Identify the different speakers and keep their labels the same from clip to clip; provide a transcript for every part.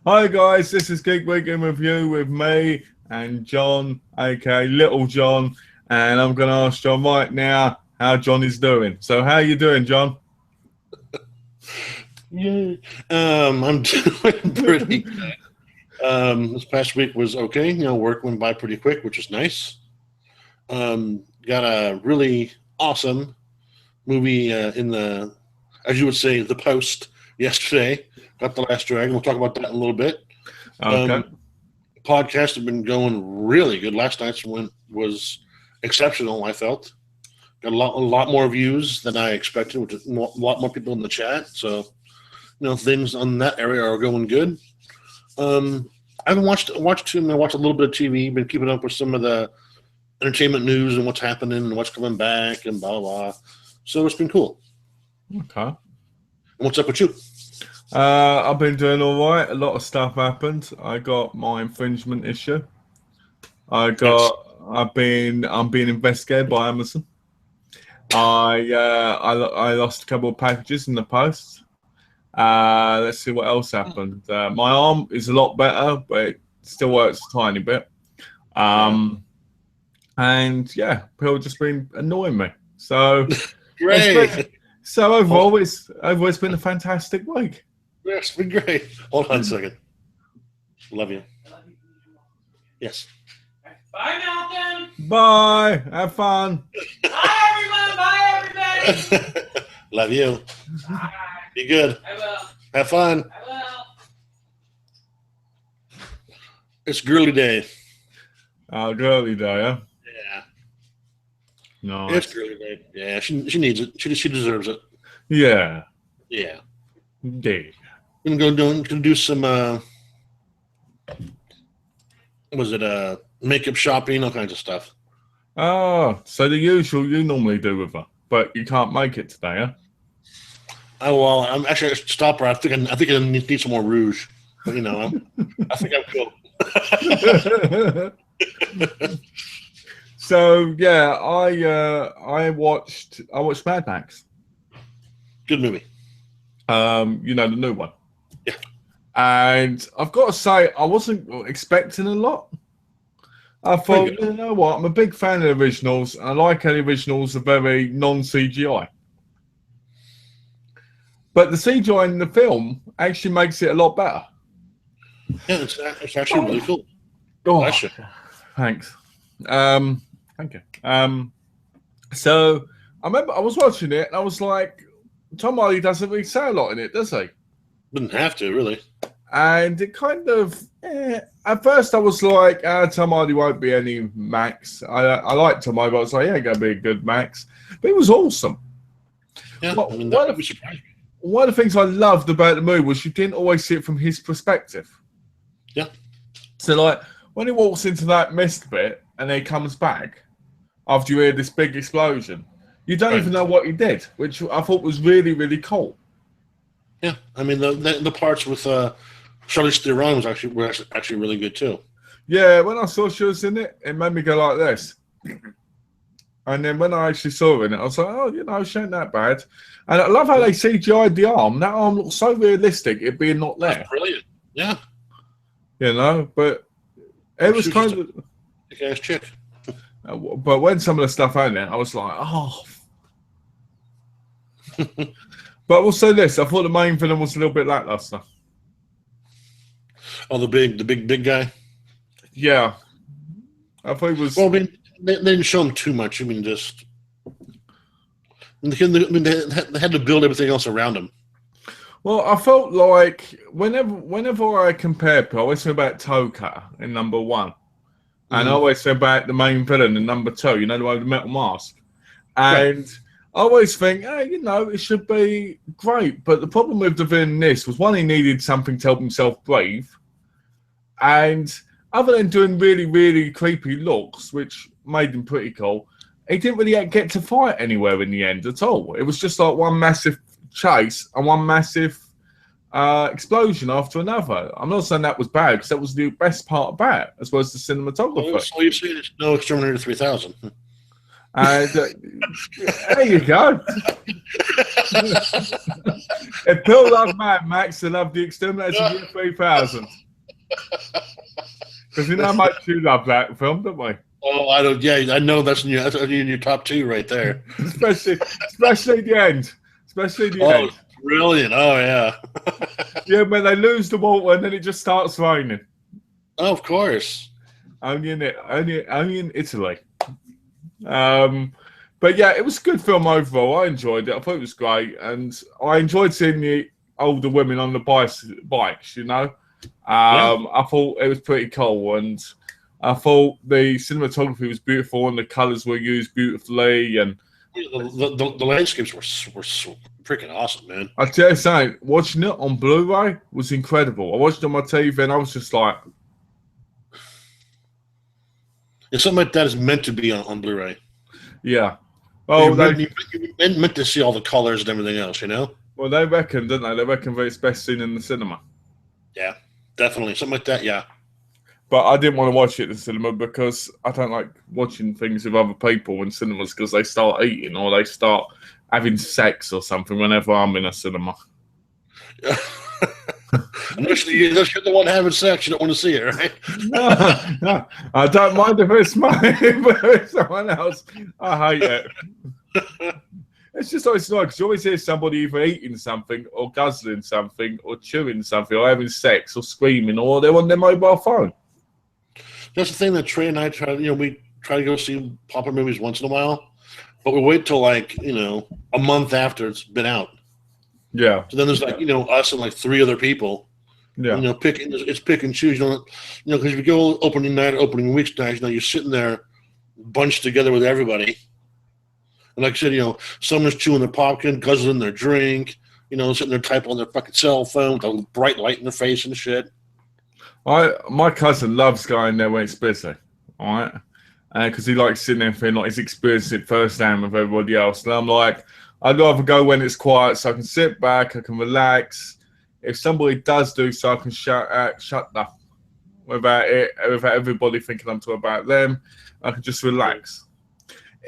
Speaker 1: Hi guys, this is Geek Weekend Review with me and John, aka Little John, and I'm going to ask John right now how John is doing. So, how you doing, John?
Speaker 2: Yeah. I'm doing pretty good. This past week was okay. Work went by pretty quick, which is nice. Got a really awesome movie in the, as you would say, the post yesterday. Got The Last Dragon. We'll talk about that in a little bit.
Speaker 1: Okay.
Speaker 2: Um, Podcasts have been going really good. Last night's one was exceptional, I felt. Got a lot more views than I expected, which is a lot more people in the chat. So, things on that area are going good. I haven't watched too. I watched a little bit of TV. Been keeping up with some of the entertainment news and what's happening and what's coming back and blah blah blah. So it's been cool.
Speaker 1: Okay.
Speaker 2: What's up with you?
Speaker 1: I've been doing all right. A lot of stuff happened. I got my infringement issue. I'm being investigated by Amazon. I lost a couple of packages in the post. Let's see what else happened. My arm is a lot better, but it still hurts a tiny bit. And yeah, people just been annoying me. So
Speaker 2: Great.
Speaker 1: Overall, it's been a fantastic week.
Speaker 2: Yes, been great. Hold on a second. Love you. Yes.
Speaker 3: Bye, Malcolm.
Speaker 1: Bye. Have fun.
Speaker 3: Bye, everyone. Bye, everybody.
Speaker 2: Love you.
Speaker 3: Bye.
Speaker 2: Be good.
Speaker 3: I will.
Speaker 2: Have fun.
Speaker 3: I will.
Speaker 2: It's girly day.
Speaker 1: Girly day, huh?
Speaker 2: Yeah.
Speaker 1: No.
Speaker 2: It's girly day. Yeah, she needs it. She deserves it.
Speaker 1: Yeah.
Speaker 2: Yeah.
Speaker 1: Yeah.
Speaker 2: Gonna do some makeup shopping, all kinds of stuff.
Speaker 1: Oh, so the usual you normally do with her, but you can't make it today, huh?
Speaker 2: Oh well, I'm actually stop her. I think I need some more rouge, but I think I'm cool.
Speaker 1: So yeah, I watched Mad Max.
Speaker 2: Good movie.
Speaker 1: The new one.
Speaker 2: Yeah.
Speaker 1: And I've got to say, I wasn't expecting a lot. I thought, you know what, I'm a big fan of the originals. I like how the originals are very non-CGI. But the CGI in the film actually makes it a lot better.
Speaker 2: Yeah, it's actually really cool.
Speaker 1: Oh, thanks. Thank you. So I remember I was watching it and I was like, Tom Hardy doesn't really say a lot in it, does he?
Speaker 2: Didn't have to, really.
Speaker 1: And it kind of, at first I was like, Tom Hardy won't be any Max. I like Tom Hardy, but I was like, yeah, going to be a good Max. But it was awesome.
Speaker 2: Yeah, that would be surprising.
Speaker 1: One of the things I loved about the movie was you didn't always see it from his perspective.
Speaker 2: Yeah.
Speaker 1: So, like, when he walks into that mist bit and then he comes back after you hear this big explosion, you don't even know what he did, which I thought was really, really cool.
Speaker 2: Yeah, I mean the parts with Charlize Theron were actually really good too.
Speaker 1: Yeah, when I saw she was in it, it made me go like this. And then when I actually saw her in it, I was like, oh, she ain't that bad. And I love how they CGI'd the arm. That arm looks so realistic, it being not there.
Speaker 2: That's brilliant. Yeah.
Speaker 1: But it was kind of
Speaker 2: a kick-ass chick.
Speaker 1: But when some of the stuff out there, I was like, oh. But we'll say this: I thought the main villain was a little bit lackluster.
Speaker 2: Oh, the big guy.
Speaker 1: Yeah, I thought he was.
Speaker 2: Well, I mean, they didn't show him too much. I mean, they had to build everything else around him.
Speaker 1: Well, I felt like whenever I compare people, I always think about Toka in number one, and I always think about the main villain in number two. The one with the metal mask, and I always think, it should be great. But the problem with the villain in this was, one, he needed something to help himself breathe, and other than doing really, really creepy looks, which made him pretty cool, he didn't really get to fight anywhere in the end at all. It was just like one massive chase and one massive explosion after another. I'm not saying that was bad, because that was the best part about it, as well as the cinematography.
Speaker 2: So you're saying it's no Exterminator 3000?
Speaker 1: And there you go. If Bill loved Mad Max, they loved The Exterminator of the Year 3000. Because you know how much you love that film, don't we?
Speaker 2: Oh, I don't. Yeah, I know that's in your top two right there.
Speaker 1: especially the end. Especially the end.
Speaker 2: Brilliant! Oh yeah.
Speaker 1: Yeah, when they lose the water and then it just starts raining.
Speaker 2: Oh, of course.
Speaker 1: Only in Italy. But yeah, it was a good film overall. I enjoyed it. I thought it was great, and I enjoyed seeing the older women on the bikes. You know, I thought it was pretty cool, and I thought the cinematography was beautiful, and the colours were used beautifully, and
Speaker 2: the landscapes were so freaking awesome, man.
Speaker 1: I tell you something, watching it on Blu-ray was incredible. I watched it on my TV, and I was just like,
Speaker 2: It's something like that is meant to be on Blu-ray.
Speaker 1: yeah. Well,
Speaker 2: you're meant to see all the colors and everything else, you know?
Speaker 1: Well, they reckon, don't they? They reckon that it's best seen in the cinema.
Speaker 2: Yeah, definitely. Something like that, yeah.
Speaker 1: But I didn't want to watch it in the cinema because I don't like watching things with other people in cinemas because they start eating or they start having sex or something whenever I'm in a cinema.
Speaker 2: Unless you're the one having sex, you don't want to see it, right?
Speaker 1: No, I don't mind if it's mine, but if it's someone else, I hate it. It's just always like, because you always hear somebody either eating something or guzzling something or chewing something or having sex or screaming or they're on their mobile phone.
Speaker 2: That's the thing that Trey and I try. We try to go see popular movies once in a while, but we wait till a month after it's been out.
Speaker 1: Yeah.
Speaker 2: So then there's us and three other people.
Speaker 1: Yeah.
Speaker 2: It's pick and choose. Because if you go opening night, opening week night, you're sitting there bunched together with everybody. And like I said, someone's chewing their popcorn, guzzling their drink, sitting there typing on their fucking cell phone with a bright light in their face and shit.
Speaker 1: My cousin loves going there when it's busy, all right? Because he likes sitting there and feeling like he's experiencing it firsthand with everybody else. And I'm like, I'd rather go when it's quiet so I can sit back, I can relax. If somebody does do so, I can shut up without everybody thinking I'm talking about them. I can just relax.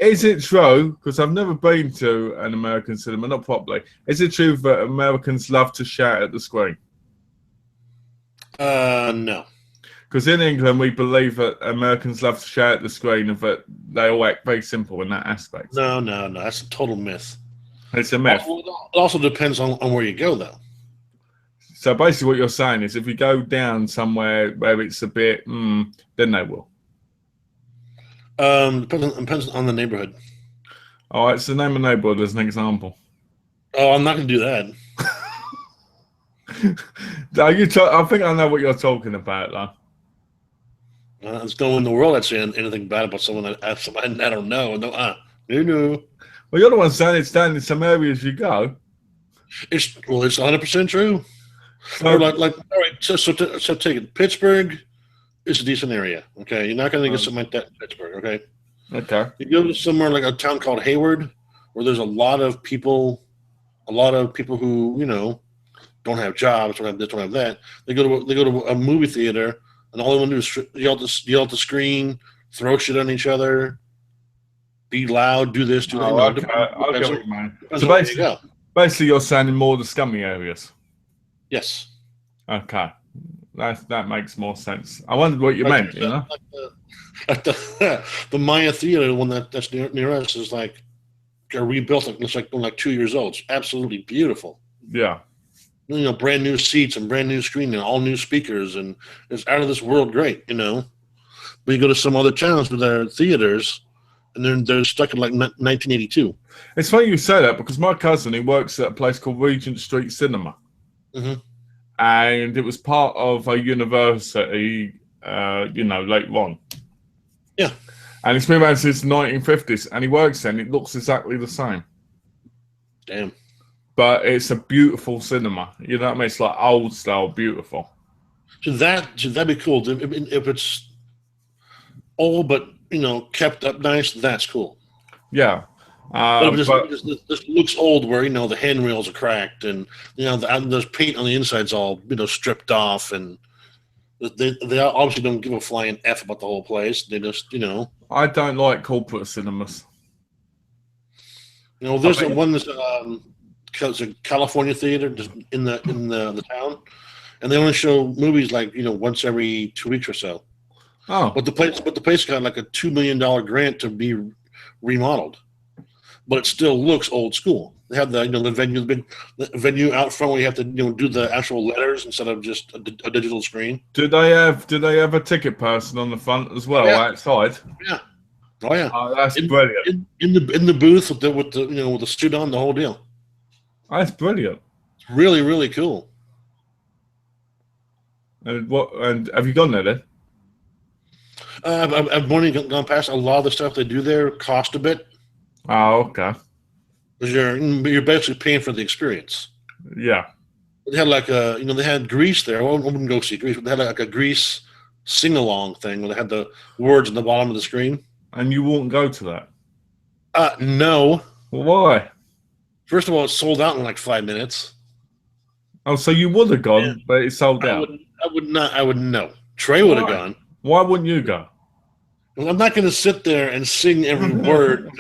Speaker 1: Is it true, because I've never been to an American cinema, not properly, is it true that Americans love to shout at the screen?
Speaker 2: No.
Speaker 1: Because in England, we believe that Americans love to shout at the screen and that they all act very simple in that aspect.
Speaker 2: No. That's a total myth.
Speaker 1: It's a myth.
Speaker 2: It also depends on where you go, though.
Speaker 1: So basically what you're saying is if you go down somewhere where it's a bit, then they will.
Speaker 2: Depends on the neighborhood.
Speaker 1: All right, so name a neighborhood as an example.
Speaker 2: Oh, I'm not going to do that.
Speaker 1: I think I know what you're talking about, though.
Speaker 2: There's no one in the world that's saying anything bad about someone that I don't know. No.
Speaker 1: Well, you're the one saying it's down in some areas you go.
Speaker 2: It's 100% true.
Speaker 1: So,
Speaker 2: all right. So take it. Pittsburgh is a decent area. Okay, you're not going to get something like that in Pittsburgh. Okay.
Speaker 1: Okay.
Speaker 2: You go to somewhere like a town called Hayward, where there's a lot of people who don't have jobs, don't have this, don't have that. They go to a movie theater, and all they want to do is yell at the screen, throw shit on each other, be loud, do this, do that.
Speaker 1: Okay. I'll get what you mean. So basically, you're saying in more of the scummy areas.
Speaker 2: Yes.
Speaker 1: Okay. That makes more sense. I wondered what you meant,
Speaker 2: The Maya Theater, the one that's near us, is rebuilt. It's like 2 years old. It's absolutely beautiful.
Speaker 1: Yeah.
Speaker 2: Brand new seats and brand new screen and all new speakers, and it's out of this world great, But you go to some other towns with their theaters, and they're stuck in 1982.
Speaker 1: It's funny you say that because my cousin, he works at a place called Regent Street Cinema.
Speaker 2: Mm-hmm.
Speaker 1: And it was part of a university, later on.
Speaker 2: Yeah.
Speaker 1: And it's been around since the 1950s, and he works there, and it looks exactly the same.
Speaker 2: Damn.
Speaker 1: But it's a beautiful cinema. You know what I mean? It's like old style, beautiful.
Speaker 2: Should that be cool? If it's old but kept up nice, that's cool.
Speaker 1: Yeah.
Speaker 2: But this looks old, where the handrails are cracked, and there's paint on the inside's all stripped off, and they obviously don't give a flying F about the whole place. They just
Speaker 1: I don't like corporate cinemas.
Speaker 2: You know, there's
Speaker 1: Okay.
Speaker 2: one that's it's a California theater just in the town, and they only show movies like once every 2 weeks or so.
Speaker 1: Oh,
Speaker 2: But the place got like a $2 million grant to be remodeled, but it still looks old school. They have the venue, the big venue out front where you have to do the actual letters instead of just a digital screen.
Speaker 1: do they have a ticket person on the front as well
Speaker 2: Yeah.
Speaker 1: outside?
Speaker 2: Yeah. Oh yeah.
Speaker 1: Oh, that's brilliant.
Speaker 2: In the booth with the suit on, the whole deal.
Speaker 1: That's brilliant.
Speaker 2: It's really, really cool.
Speaker 1: And have you gone there then?
Speaker 2: I've only gone past a lot of the stuff they do there. Cost a bit
Speaker 1: Oh, okay.
Speaker 2: because you're basically paying for the experience.
Speaker 1: Yeah.
Speaker 2: They had like they had Grease there. I wouldn't go see Grease, but they had like a Grease sing along thing where they had the words on the bottom of the screen.
Speaker 1: And you wouldn't go to that?
Speaker 2: No.
Speaker 1: Well, why?
Speaker 2: First of all, it sold out in like 5 minutes.
Speaker 1: Oh, so you would have gone,
Speaker 2: Yeah.
Speaker 1: but it sold out.
Speaker 2: I would not. I would no. Trey would have
Speaker 1: Why?
Speaker 2: gone.
Speaker 1: Why wouldn't you go?
Speaker 2: Well, I'm not going to sit there and sing every word.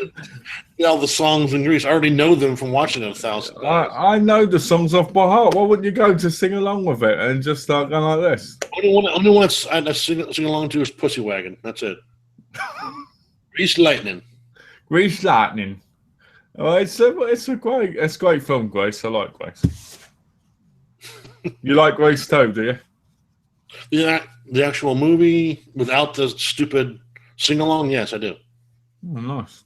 Speaker 2: All the songs in Grease. I already know them from watching it 1,000 times.
Speaker 1: I know the songs off by heart. Why wouldn't you go to sing along with it and just start going like this?
Speaker 2: Only one I sing along to is Pussy Wagon. That's it. Grease Lightning.
Speaker 1: Grease Lightning. Oh, it's a great film, Grace. I like Grace. You like Grace too, do you?
Speaker 2: Yeah, the actual movie without the stupid sing along. Yes, I do.
Speaker 1: Oh, nice.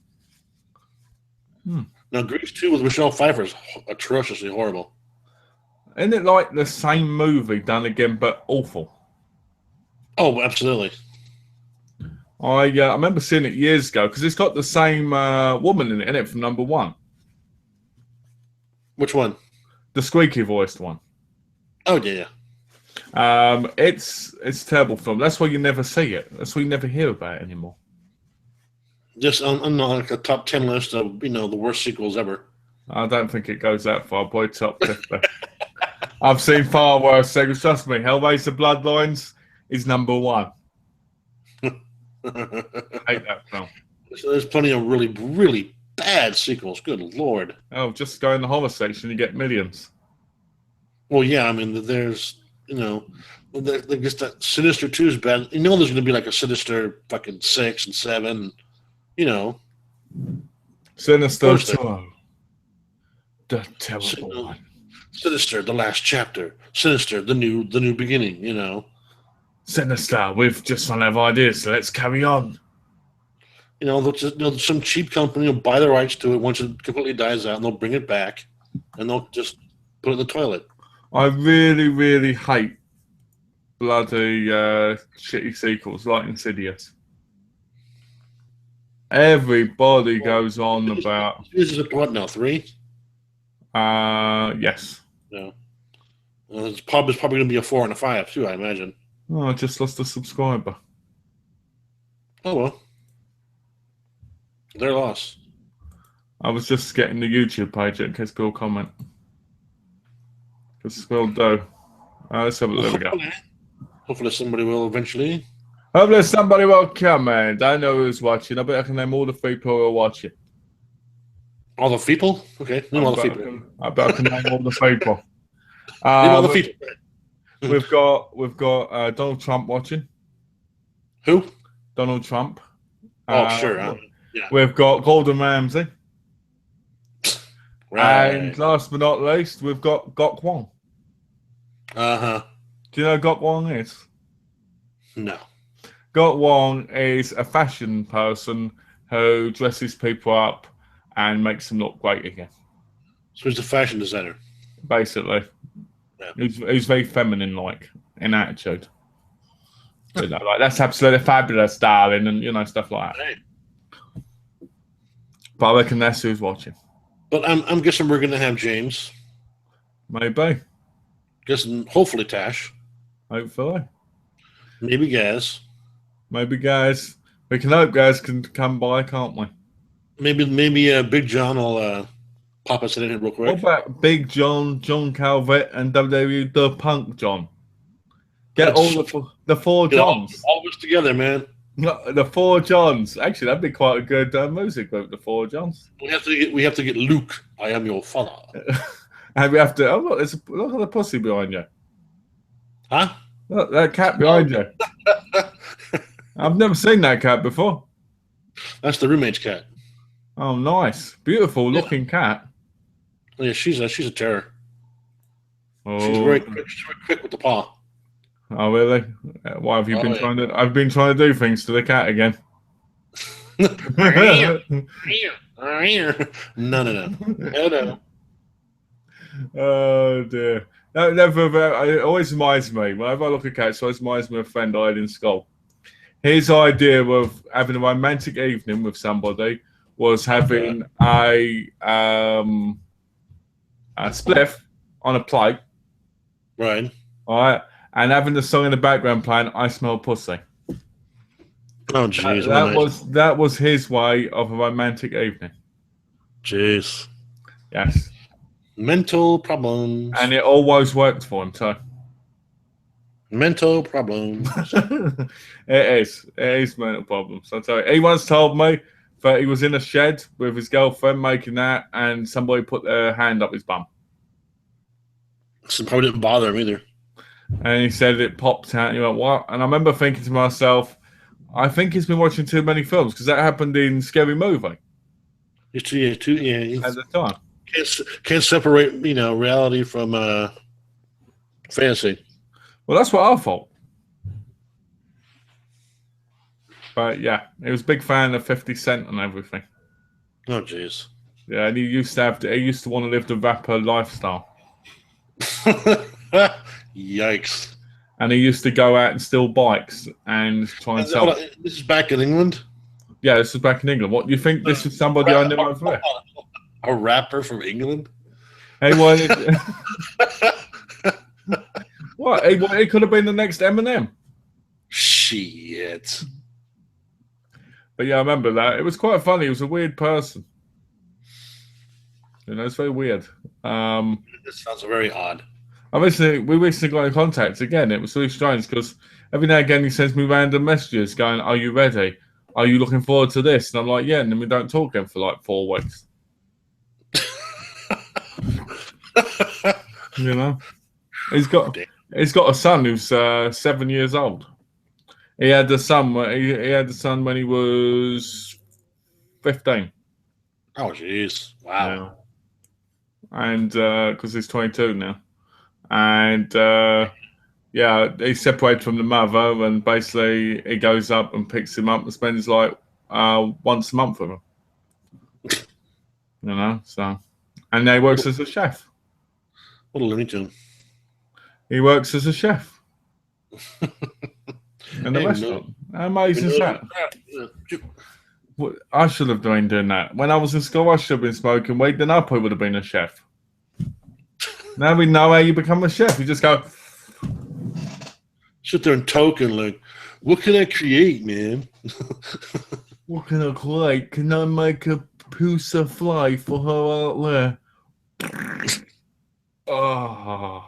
Speaker 2: Now, Grease 2 with Michelle Pfeiffer is atrociously horrible.
Speaker 1: Isn't it like the same movie done again, but awful?
Speaker 2: Oh, absolutely.
Speaker 1: I remember seeing it years ago because it's got the same woman in it from number one,
Speaker 2: Which one?
Speaker 1: the squeaky voiced one.
Speaker 2: Oh, yeah.
Speaker 1: It's a terrible film. That's why you never see it. That's why you never hear about it anymore.
Speaker 2: Just on like a top 10 list of the worst sequels ever.
Speaker 1: I don't think it goes that far, boy. Top 50. I've seen far worse things. Trust me. Hellraiser Bloodlines is number one. I hate that film.
Speaker 2: So there's plenty of really, really bad sequels. Good Lord.
Speaker 1: Oh, just go in the horror section, you get millions.
Speaker 2: Well, yeah, I mean, there's, just that Sinister 2 is bad. There's going to be like a Sinister fucking 6 and 7,
Speaker 1: Sinister
Speaker 2: Poster.
Speaker 1: 2. The terrible one.
Speaker 2: Sinister, the last chapter. Sinister, the new beginning,
Speaker 1: Sinister, we've just run out of ideas, so let's carry on.
Speaker 2: Some cheap company will buy the rights to it once it completely dies out, and they'll bring it back, and they'll just put it in the toilet.
Speaker 1: I really, really hate bloody shitty sequels like Insidious. Everybody goes on about.
Speaker 2: This is what now, 3?
Speaker 1: Yes.
Speaker 2: No. It's probably going to be a 4 and a 5 too, I imagine.
Speaker 1: Oh, I just lost a subscriber.
Speaker 2: Oh well, their loss.
Speaker 1: I was just getting the YouTube page in case people comment. Because we'll do. Let's have a look. There we go.
Speaker 2: Hopefully somebody will eventually.
Speaker 1: Hopefully somebody will comment. I know who's watching. I bet I can name all the people who are watching.
Speaker 2: All the people? Okay, name all the people.
Speaker 1: I bet I can name all the people.
Speaker 2: Name all the people.
Speaker 1: We've got Donald Trump watching.
Speaker 2: Who?
Speaker 1: Donald Trump.
Speaker 2: Oh, sure. Yeah.
Speaker 1: We've got Gordon Ramsay.
Speaker 2: Right.
Speaker 1: And last but not least, we've got Gok Wong.
Speaker 2: Uh-huh.
Speaker 1: Do you know who Gok Wong is?
Speaker 2: No.
Speaker 1: Gok Wong is a fashion person who dresses people up and makes them look great again.
Speaker 2: So he's a fashion designer.
Speaker 1: Basically.
Speaker 2: Yeah.
Speaker 1: He's very feminine-like in attitude. Like, that's absolutely fabulous, darling, and stuff like that.
Speaker 2: Right.
Speaker 1: But I reckon that's who's watching.
Speaker 2: But I'm guessing we're going to have James.
Speaker 1: Maybe.
Speaker 2: Guessing hopefully Tash.
Speaker 1: Hopefully.
Speaker 2: Maybe Gaz.
Speaker 1: Maybe guys. We can hope guys can come by, can't we?
Speaker 2: Maybe Big John will pop us in real quick.
Speaker 1: What about Big John, John Calvert, and WWE The Punk John? Get all the four
Speaker 2: Get
Speaker 1: Johns.
Speaker 2: all of us together, man.
Speaker 1: No, the Four Johns. Actually, that'd be quite a good music group, the Four Johns.
Speaker 2: We have to get Luke. I am your father.
Speaker 1: And we have to. Oh, look at the pussy behind you.
Speaker 2: Huh?
Speaker 1: Look, that cat behind you. I've never seen that cat before.
Speaker 2: That's the roommate's cat.
Speaker 1: Oh, nice, beautiful looking cat.
Speaker 2: Yeah, she's a terror.
Speaker 1: Oh.
Speaker 2: She's very quick with the paw.
Speaker 1: Oh, really? Why have you been trying to? I've been trying to do things to the cat again.
Speaker 2: No.
Speaker 1: Oh dear. It always reminds me, whenever I look at cats, it always reminds me of a friend I had in school. His idea of having a romantic evening with somebody was having a spliff on a plate.
Speaker 2: Right.
Speaker 1: All right. And having the song in the background playing, I Smell Pussy.
Speaker 2: Oh, jeez.
Speaker 1: That was his way of a romantic evening.
Speaker 2: Jeez.
Speaker 1: Yes.
Speaker 2: Mental problems.
Speaker 1: And it always worked for him, so.
Speaker 2: Mental problems.
Speaker 1: It is mental problems. I'll tell you. He once told me that he was in a shed with his girlfriend making that, and somebody put their hand up his bum.
Speaker 2: So probably didn't bother him either.
Speaker 1: And he said it popped out, and he went, what? And I remember thinking to myself, I think he's been watching too many films, because that happened in Scary Movie
Speaker 2: At
Speaker 1: the time.
Speaker 2: Can't separate, reality from fantasy.
Speaker 1: Well, that's what I thought. But yeah, he was a big fan of 50 Cent and everything.
Speaker 2: Oh, jeez.
Speaker 1: Yeah, and he used to want to live the rapper lifestyle.
Speaker 2: Yikes.
Speaker 1: And he used to go out and steal bikes and try and sell.
Speaker 2: This is back in England?
Speaker 1: Yeah, this was back in England. What, do you think this is somebody I knew over there?
Speaker 2: A rapper from England?
Speaker 1: Hey, what? He could have been the next Eminem.
Speaker 2: Shit.
Speaker 1: But yeah, I remember that. It was quite funny. He was a weird person. It's very weird.
Speaker 2: This sounds very odd.
Speaker 1: We recently got in contact again. It was really strange because every now and again he sends me random messages going, "Are you ready? Are you looking forward to this?" And I'm like, "Yeah." And then we don't talk again for like 4 weeks. He's got a son who's 7 years old. He had the son. He had the son when he was 15.
Speaker 2: Oh, jeez! Wow.
Speaker 1: Yeah. And because he's 22 now. And he's separated from the mother, and basically he goes up and picks him up and spends like once a month with him. So, and now he works as a chef.
Speaker 2: What a Looney Tune.
Speaker 1: He works as a chef in the restaurant. How amazing is that? I should have been doing that. When I was in school, I should have been smoking weed, then I probably would have been a chef. Now we know how you become a chef. You just go.
Speaker 2: Sit there and token, like, what can I create, man?
Speaker 1: What can I create? Can I make a piece of fly for her out there? Oh,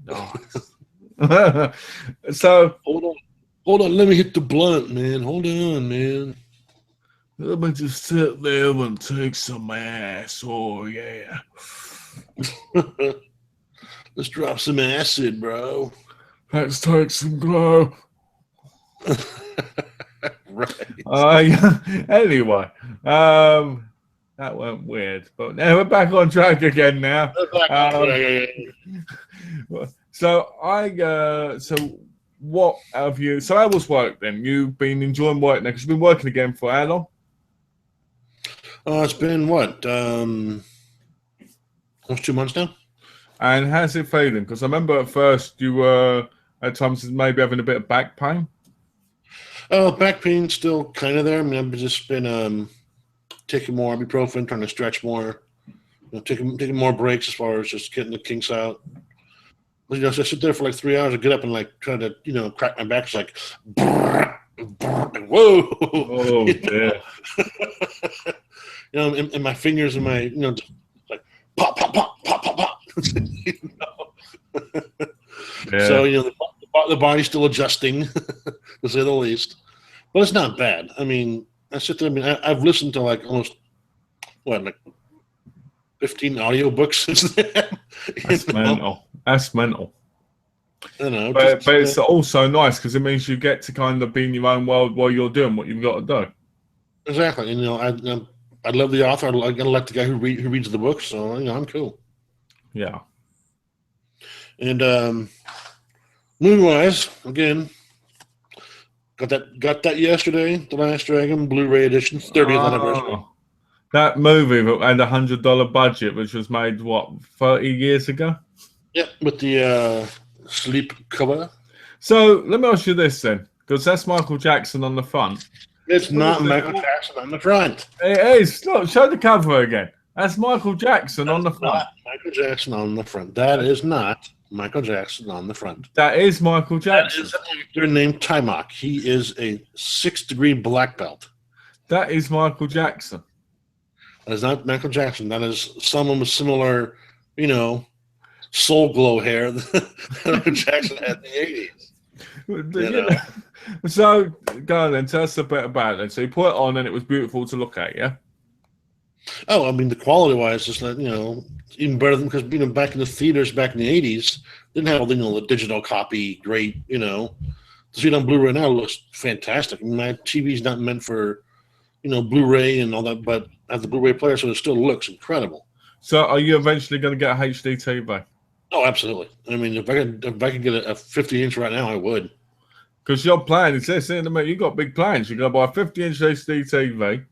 Speaker 1: nice. So
Speaker 2: Hold on. Let me hit the blunt, man. Hold on, man.
Speaker 1: Let me just sit there and take some ass. Oh yeah.
Speaker 2: Let's drop some acid, bro.
Speaker 1: Let's take some glow.
Speaker 2: Right.
Speaker 1: Anyway, that went weird, but now we're back on track again now. So what have you? So how was work then? You've been enjoying work now because you've been working again for how long?
Speaker 2: It's been what? Almost 2 months now.
Speaker 1: And how's it feeling? Because I remember at first you were at times maybe having a bit of back pain.
Speaker 2: Oh, back pain still kind of there. I mean, I've just been taking more ibuprofen, trying to stretch more, taking more breaks as far as just getting the kinks out. But, so I sit there for like 3 hours. I get up and like try to crack my back. It's like, whoa!
Speaker 1: Oh dear.
Speaker 2: And my fingers and my like pop, pop, pop, pop, pop, pop.
Speaker 1: Yeah.
Speaker 2: So the body's still adjusting, to say the least. Well, it's not bad. I mean, I sit there. I mean, I've listened to like almost like 15 audiobooks since then.
Speaker 1: That's mental. That's mental.
Speaker 2: You know,
Speaker 1: But it's also nice because it means you get to kind of be in your own world while you're doing what you've got to do.
Speaker 2: Exactly. And, I love the author. I like the guy who reads the books. So I'm cool.
Speaker 1: Yeah.
Speaker 2: And movie wise, again, got that yesterday. The Last Dragon Blu-ray edition, 30th anniversary.
Speaker 1: That movie that had $100 budget, which was made 30 years ago.
Speaker 2: Yep, with the sleep cover.
Speaker 1: So let me ask you this then, because that's Michael Jackson on the front.
Speaker 2: It's not Michael Jackson on the front.
Speaker 1: It is. Look, show the cover again. That's Michael Jackson on the front.
Speaker 2: Not Michael Jackson on the front. That is not Michael Jackson on the front.
Speaker 1: That is Michael Jackson.
Speaker 2: That is an actor named Timok. He is a 6th-degree black belt.
Speaker 1: That is Michael Jackson.
Speaker 2: That is not Michael Jackson. That is someone with similar, soul glow hair that Michael Jackson had in the 80s.
Speaker 1: So, go on then. Tell us a bit about it. So you put it on and it was beautiful to look at, yeah?
Speaker 2: Oh, I mean, the quality-wise, it's not, even better than because, back in the theaters back in the 80s, didn't have, the digital copy, great, To see it on Blu-ray now looks fantastic. I mean, my TV's not meant for, Blu-ray and all that, but I have the Blu-ray player, so it still looks incredible.
Speaker 1: So are you eventually going to get a HD TV?
Speaker 2: Oh, absolutely. I mean, if I could get a 50-inch right now, I would.
Speaker 1: Because your plan is this, isn't it? You've got big plans. You're going to buy a 50-inch HD TV.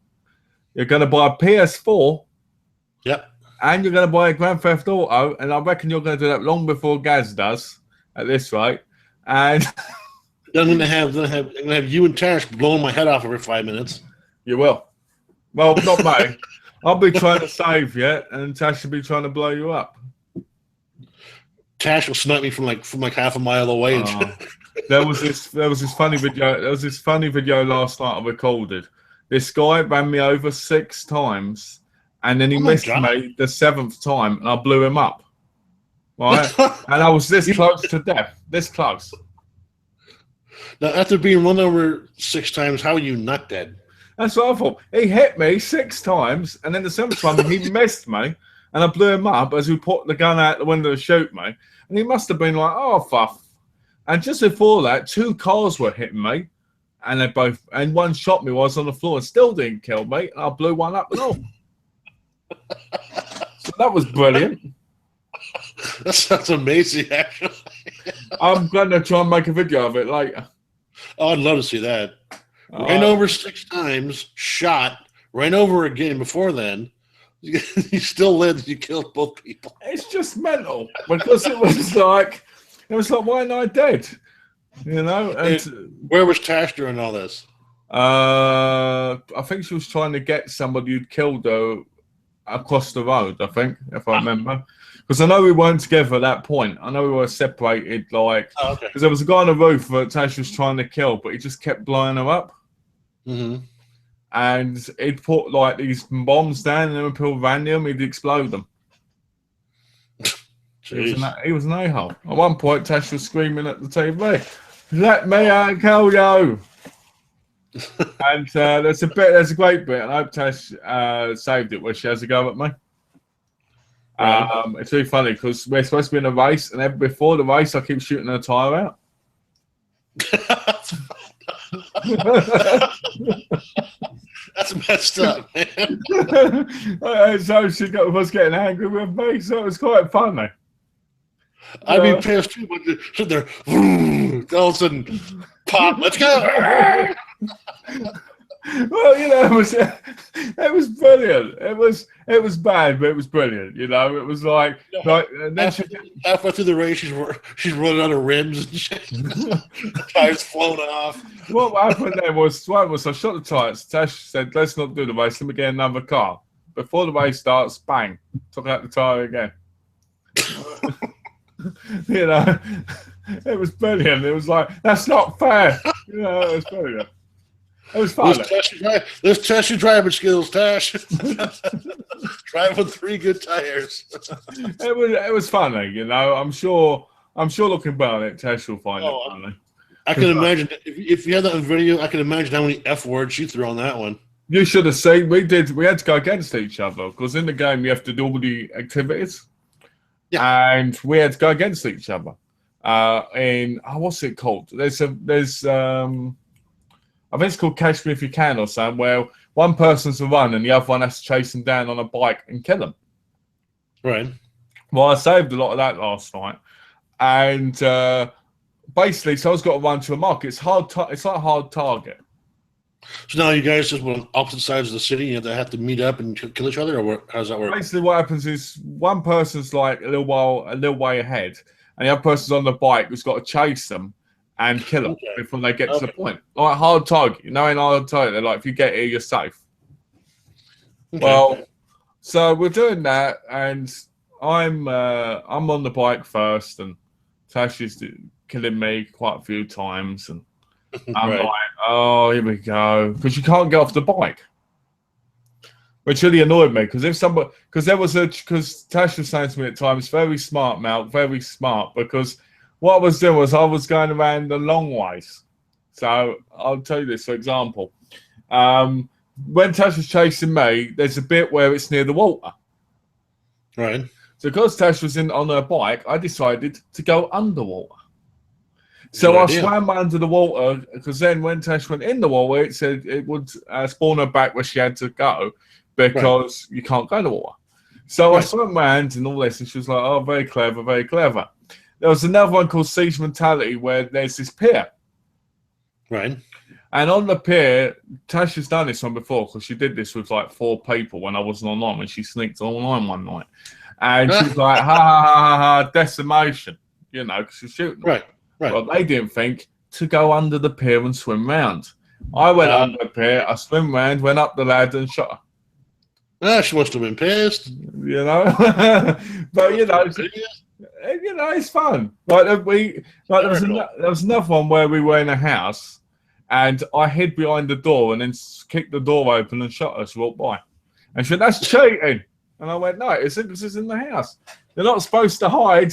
Speaker 1: You're going to buy a PS4.
Speaker 2: Yep.
Speaker 1: And you're going to buy a Grand Theft Auto. And I reckon you're going to do that long before Gaz does, at this rate. And
Speaker 2: I'm going to have you and Tash blowing my head off every 5 minutes.
Speaker 1: You will. Well, not me. I'll be trying to save you, and Tash will be trying to blow you up.
Speaker 2: Tash will snipe me from like half a mile away.
Speaker 1: There was this funny video. There was this funny video last night I recorded. This guy ran me over 6 times, and then he missed me the 7th time, and I blew him up. Right, and I was this close to death. This close.
Speaker 2: Now, after being run over 6 times, how are you not dead?
Speaker 1: That's what I thought. He hit me 6 times, and then the 7th time he missed me, and I blew him up as he put the gun out the window to shoot me. And he must have been like, "Oh, fuck." And just before that, 2 cars were hitting me, and one shot me while I was on the floor and still didn't kill me. And I blew one up and all. So that was brilliant.
Speaker 2: That sounds amazing, actually.
Speaker 1: I'm going to try and make a video of it later.
Speaker 2: Oh, I'd love to see that. Ran over 6 times, shot, ran over again before then. You still lived, you killed both people.
Speaker 1: It's just mental. Because it was like, why am I dead? And
Speaker 2: where was Tash during all this?
Speaker 1: I think she was trying to get somebody who'd killed her across the road, I think, if I remember. Because I know we weren't together at that point. I know we were separated, because there was a guy on the roof that Tash was trying to kill, but he just kept blowing her up.
Speaker 2: Mm-hmm.
Speaker 1: And he'd put, these bombs down, and then when people ran them, he'd explode them. He was an a-hole. At one point, Tash was screaming at the TV, "Let me out, kill you!" And there's a great bit, and I hope Tash saved it where she has a go at me. It's really funny because we're supposed to be in a race, and before the race, I keep shooting her tire out.
Speaker 2: That's messed up, man.
Speaker 1: So she was getting angry with me, so it was quite funny.
Speaker 2: I'd be pissed too, but sit there, all of a sudden, pop, let's go.
Speaker 1: Well, it was brilliant. It was bad, but it was brilliant. It was like and then
Speaker 2: halfway through the race, she's running out of rims and shit. Tires flown off.
Speaker 1: What happened there was I shot the tires. Tash said, "Let's not do the race. Let me get another car." Before the race starts, bang, took out the tire again. It was brilliant. It was like, that's not fair. It was brilliant. It was fun.
Speaker 2: Let's test your driving skills, Tash. Drive with 3 good tires.
Speaker 1: It was funny, I'm sure looking back on it, Tash will find it funny.
Speaker 2: I can imagine if you had that on video. I can imagine how many F words you threw on that one.
Speaker 1: You should have seen. We had to go against each other because in the game you have to do all the activities. Yeah. And we had to go against each other. What's it called? I think it's called Catch Me If You Can or something, where one person's a run and the other one has to chase him down on a bike and kill him.
Speaker 2: Right.
Speaker 1: Well, I saved a lot of that last night, and basically, so I was got to run to a mark. It's hard. It's like a hard target. So
Speaker 2: now you guys just on opposite sides of the city. You have to meet up and kill each other, or how does that work?
Speaker 1: Basically, what happens is one person's like a little way ahead, and the other person's on the bike who's got to chase them and kill them before they get to the point. Like hard target. You know, in hard target, they're like, if you get here, you're safe. Okay. Well, so we're doing that, and I'm on the bike first, and Tash is killing me quite a few times, and I'm like, oh, here we go, because you can't get off the bike, which really annoyed me. Because because Tash was saying to me at times, very smart, Mal, very smart. Because what I was doing was I was going around the long ways. So I'll tell you this, for example, when Tash was chasing me, there's a bit where it's near the water.
Speaker 2: Right.
Speaker 1: So because Tash was on her bike, I decided to go underwater. So I swam under the water, because then when Tash went in the water, it said it would spawn her back where she had to go, because you can't go in the water. So I swam around and all this, and she was like, oh, very clever, very clever. There was another one called Siege Mentality, where there's this pier.
Speaker 2: Right.
Speaker 1: And on the pier, Tash has done this one before, because she did this with like 4 people when I wasn't online, when she sneaked online one night. And she was like, ha, ha, ha, ha, decimation, you know, because she's shooting them.
Speaker 2: Right.
Speaker 1: Well, they didn't think to go under the pier and swim round. I went under the pier, I swim round, went up the ladder and shot her.
Speaker 2: She must have been pissed.
Speaker 1: You know? But, you know, it's fun. Like, there was another one where we were in a house and I hid behind the door and then kicked the door open and shot her. She walked by. And she went, that's cheating. And I went, no, it's in the house. You're not supposed to hide.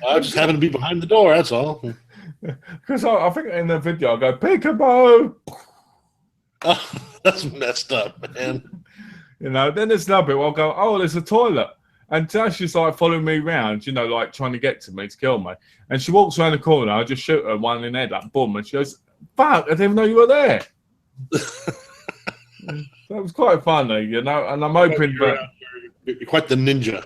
Speaker 2: I just happened to be behind the door, that's all.
Speaker 1: Because I think in the video I go, peekaboo.
Speaker 2: Oh, that's messed up, man.
Speaker 1: You know, then there's another bit where I'll go, oh, there's a toilet. And Tash is like following me around, you know, like trying to get to me to kill me. And she walks around the corner, I just shoot her one in the head, like boom, and she goes, fuck, I didn't even know you were there. That was quite funny, you know, and I'm hoping that...
Speaker 2: You're quite the ninja.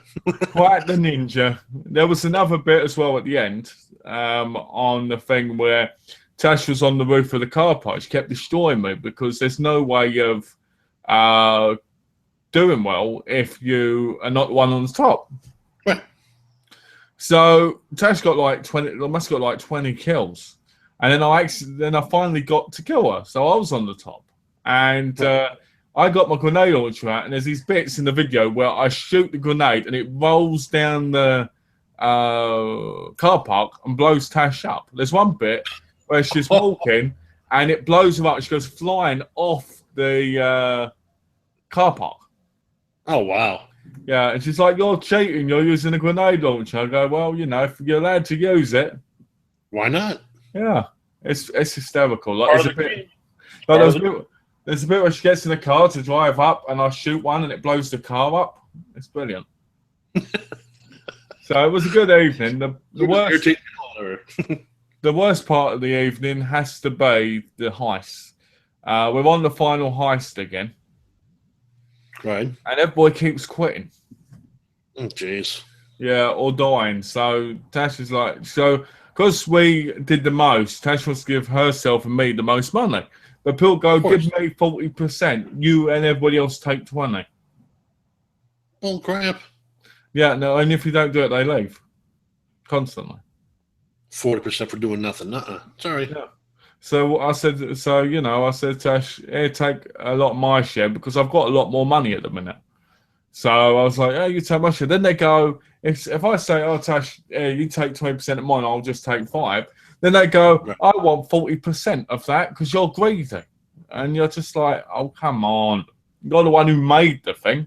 Speaker 1: Quite the ninja. There was another bit as well at the end on the thing where Tash was on the roof of the car park. She kept destroying me because there's no way of doing well if you are not the one on the top.
Speaker 2: Right.
Speaker 1: So Tash got like 20. I must have got like 20 kills, and then I finally got to kill her. So I was on the top, and I got my grenade launcher out, and there's these bits in the video where I shoot the grenade and it rolls down the car park and blows Tash up. There's one bit where she's walking and it blows her up and she goes flying off the car park.
Speaker 2: Oh, wow.
Speaker 1: Yeah, and she's like, you're cheating, you're using a grenade launcher. I go, well, you know, if you're allowed to use it.
Speaker 2: Why not?
Speaker 1: Yeah, it's hysterical. Like, there's a bit where she gets in the car to drive up, and I shoot one, and it blows the car up. It's brilliant. So it was a good evening. The worst part of the evening has to be the heist. We're on the final heist again.
Speaker 2: Right.
Speaker 1: And everybody keeps quitting.
Speaker 2: Oh, jeez.
Speaker 1: Yeah, or dying. So Tash is like, because we did the most, Tash wants to give herself and me the most money. But people go, give me 40%. You and everybody else take 20.
Speaker 2: Oh, crap.
Speaker 1: Yeah, no, and if you don't do it, they leave. Constantly.
Speaker 2: 40% for doing nothing. Sorry.
Speaker 1: Yeah. So I said, Tash, here, take a lot of my share because I've got a lot more money at the minute. So I was like, oh, you take my share. Then they go, if I say, oh, Tash, you take 20% of mine, I'll just take 5%. Then they go, I want 40% of that because you're greedy. And you're just like, oh, come on. You're the one who made the thing.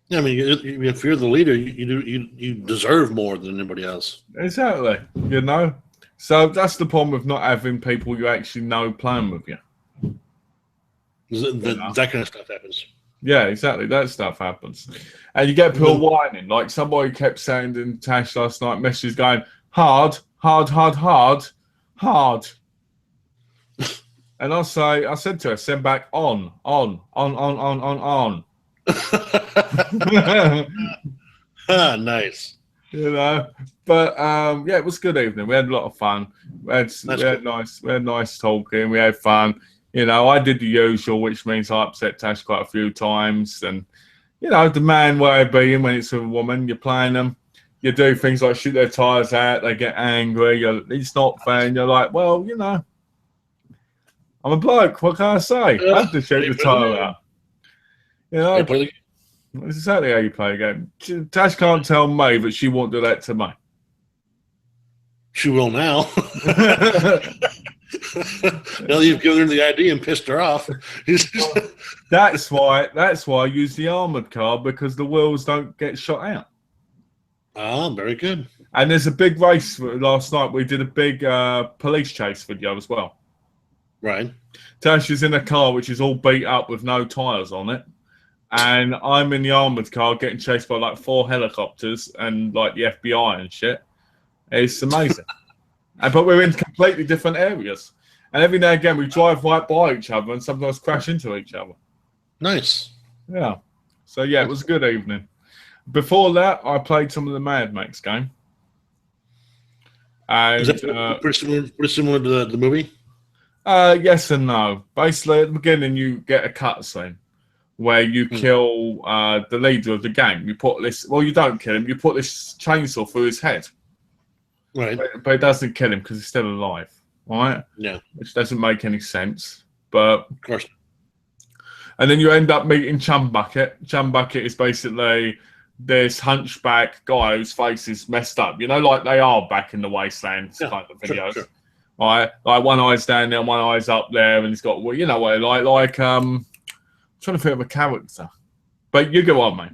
Speaker 2: Yeah, I mean, if you're the leader, you deserve more than anybody else.
Speaker 1: Exactly. You know? So that's the problem with not having people you actually know playing with you.
Speaker 2: That kind of stuff happens.
Speaker 1: Yeah, exactly. That stuff happens. And you get people whining. Like somebody kept saying in Tash last night, messages going, hard, hard, hard, hard, hard. And I said to her, send back on.
Speaker 2: Nice.
Speaker 1: You know, but yeah, it was a good evening. We had a lot of fun. We had nice talking. We had fun. You know, I did the usual, which means I upset Tash quite a few times. And you know, the man way of being when it's a woman, you're playing them. You do things like shoot their tires out. They get angry. It's not fair. And you're like, well, you know, I'm a bloke. What can I say? I have to shoot the tire out. You know. That's exactly how you play a game. Tash can't tell me that she won't do that to me.
Speaker 2: She will now. Now you've given her the idea and pissed her off.
Speaker 1: That's why I use the armored car, because the wheels don't get shot out.
Speaker 2: Ah, very good.
Speaker 1: And there's a big race last night. We did a big police chase video as well.
Speaker 2: Right.
Speaker 1: Tash is in a car which is all beat up with no tyres on it. And I'm in the armoured car getting chased by like 4 helicopters and like the FBI and shit. It's amazing. But we're in completely different areas. And every now and again we drive right by each other and sometimes crash into each other. Nice. Yeah. So yeah, it was a good evening. Before that, I played some of the Mad Max game. And,
Speaker 2: is that pretty similar to the movie?
Speaker 1: Yes and no. Basically, at the beginning, you get a cutscene where you kill the leader of the game. You put this, well, you don't kill him. You put this chainsaw through his head.
Speaker 2: Right.
Speaker 1: But it doesn't kill him because he's still alive. Right?
Speaker 2: Yeah.
Speaker 1: Which doesn't make any sense. But
Speaker 2: of course.
Speaker 1: And then you end up meeting Chum Bucket. Chum Bucket is basically this hunchback guy whose face is messed up. You know, like they are back in the Wasteland kind of videos. Sure. Right? Like one eye's down there, one eye's up there, and he's got, well, you know what, like I'm trying to think of a character. But you go on, mate.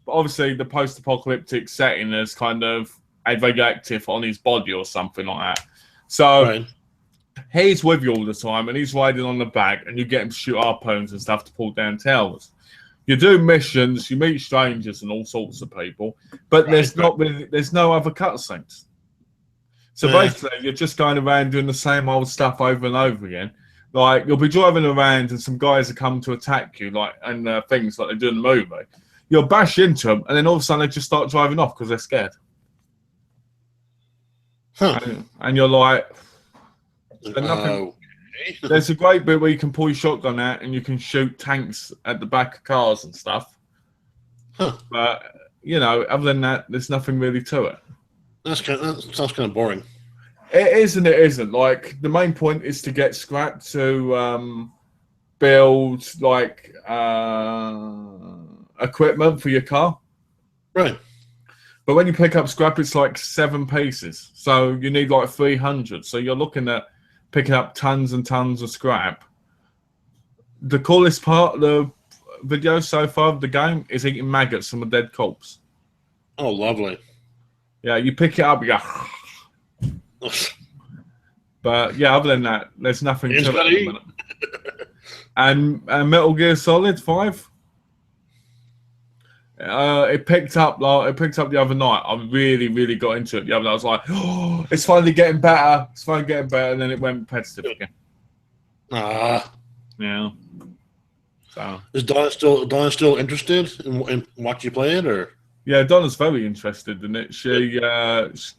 Speaker 1: Obviously, the post-apocalyptic setting is kind of radioactive on his body or something like that. So he's with you all the time, and he's riding on the back, and you get him to shoot harpoons and stuff to pull down towers. You do missions, you meet strangers and all sorts of people, but there's no other cutscenes. So basically, you're just going around doing the same old stuff over and over again. Like, you'll be driving around and some guys are coming to attack you, like, and things like they do in the movie. You'll bash into them, and then all of a sudden they just start driving off because they're scared. And you're like, nothing. There's a great bit where you can pull your shotgun out and you can shoot tanks at the back of cars and stuff. But, you know, other than that, there's nothing really to it.
Speaker 2: That sounds kind of boring.
Speaker 1: It is and it isn't. Like, the main point is to get scrap to build, like, equipment for your car.
Speaker 2: Right.
Speaker 1: But when you pick up scrap, it's like 7 pieces. So you need like 300. So you're looking at picking up tons and tons of scrap. The coolest part of the video so far of the game is eating maggots from a dead corpse.
Speaker 2: Oh, lovely.
Speaker 1: Yeah, you pick it up, you go. But yeah, other than that, there's nothing to it. And Metal Gear Solid 5. It picked up the other night. I really got into it the other night. I was like, oh, it's finally getting better. And then it went repetitive again. Yeah. So
Speaker 2: is Donna still interested in watching you play it, or?
Speaker 1: Yeah, Donna's very interested in it. She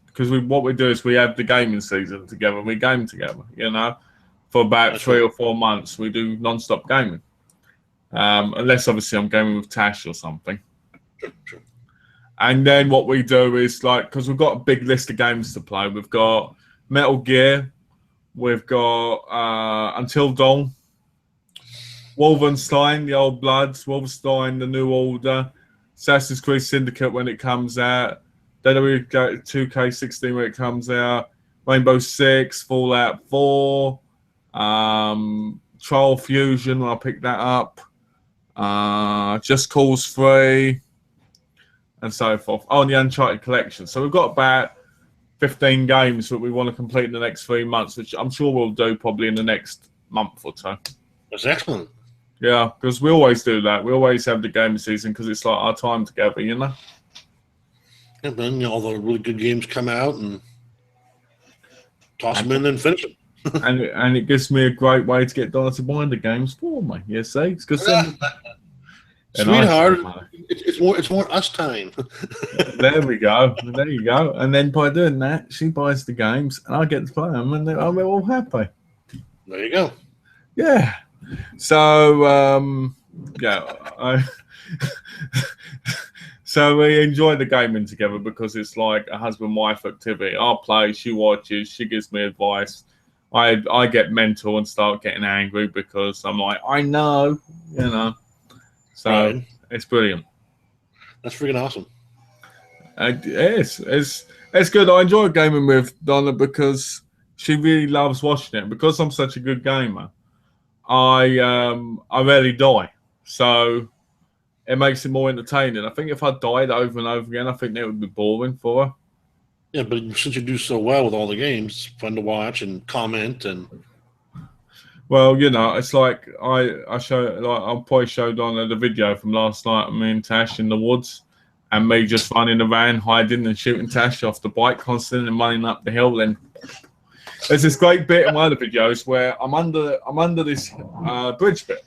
Speaker 1: because what we do is we have the gaming season together. We game together. You know, for about 3 or 4 months, we do non-stop gaming. Unless obviously I'm gaming with Tash or something.
Speaker 2: Sure.
Speaker 1: And then what we do is, like, because we've got a big list of games to play. We've got Metal Gear, we've got Until Dawn, Wolfenstein, the Old Bloods, Wolfenstein, the New Order, Assassin's Creed Syndicate when it comes out, then we go 2K16 when it comes out, Rainbow Six, Fallout 4, Trial Fusion when I pick that up. Just Cause 3, and so forth. Oh, and the Uncharted collection. So we've got about 15 games that we want to complete in the next 3 months, which I'm sure we'll do probably in the next month or so.
Speaker 2: That's excellent.
Speaker 1: Yeah, because we always do that. We always have the game season because it's like our time together, you know?
Speaker 2: And then all the really good games come out and toss them in and finish them.
Speaker 1: and it gives me a great way to get Donna to buy the games for me. You see? Because
Speaker 2: Sweetheart, it's more us time.
Speaker 1: There we go. There you go. And then by doing that, she buys the games and I get to play them and I'm all happy.
Speaker 2: There you go.
Speaker 1: Yeah. So, so we enjoy the gaming together because it's like a husband-wife activity. I play, she watches, she gives me advice. I get mental and start getting angry because I'm like, I know, you know. So
Speaker 2: right.
Speaker 1: It's brilliant.
Speaker 2: That's freaking awesome.
Speaker 1: It's good. I enjoy gaming with Donna because she really loves watching it. Because I'm such a good gamer, I rarely die, so it makes it more entertaining. I think if I died over and over again, I think that would be boring for her.
Speaker 2: Yeah, but since you do so well with all the games, it's fun to watch and comment and.
Speaker 1: Well, you know, it's like I'll probably show Donna the video from last night of me and Tash in the woods, and me just running around, hiding and shooting Tash off the bike constantly and running up the hill. Then there's this great bit in one of the videos where I'm under this bridge bit,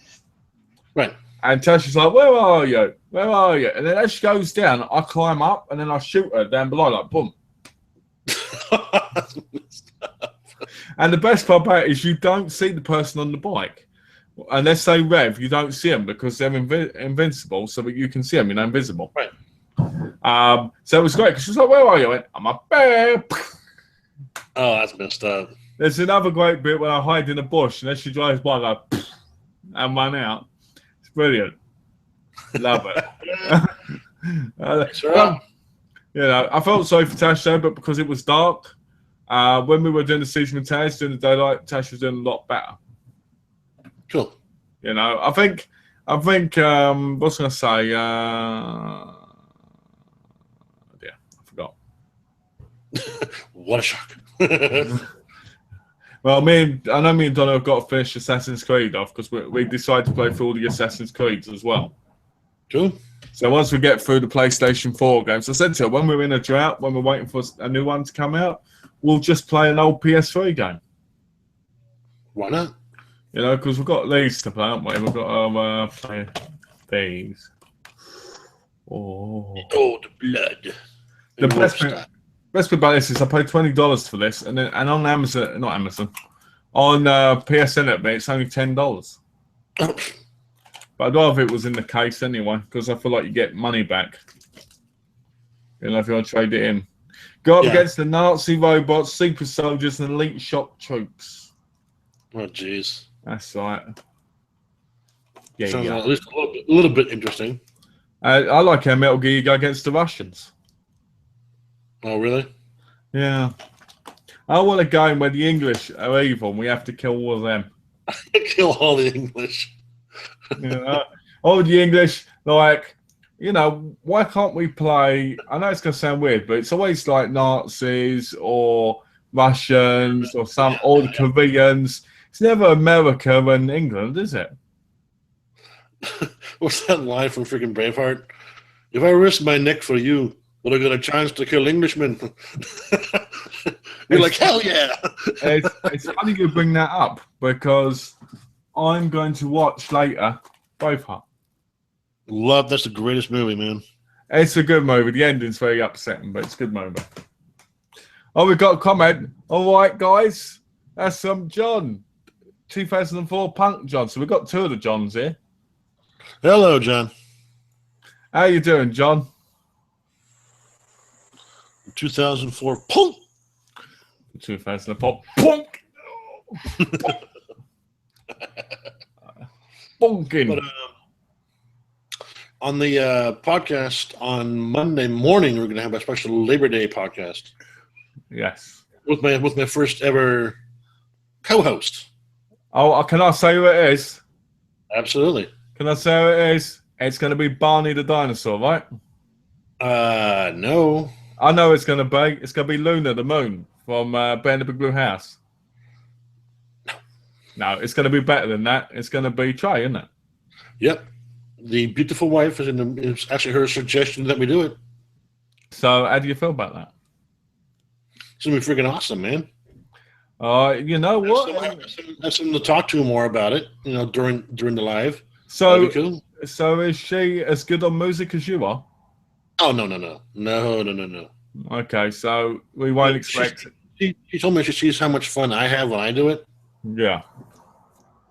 Speaker 2: right?
Speaker 1: And Tash is like, "Where are you? Where are you?" And then as she goes down, I climb up and then I shoot her down below, like boom. And the best part about it is you don't see the person on the bike. Unless they rev, you don't see them because they're invincible, so that you can see them, you know, invisible.
Speaker 2: Right.
Speaker 1: So it was great because she was like, "Where are you?" I went, "I'm up there."
Speaker 2: Oh, that's messed up.
Speaker 1: There's another great bit where I hide in a bush and as she drives by, I go, and run out. It's brilliant. Love it.
Speaker 2: Sure.
Speaker 1: You know, I felt sorry for Tash though, but because it was dark, when we were doing the season with Tash during the daylight, Tash was doing a lot better.
Speaker 2: Cool.
Speaker 1: You know, I think. What's I gonna say? Yeah, I forgot.
Speaker 2: What a shock.
Speaker 1: Well, I know me and Donna have got to finish Assassin's Creed off because we decided to play through all the Assassin's Creeds as well.
Speaker 2: Cool.
Speaker 1: So once we get through the PlayStation 4 games, I said to her, when we're in a drought, when we're waiting for a new one to come out, we'll just play an old PS3 game.
Speaker 2: Why not?
Speaker 1: You know, because we've got these to play, haven't we? We've got play these. Oh,
Speaker 2: the blood.
Speaker 1: The best bit about this is I paid $20 for this, and on Amazon, not Amazon, on PSN it's only $10. But I'd rather it was in the case anyway, because I feel like you get money back. You know, if you want to trade it in. Go up against the Nazi robots, super soldiers, and elite shock troops.
Speaker 2: Oh, jeez.
Speaker 1: That's right. Yeah,
Speaker 2: Sounds at least a little bit interesting.
Speaker 1: I like how Metal Gear you go against the Russians.
Speaker 2: Oh, really?
Speaker 1: Yeah. I want a game where the English are evil and we have to kill all of them.
Speaker 2: Kill all the English.
Speaker 1: You know? All the English, like, you know, why can't we play? I know it's going to sound weird, but it's always like Nazis or Russians or the Koreans. It's never America and England, is it?
Speaker 2: What's that line from freaking Braveheart? If I risk my neck for you, would I get a chance to kill Englishmen? You're like, hell yeah!
Speaker 1: It's funny you bring that up because I'm going to watch later Braveheart.
Speaker 2: That's the greatest movie, man.
Speaker 1: It's a good movie. The ending's very upsetting, but it's a good movie. Oh, we've got a comment. All right, guys. That's John. 2004 Punk John. So we've got two of the Johns here.
Speaker 2: Hello, John.
Speaker 1: How you doing, John?
Speaker 2: 2004 Punk.
Speaker 1: 2004 Punk. Punkin.
Speaker 2: But, on the podcast on Monday morning, we're going to have a special Labor Day podcast.
Speaker 1: Yes.
Speaker 2: With my first ever co-host.
Speaker 1: Oh, can I say who it is?
Speaker 2: Absolutely.
Speaker 1: Can I say how it is? It's going to be Barney the dinosaur, right?
Speaker 2: No.
Speaker 1: I know it's going to be. It's going to be Luna the moon from Bear in the Big Blue House. No, it's going to be better than that. It's going to be Trey, isn't it?
Speaker 2: Yep. The beautiful wife is actually her suggestion that we do it.
Speaker 1: So, how do you feel about that?
Speaker 2: It's going to be freaking awesome, man.
Speaker 1: You know what?
Speaker 2: Have someone to talk to more about it, during the live.
Speaker 1: So,
Speaker 2: cool.
Speaker 1: So is she as good on music as you are?
Speaker 2: Oh, no.
Speaker 1: Okay, so we won't expect.
Speaker 2: She told me she sees how much fun I have when I do it.
Speaker 1: Yeah.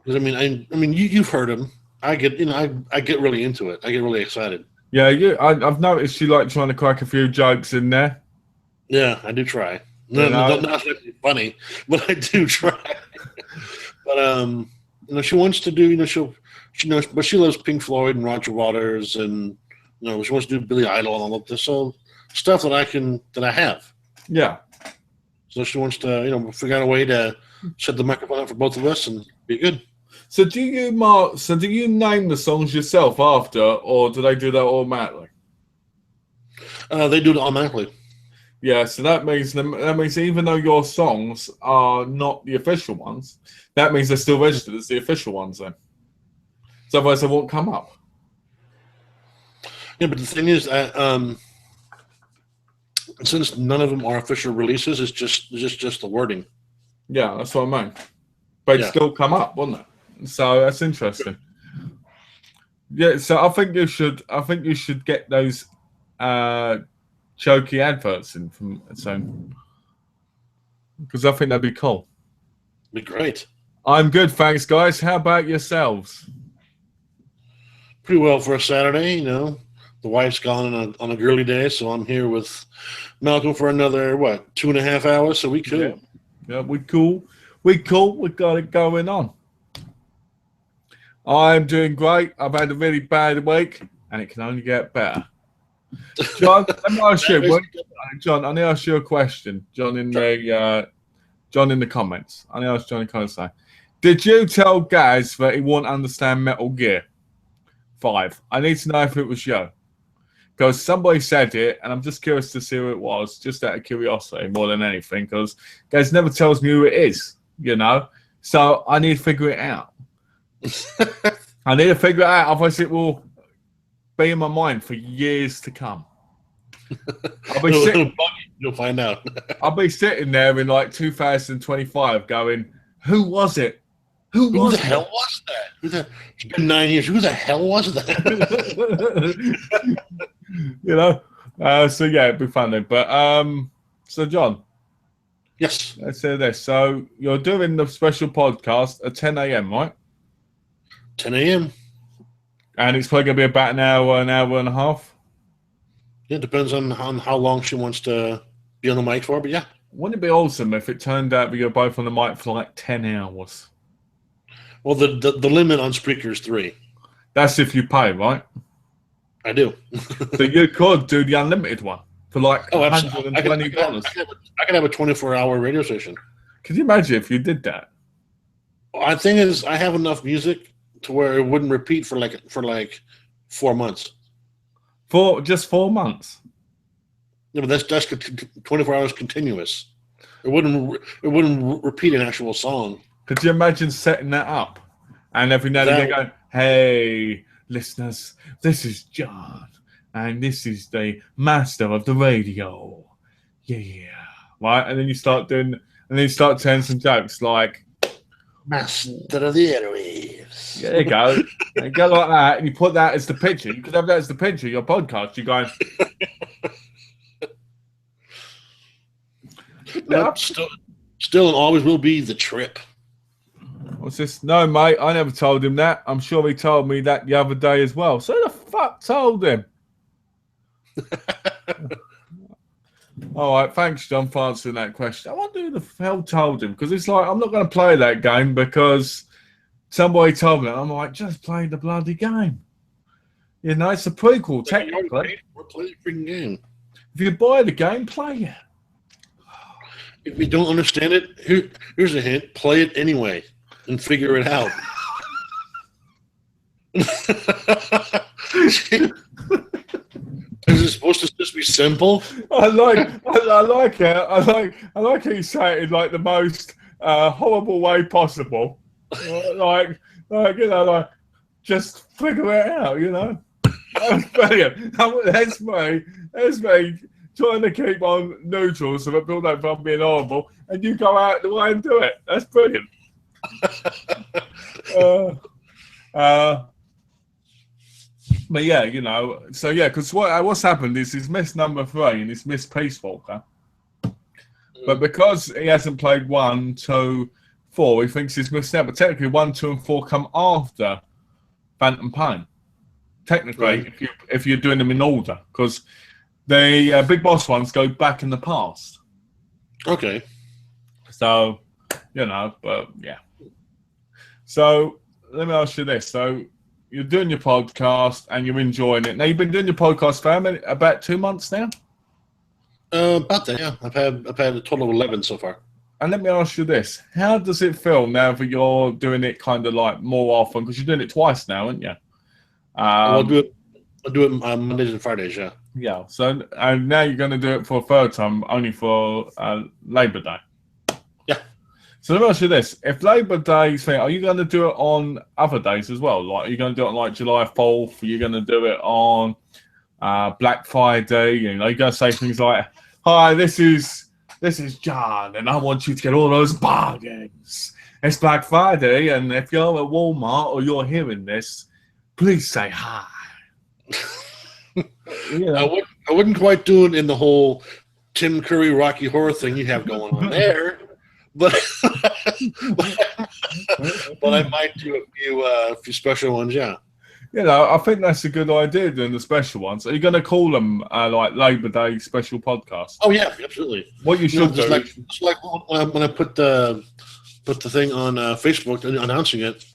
Speaker 2: Because you've heard him. I get I get really into it. I get really excited.
Speaker 1: Yeah, I've noticed you like trying to crack a few jokes in there.
Speaker 2: Yeah, I do try. No, not funny, but I do try. But she wants to do. But she loves Pink Floyd and Roger Waters, and she wants to do Billy Idol and all of this. So stuff that I have.
Speaker 1: Yeah.
Speaker 2: So she wants to figure out a way to set the microphone up for both of us and be good.
Speaker 1: So do you name the songs yourself after, or do they do that automatically?
Speaker 2: They do it automatically.
Speaker 1: Yeah, so that means even though your songs are not the official ones, that means they're still registered as the official ones then. So otherwise they won't come up.
Speaker 2: Yeah, but the thing is, since none of them are official releases, it's just the wording.
Speaker 1: Yeah, that's what I mean. But it'd still come up, wouldn't it? So that's interesting. Yeah, so I think you should get those choky adverts in from because I think that'd be cool.
Speaker 2: Be great.
Speaker 1: I'm good, thanks, guys. How about yourselves?
Speaker 2: Pretty well for a Saturday, The wife's gone on a girly day, so I'm here with Malcolm for another 2.5 hours. So we cool.
Speaker 1: Yeah, we cool. We got it going on. I'm doing great. I've had a really bad week, and it can only get better. John, let me ask you. John, I need to ask you a question. John in the comments. I need to ask John in the comments. Did you tell Gaz that he won't understand Metal Gear 5? I need to know if it was you. Because somebody said it, and I'm just curious to see who it was, just out of curiosity more than anything, because Gaz never tells me who it is, So I need to figure it out. I need to figure it out, otherwise it will be in my mind for years to come.
Speaker 2: You'll find out.
Speaker 1: I'll be sitting there in 2025 going, who was it? Who the
Speaker 2: hell was that? It's been 9 years. Who the hell was that?
Speaker 1: So yeah, it'd be funny. But so John.
Speaker 2: Yes.
Speaker 1: Let's say this. So you're doing the special podcast at 10 a.m., right?
Speaker 2: 10 a.m.
Speaker 1: And it's probably going to be about an hour and a half?
Speaker 2: Yeah, it depends on how long she wants to be on the mic for, but yeah.
Speaker 1: Wouldn't it be awesome if it turned out we were both on the mic for 10 hours?
Speaker 2: Well, the limit on Spreaker is 3.
Speaker 1: That's if you pay, right?
Speaker 2: I do.
Speaker 1: So you could do the unlimited one for $120.
Speaker 2: I could have a 24-hour radio station.
Speaker 1: Could you imagine if you did that?
Speaker 2: The thing is, I have enough music to where it wouldn't repeat for 4 months.
Speaker 1: For just 4 months?
Speaker 2: Yeah, but that's 24 hours continuous. It wouldn't repeat an actual song.
Speaker 1: Could you imagine setting that up? And every now and then going, hey, listeners, this is John, and this is the master of the radio. Yeah. Right? And then you start telling some jokes like,
Speaker 2: master of the airwaves.
Speaker 1: There you go. And you go like that, and you put that as the picture. You could have that as the picture of your podcast. You're going...
Speaker 2: Still and always will be the trip.
Speaker 1: What's this? No, mate, I never told him that. I'm sure he told me that the other day as well. So who the fuck told him? All right, thanks, John, for answering that question. I wonder who the hell told him, because it's like, I'm not going to play that game because somebody told me that. I'm like, just play the bloody game. It's a prequel, technically.
Speaker 2: We're playing a freaking game.
Speaker 1: If you buy the game, play it.
Speaker 2: If you don't understand it, here's a hint. Play it anyway and figure it out. Is it supposed to just be simple?
Speaker 1: I like it. I like how you say it in like the most horrible way possible. like like just figure it out. That's brilliant. That's me trying to keep on neutral so that people don't find being horrible, and you go out the way and do it. That's brilliant. But yeah, because what's happened is he's missed number 3 and he's missed Peace Walker. But because he hasn't played 1, 2, 4, he thinks he's missed out. But technically 1, 2, and 4 come after Phantom Pain. Technically,
Speaker 2: Right.
Speaker 1: if you're doing them in order, because the Big Boss ones go back in the past.
Speaker 2: Okay.
Speaker 1: So, but yeah. So let me ask you this. So you're doing your podcast and you're enjoying it. Now you've been doing your podcast for about 2 months now?
Speaker 2: About that, yeah. I've had a total of 11 so far.
Speaker 1: And let me ask you this. How does it feel now that you're doing it kind of like more often? Because you're doing it twice now, aren't you?
Speaker 2: I'll do it Mondays and Fridays, yeah.
Speaker 1: Yeah. So and now you're going to do it for a third time, only for Labor Day.
Speaker 2: Yeah.
Speaker 1: So let me ask you this: if Labor Day thing, are you going to do it on other days as well? Like, are you going to do it on like July 4th? Are you going to do it on Black Friday? You're going to say things like, "Hi, this is John, and I want you to get all those bargains. It's Black Friday, and if you're at Walmart or you're hearing this, please say hi."
Speaker 2: I wouldn't quite do it in the whole Tim Curry Rocky Horror thing you have going on there, but but I might do a few special ones, yeah.
Speaker 1: I think that's a good idea doing the special ones. Are you going to call them like Labor Day special podcasts?
Speaker 2: Oh yeah, absolutely.
Speaker 1: What you should do,
Speaker 2: just like when I put the thing on Facebook announcing it.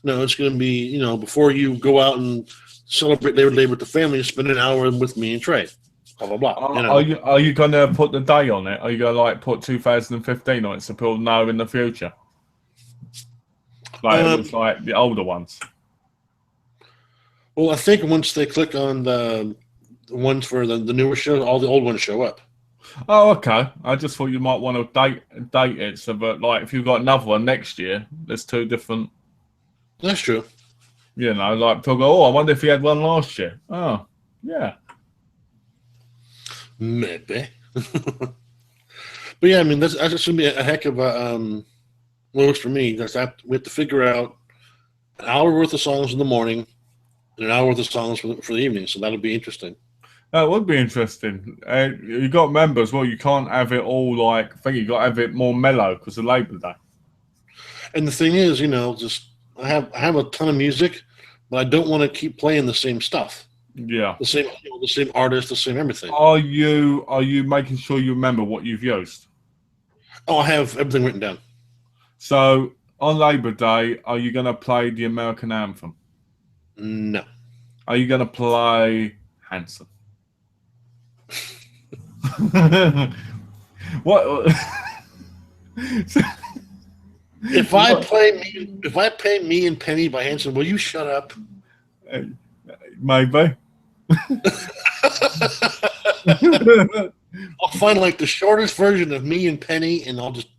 Speaker 2: No, it's going to be before you go out and celebrate Labor Day with the family, spend an hour with me and Trey. Blah blah blah.
Speaker 1: Are you going to put the day on it? Are you going to like put 2015 on it so people know in the future? Like it looks like the older ones.
Speaker 2: Well, I think once they click on the ones for the newer shows, all the old ones show up.
Speaker 1: Oh, okay. I just thought you might want to date it so that like if you've got another one next year, there's 2 different.
Speaker 2: That's true.
Speaker 1: Like people go, I wonder if he had one last year. Oh, yeah.
Speaker 2: Maybe. But yeah, I mean, that's going to be a heck of a works for me. We have to figure out an hour worth of songs in the morning and an hour worth of songs for the evening. So that'll be interesting.
Speaker 1: That would be interesting. You got to remember as well, you can't have it all like, I think you got to have it more mellow because of Labor Day.
Speaker 2: And the thing is, just I have a ton of music, but I don't want to keep playing the same stuff.
Speaker 1: Yeah.
Speaker 2: The same artist, the same everything.
Speaker 1: Are you making sure you remember what you've used?
Speaker 2: Oh, I have everything written down.
Speaker 1: So on Labor Day, are you going to play the American anthem?
Speaker 2: No.
Speaker 1: Are you going to play Hanson? What?
Speaker 2: If I play Me and Penny by Hanson, will you shut up?
Speaker 1: Maybe.
Speaker 2: I'll find like the shortest version of Me and Penny, and I'll just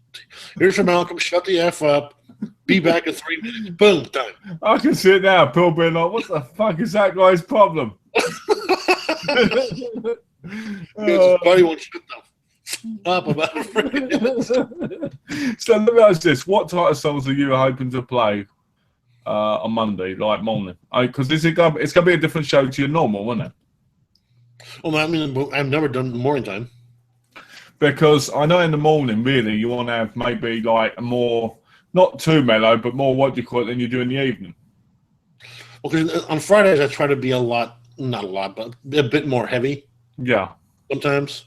Speaker 2: here's from Malcolm. Shut the F up. Be back in 3 minutes. Boom, done.
Speaker 1: I can see it now. People being like, "What the fuck is that guy's problem?"
Speaker 2: His buddy won't shut up about it.
Speaker 1: So let me ask this: what type of songs are you hoping to play on Monday, like morning? Because it's going to be a different show to your normal, won't it?
Speaker 2: Well, I mean, I've never done morning time.
Speaker 1: Because I know in the morning, really, you want to have maybe like a more, not too mellow, but more what do you call it than you do in the evening.
Speaker 2: Well, because on Fridays I try to be not a lot, but a bit more heavy.
Speaker 1: Yeah.
Speaker 2: Sometimes.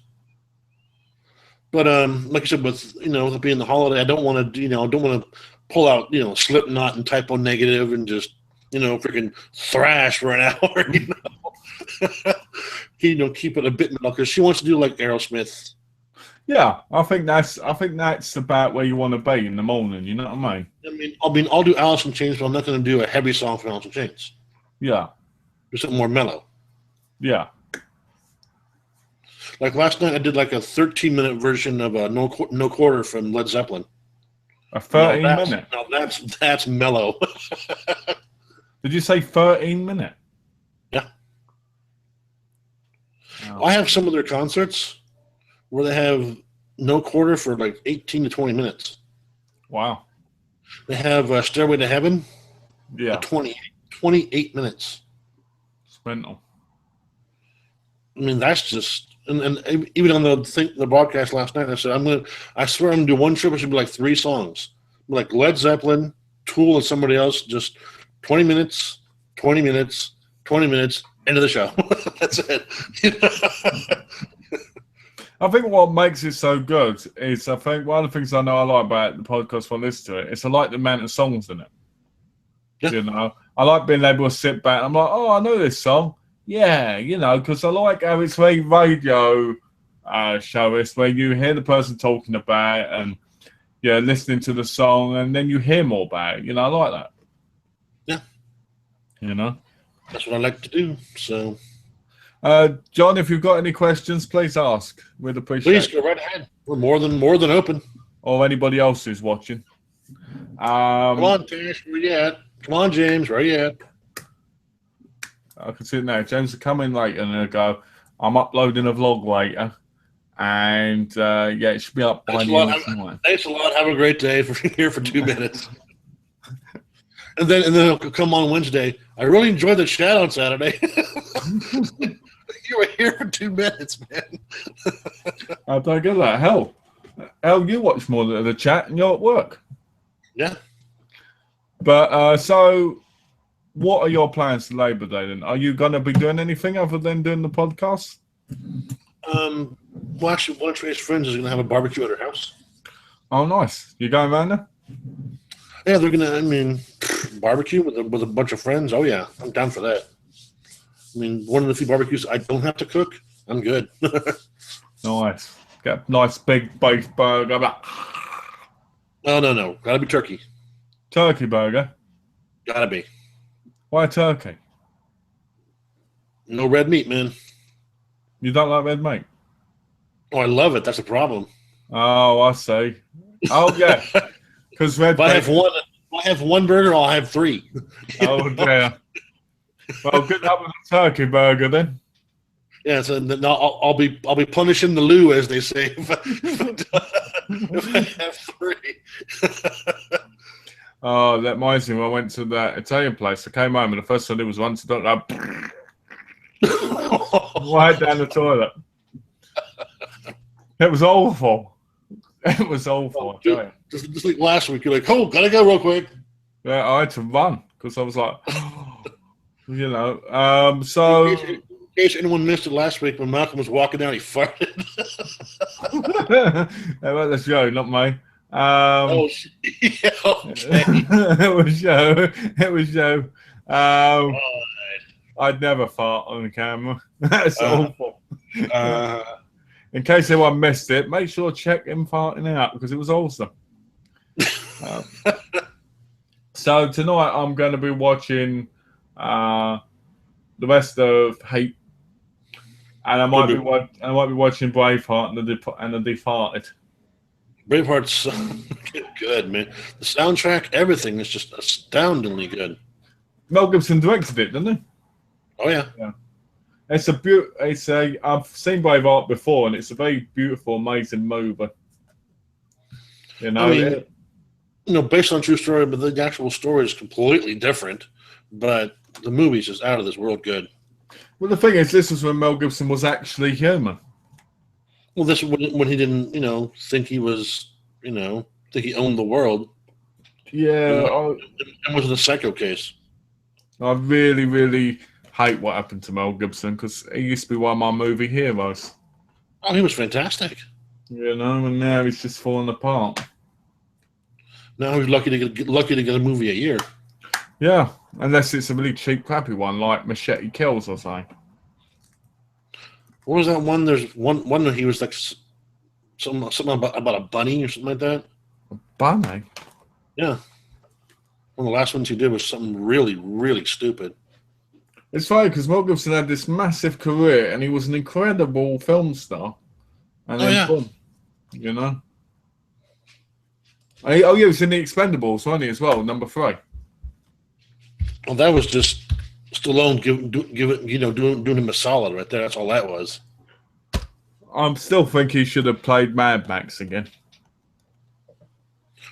Speaker 2: But like I said, with with it being the holiday, I don't want to pull out Slipknot and Typo Negative and just freaking thrash for an hour. Keep it a bit mellow because she wants to do like Aerosmith.
Speaker 1: Yeah, I think that's about where you want to be in the morning. You know what I mean?
Speaker 2: I'll do Alice in Chains, but I'm not going to do a heavy song from Alice in Chains.
Speaker 1: Yeah.
Speaker 2: Do something more mellow.
Speaker 1: Yeah.
Speaker 2: Like last night, I did like a 13-minute version of No Quarter from Led Zeppelin.
Speaker 1: A 13-minute.
Speaker 2: Now that's mellow.
Speaker 1: Did you say 13-minute?
Speaker 2: Yeah.
Speaker 1: Oh.
Speaker 2: I have some of their concerts where they have No Quarter for like 18 to 20 minutes.
Speaker 1: Wow.
Speaker 2: They have Stairway to Heaven.
Speaker 1: Yeah.
Speaker 2: 28 minutes.
Speaker 1: It's mental.
Speaker 2: I mean, that's just and even on the broadcast last night, I said I swear I'm gonna do one trip. It should be like 3 songs, like Led Zeppelin, Tool, and somebody else. Just 20 minutes, 20 minutes, 20 minutes. End of the show. That's it.
Speaker 1: I think what makes it so good is I think one of the things I know I like about the podcast when I listen to it is I like the amount of songs in it.
Speaker 2: Yeah.
Speaker 1: You know, I like being able to sit back and I'm like, oh, I know this song. Yeah, you know, because I like how it's very radio show. It's where you hear the person talking about it and yeah, listening to the song and then you hear more about it. You know, I like that.
Speaker 2: Yeah.
Speaker 1: You know?
Speaker 2: That's what I like to do. So,
Speaker 1: John, if you've got any questions, please ask. We'd appreciate
Speaker 2: please
Speaker 1: it.
Speaker 2: go right ahead. We're more than open.
Speaker 1: Or anybody else who's watching.
Speaker 2: Come on, Tash, where you at? Come on, James, where you at?
Speaker 1: I can see it now. James will come in later and he'll go, I'm uploading a vlog later. And yeah, it should be up by the end of tonight.
Speaker 2: Thanks a lot. Have a great day for here for 2 minutes. And then he'll come on Wednesday. I really enjoyed the chat on Saturday. You were here for 2 minutes, man.
Speaker 1: I don't get that. Hell, you watch more than the chat and you're at work.
Speaker 2: Yeah.
Speaker 1: But so what are your plans for Labor Day then? Are you going to be doing anything other than doing the podcast?
Speaker 2: Well, actually, one of Trey's friends is going to have a barbecue at her house.
Speaker 1: Oh, nice. You going around there?
Speaker 2: Yeah, they're going to, barbecue with a bunch of friends. Oh, yeah, I'm down for that. I mean, one of the few barbecues I don't have to cook. I'm good.
Speaker 1: Nice. Get a nice big beef burger.
Speaker 2: No. Got to be turkey.
Speaker 1: Turkey burger.
Speaker 2: Got to be.
Speaker 1: Why turkey?
Speaker 2: No red meat, man.
Speaker 1: You don't like red meat?
Speaker 2: Oh, I love it. That's a problem.
Speaker 1: Oh, I see. Oh, yeah. Because red
Speaker 2: If I have one burger, I'll have 3.
Speaker 1: Oh, dear. Well, good luck with the turkey burger then.
Speaker 2: Yeah, so then I'll be punishing the loo, as they say, if I have 3.
Speaker 1: Oh, that reminds me when I went to that Italian place. I came home and the first thing I did was once I don't right down the toilet. It was awful. It was awful.
Speaker 2: Just like last week, you're like, oh, gotta go real quick.
Speaker 1: Yeah, I had to run because I was like, you know. So
Speaker 2: In case anyone missed it last week, when Malcolm was walking down, he farted.
Speaker 1: Well, that's Joe, not me.
Speaker 2: Oh, yeah, okay.
Speaker 1: It was Joe. I'd never fart on the camera. That's awful. In case anyone missed it, make sure to check him farting out because it was awesome. So tonight I'm going to be watching the rest of Hate, and I might be watching Braveheart and the Departed.
Speaker 2: Braveheart's good, man. The soundtrack, everything is just astoundingly good.
Speaker 1: Mel Gibson directed it, didn't he?
Speaker 2: Oh yeah.
Speaker 1: I've seen Braveheart before, and it's a very beautiful, amazing movie. You know,
Speaker 2: I mean, based on true story, but the actual story is completely different. But the movie's just out of this world good.
Speaker 1: Well, the thing is, this was when Mel Gibson was actually human.
Speaker 2: Well, this is when he didn't, think he was, think he owned the world.
Speaker 1: Yeah,
Speaker 2: It was a psycho case.
Speaker 1: I really, really hate what happened to Mel Gibson because he used to be one of my movie heroes.
Speaker 2: Oh, he was fantastic.
Speaker 1: And now he's just falling apart.
Speaker 2: Now he's lucky to get a movie a year.
Speaker 1: Yeah, unless it's a really cheap, crappy one like Machete Kills or something.
Speaker 2: What was that one? There's one that he was like something about a bunny or something like that.
Speaker 1: A bunny?
Speaker 2: Yeah. One of the last ones he did was something really, really stupid.
Speaker 1: It's funny because Mel Gibson had this massive career and he was an incredible film star. And then boom, you know. Oh yeah, he was in The Expendables, wasn't he, as well, number 3.
Speaker 2: Well, that was just Stallone doing him a solid right there. That's all that was.
Speaker 1: I still think he should have played Mad Max again.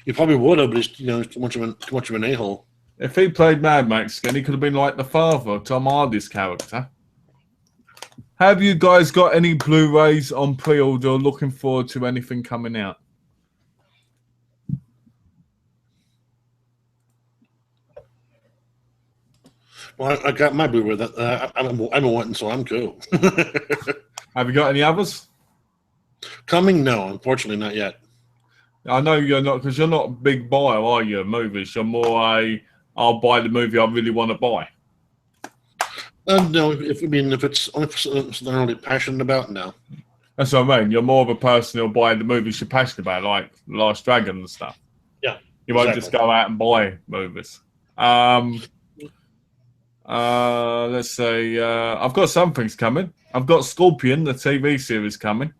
Speaker 2: He probably would have, but he's too much of an a-hole.
Speaker 1: If he played Mad Max again, he could have been like the father, Tom Hardy's character. Have you guys got any Blu-rays on pre-order or looking forward to anything coming out?
Speaker 2: Well, I got my Blu-ray. I've been wanting, so I'm cool.
Speaker 1: Have you got any others?
Speaker 2: Coming? No, unfortunately, not yet.
Speaker 1: I know you're not, because you're not a big buyer, are you, of movies? You're more I'll buy the movie I really want to buy.
Speaker 2: No, if it's only something I'm really passionate about, no.
Speaker 1: That's what I mean. You're more of a person who'll buy the movies you're passionate about, like Last Dragon and stuff.
Speaker 2: Yeah.
Speaker 1: You won't just go out and buy movies. Let's say I've got some things coming. I've got Scorpion, the TV series, coming.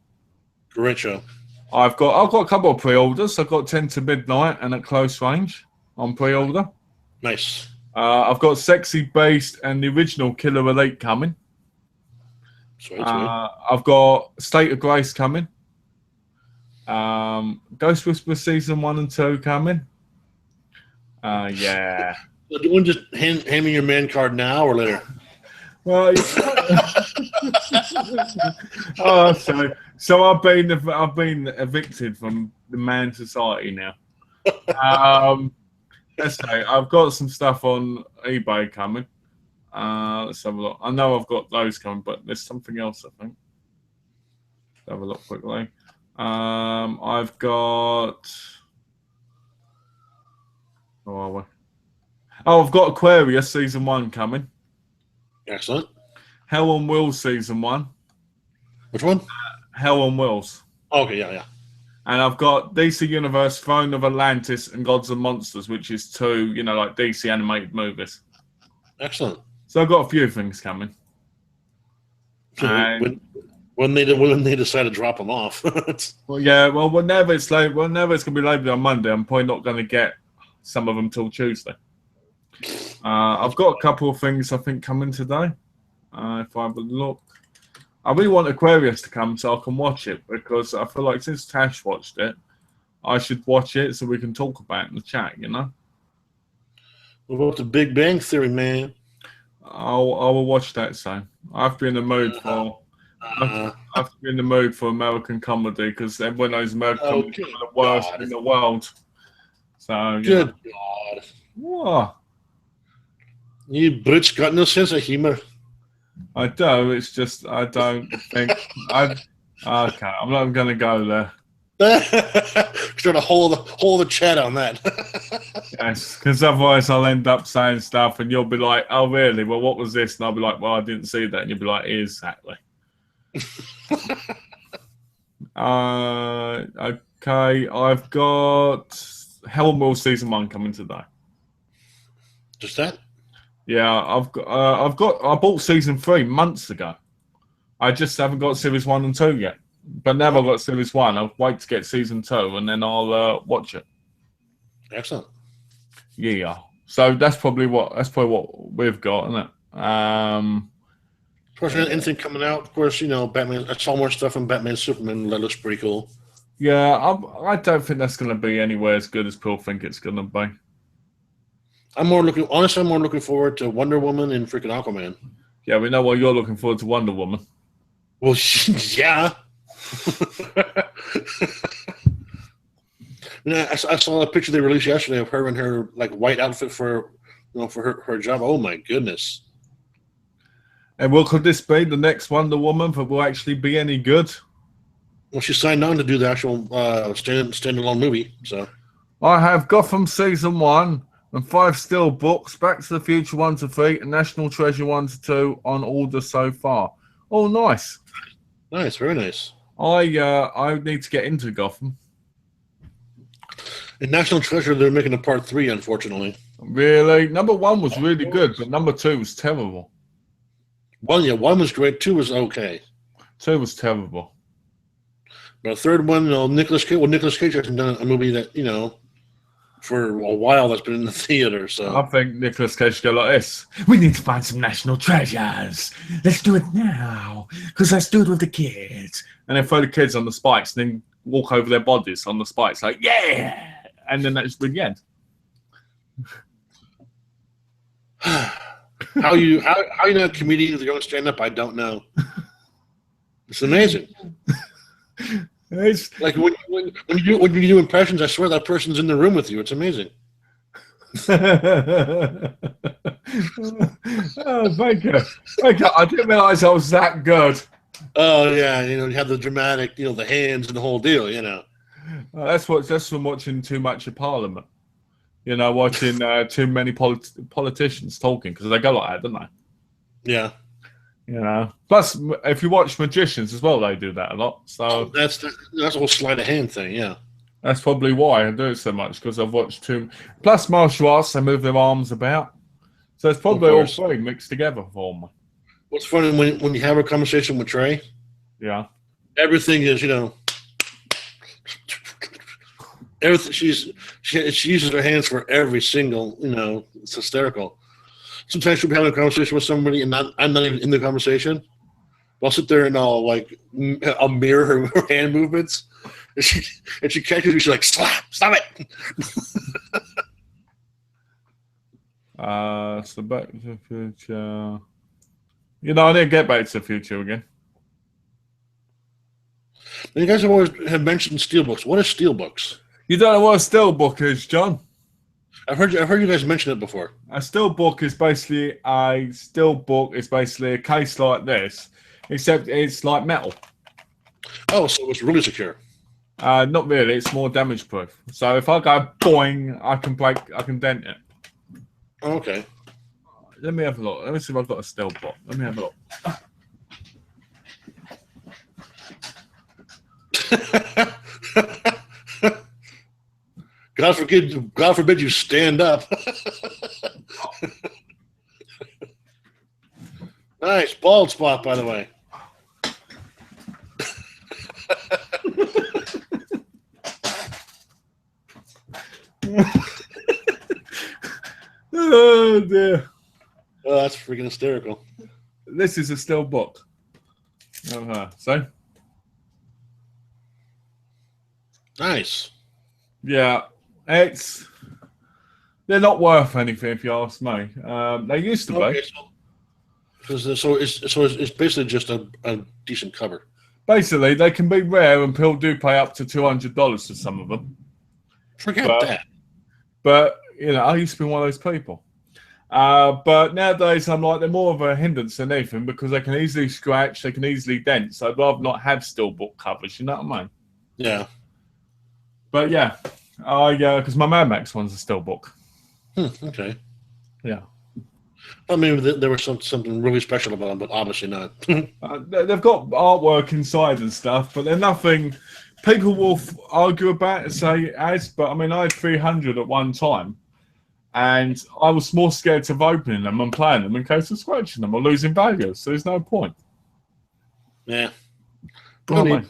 Speaker 2: Great show.
Speaker 1: I've got a couple of pre-orders. I've got 10 to Midnight and At Close Range on pre-order.
Speaker 2: Nice.
Speaker 1: I've got Sexy Beast and the original Killer Elite coming.
Speaker 2: Sweet.
Speaker 1: I've got State of Grace coming. Ghost Whisperer Season 1 and 2 coming. Yeah.
Speaker 2: So do you want to just hand me your man card now or later?
Speaker 1: Well, so I've been evicted from the Man Society now. Let's say I've got some stuff on eBay coming. Let's have a look. I know I've got those coming, but there's something else, I think. Let's have a look quickly. I've got. Where are we? Oh, I've got Aquarius Season 1 coming.
Speaker 2: Excellent.
Speaker 1: Hell on Wheels Season 1.
Speaker 2: Which one?
Speaker 1: Hell on Wheels.
Speaker 2: Okay, yeah.
Speaker 1: And I've got DC Universe, Throne of Atlantis, and Gods and Monsters, which is 2, like DC animated movies.
Speaker 2: Excellent.
Speaker 1: So I've got a few things coming.
Speaker 2: So when they decide to drop them off.
Speaker 1: Whenever it's going to be labeled on Monday, I'm probably not going to get some of them till Tuesday. I've got a couple of things I think coming today. If I have a look, I really want Aquarius to come so I can watch it, because I feel like since Tash watched it, I should watch it so we can talk about it in the chat.
Speaker 2: What about the Big Bang Theory, man?
Speaker 1: I will watch that soon. I have to be in the mood for. I have to be in the mood for American comedy, because everyone knows American comedy is the worst in the world. So
Speaker 2: good God.
Speaker 1: What?
Speaker 2: You Brits got no sense of humor.
Speaker 1: I do. It's just I don't think okay. I'm not going to go there.
Speaker 2: Start a whole the chat on that.
Speaker 1: Yes, because otherwise I'll end up saying stuff, and you'll be like, "Oh, really? Well, what was this?" And I'll be like, "Well, I didn't see that," and you'll be like, "Exactly." Okay, I've got Hell on Wheels Season 1 coming today.
Speaker 2: Just that?
Speaker 1: Yeah, I bought Season 3 months ago. I just haven't got Series 1 and 2 yet. But now I've got Series 1, I'll wait to get Season 2 and then I'll watch it.
Speaker 2: Excellent.
Speaker 1: Yeah. So that's probably what we've got, isn't it?
Speaker 2: Of course, anything coming out, of course, Batman. I saw more stuff on Batman Superman. That looks pretty cool.
Speaker 1: Yeah, I don't think that's going to be anywhere as good as people think it's going to be.
Speaker 2: I'm more looking forward to Wonder Woman and freaking Aquaman.
Speaker 1: Yeah, we know why you're looking forward to Wonder Woman.
Speaker 2: Well, yeah. I saw a picture they released yesterday of her in her white outfit for her job. Oh my goodness!
Speaker 1: And could this be the next Wonder Woman that will actually be any good?
Speaker 2: Well, she signed on to do the actual standalone movie. So
Speaker 1: I have Gotham Season 1 and 5 steel books, Back to the Future 1 to 3, and National Treasure 1 to 2 on order so far. Oh, nice.
Speaker 2: Nice, very nice.
Speaker 1: I need to get into Gotham.
Speaker 2: In National Treasure, they're making a part 3, unfortunately.
Speaker 1: Really? Number 1 was really good, but number 2 was terrible.
Speaker 2: One was great. 2 was okay.
Speaker 1: 2 was terrible.
Speaker 2: But the third one, Nicolas Cage. Well, Nicolas Cage hasn't done a movie that for a while that's been in the theater. So
Speaker 1: I think Nicolas Cage should go like this. We need to find some national treasures. Let's do it now. Because let's do it with the kids. And then throw the kids on the spikes and then walk over their bodies on the spikes. Like, yeah! And then that's the end.
Speaker 2: how you know comedians are going to stand up? I don't know. It's amazing.
Speaker 1: It's
Speaker 2: like when you do impressions, I swear that person's in the room with you. It's amazing.
Speaker 1: Oh, thank you. Thank you. I didn't realize I was that good.
Speaker 2: Oh yeah, you have the dramatic, the hands and the whole deal.
Speaker 1: That's from watching too much of Parliament. Watching too many politicians talking because they go like that, don't they?
Speaker 2: Yeah.
Speaker 1: Plus, if you watch magicians as well, they do that a lot. So
Speaker 2: that's the whole sleight of hand thing. Yeah.
Speaker 1: That's probably why I do it so much because I've watched too. Plus, martial arts, they move their arms about, so it's probably all three mixed together for me.
Speaker 2: What's funny when you have a conversation with Trey?
Speaker 1: Yeah.
Speaker 2: Everything is everything. She uses her hands for every single. It's hysterical. Sometimes she'll be having a conversation with somebody, and I'm not even in the conversation. I'll sit there and I'll mirror her hand movements, and she catches me. She's like, "Stop it!"
Speaker 1: So Back to the Future. I didn't get Back to the Future again.
Speaker 2: You guys have mentioned steelbooks. What is steelbooks?
Speaker 1: You don't know what a steelbook is, John?
Speaker 2: I've heard you guys mention it before.
Speaker 1: A steelbook is basically a case like this, except it's like metal.
Speaker 2: Oh, so it's really secure.
Speaker 1: Not really. It's more damage proof. So if I go boing, I can dent it.
Speaker 2: Oh, okay.
Speaker 1: Let me have a look. Let me see if I've got a steelbook. Let me have a look.
Speaker 2: God forbid you stand up. Nice bald spot, by the way.
Speaker 1: Oh dear.
Speaker 2: Oh, that's freaking hysterical.
Speaker 1: This is a steelbook. So.
Speaker 2: Nice.
Speaker 1: Yeah. They're not worth anything if you ask me. They used to be.
Speaker 2: So it's basically just a decent cover.
Speaker 1: Basically, they can be rare, and people do pay up to $200 for some of them.
Speaker 2: Forget that.
Speaker 1: But I used to be one of those people. But nowadays, I'm like they're more of a hindrance than anything because they can easily scratch, they can easily dent. So I'd rather not have steelbook covers. You know what I mean?
Speaker 2: Yeah.
Speaker 1: But yeah. Because my Mad Max one's a steelbook.
Speaker 2: Okay.
Speaker 1: Yeah.
Speaker 2: I mean, there was something really special about them, but obviously not.
Speaker 1: They've got artwork inside and stuff, but they're nothing. People will argue about and say as, but I mean, I had 300 at one time, and I was more scared of opening them and playing them in case of scratching them or losing value. So there's no point.
Speaker 2: Yeah.
Speaker 1: Pardon me.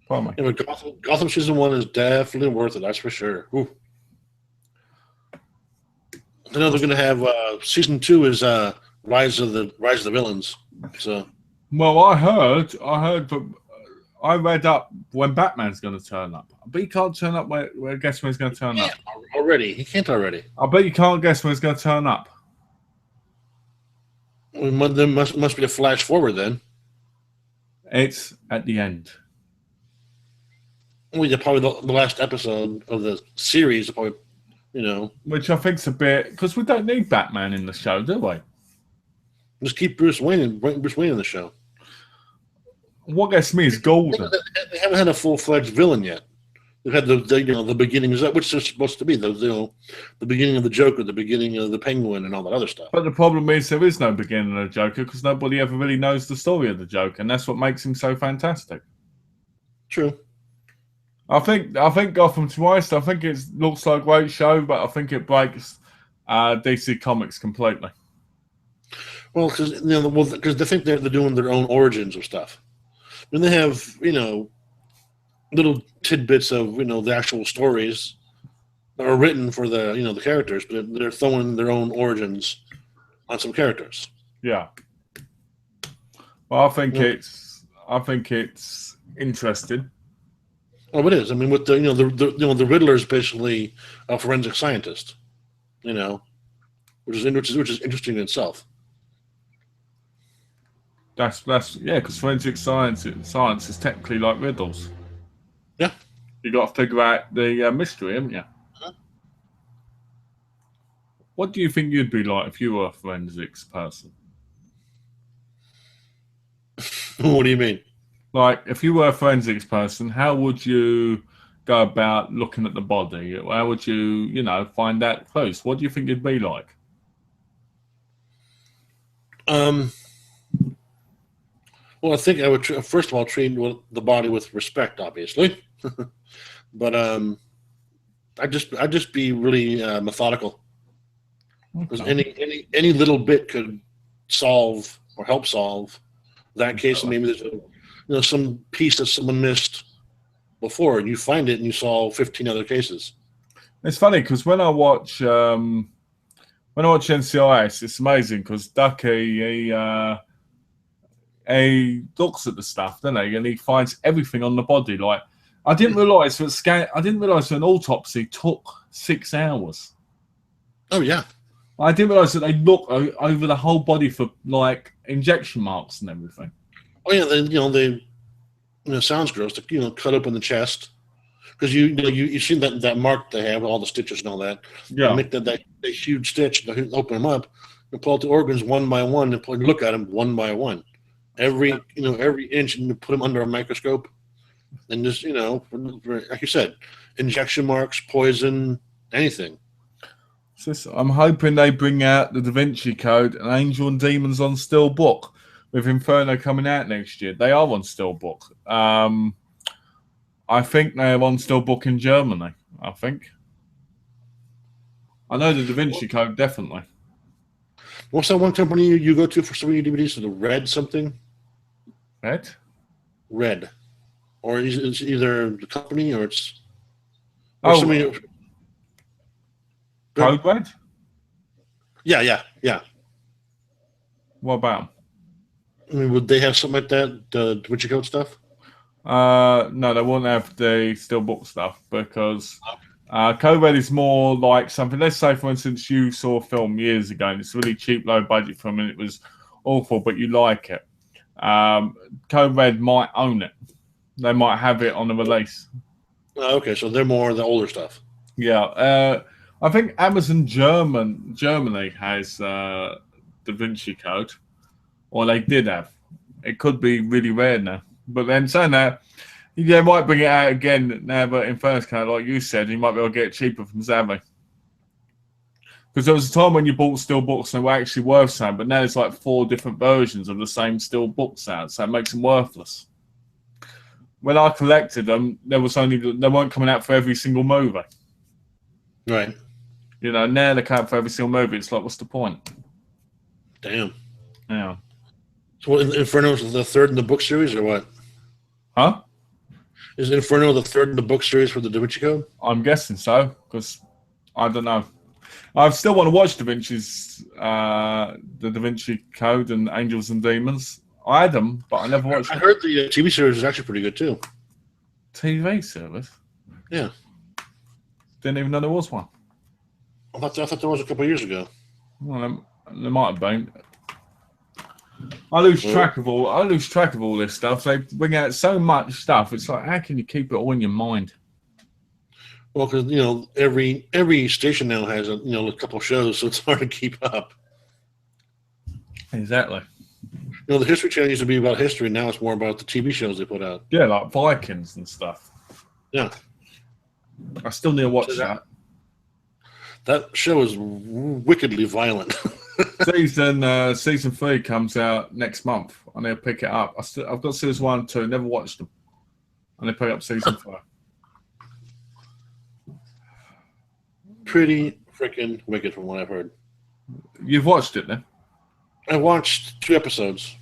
Speaker 2: Yeah, but Gotham season 1 is definitely worth it. That's for sure. Ooh. I know they're going to have season 2 is Rise of the Villains. So.
Speaker 1: Well, I heard, but I read up when Batman's going to turn up. But he can't turn up. Guess when he's going to turn up?
Speaker 2: Already, he can't already.
Speaker 1: I bet you can't guess when he's going to turn up.
Speaker 2: Well, there must be a flash forward then.
Speaker 1: It's at the end.
Speaker 2: Well, yeah, probably the last episode of the series, probably,
Speaker 1: Which I think's a bit because we don't need Batman in the show, do we?
Speaker 2: Just keep Bruce Wayne in the show.
Speaker 1: What gets me is golden.
Speaker 2: They haven't had a full-fledged villain yet. They've had the beginnings, which is supposed to be the beginning of the Joker, the beginning of the Penguin, and all that other stuff.
Speaker 1: But the problem is there is no beginning of the Joker because nobody ever really knows the story of the Joker, and that's what makes him so fantastic.
Speaker 2: True.
Speaker 1: I think Gotham twice. I think it looks like a great show, but I think it breaks DC Comics completely.
Speaker 2: Well, because they think they're doing their own origins of stuff. Then they have little tidbits of the actual stories that are written for the characters, but they're throwing their own origins on some characters.
Speaker 1: Yeah. Well, I think
Speaker 2: Yeah.
Speaker 1: it's interesting.
Speaker 2: Oh, it is. I mean, with the Riddler is basically a forensic scientist, which is interesting in itself.
Speaker 1: That's because forensic science is technically like riddles.
Speaker 2: Yeah.
Speaker 1: You got to figure out the mystery, haven't you?
Speaker 2: Huh?
Speaker 1: What do you think you'd be like if you were a forensics person?
Speaker 2: What do you mean?
Speaker 1: Like, if you were a forensics person, how would you go about looking at the body? How would you, find out clues? What do you think you'd be like?
Speaker 2: Well, I think I would first of all treat the body with respect, obviously, but I'd just be really methodical, because
Speaker 1: Okay.
Speaker 2: any little bit could solve or help solve that case. And maybe there's some piece that someone missed before, and you find it and you solve 15 other cases.
Speaker 1: It's funny because when I watch NCIS, it's amazing because Ducky he looks at the stuff, doesn't he? And he finds everything on the body. Like, I didn't realise that an autopsy took 6 hours.
Speaker 2: Oh yeah.
Speaker 1: I didn't realise that they look over the whole body for like injection marks and everything.
Speaker 2: Oh yeah. Then sounds gross to cut open the chest, because you see that mark they have with all the stitches and all that.
Speaker 1: Yeah.
Speaker 2: They make that huge stitch. They open them up and pull out the organs one by one and look at them one by one. Every inch, and put them under a microscope, and just like you said, injection marks, poison, anything.
Speaker 1: So I'm hoping they bring out the Da Vinci Code and Angel and Demons on Steelbook, with Inferno coming out next year. They are on Steelbook. I think they are on Steelbook in Germany. I think. I know the Da Vinci Code definitely.
Speaker 2: What's that one company you go to for some of your DVDs? The Red something? Red. Or it's either the company or it's...
Speaker 1: Code Red?
Speaker 2: Yeah.
Speaker 1: What about
Speaker 2: I mean, would they have something like that, the Da Vinci Code stuff?
Speaker 1: no, they won't have the Steelbook stuff because Code Red is more like something. Let's say, for instance, you saw a film years ago and it's a really cheap, low budget film and it was awful, but you like it. Code Red might own it. They might have it on the release.
Speaker 2: Okay, so they're more the older stuff.
Speaker 1: Yeah. I think Amazon Germany has Da Vinci Code, or they did have. It could be really rare now. But then saying that, they might bring it out again now, but in first code, like you said, you might be able to get it cheaper from Zavvi. Because there was a time when you bought Steelbooks and they were actually worth something, but now there's like 4 different versions of the same Steelbooks out, so it makes them worthless. When I collected them, they weren't coming out for every single movie.
Speaker 2: Right.
Speaker 1: Now they come out for every single movie. It's like, what's the point?
Speaker 2: Damn.
Speaker 1: Yeah.
Speaker 2: So what, Inferno is the third in the book series, or what?
Speaker 1: Huh?
Speaker 2: Is Inferno the third in the book series for the Da Vinci Code?
Speaker 1: I'm guessing so, because I don't know. I still want to watch the Da Vinci Code and Angels and Demons. I had them, but I never watched them.
Speaker 2: I heard the TV series is actually pretty good too.
Speaker 1: TV service?
Speaker 2: Yeah.
Speaker 1: Didn't even know there was one.
Speaker 2: I thought there was a couple of years ago.
Speaker 1: Well, there might have been. I lose track of all this stuff. They bring out so much stuff. It's like, how can you keep it all in your mind?
Speaker 2: Well, because every station now has a couple of shows, so it's hard to keep up.
Speaker 1: Exactly.
Speaker 2: The History Channel used to be about history. Now it's more about the TV shows they put out.
Speaker 1: Yeah, like Vikings and stuff.
Speaker 2: Yeah.
Speaker 1: I still need to watch that.
Speaker 2: That show is wickedly violent.
Speaker 1: Season 3 comes out next month. I need to pick it up. I've got seasons 1 and 2. Never watched them. I need to pick up season 4.
Speaker 2: Pretty freaking wicked, from what I've heard.
Speaker 1: You've watched it then?
Speaker 2: I watched 2 episodes.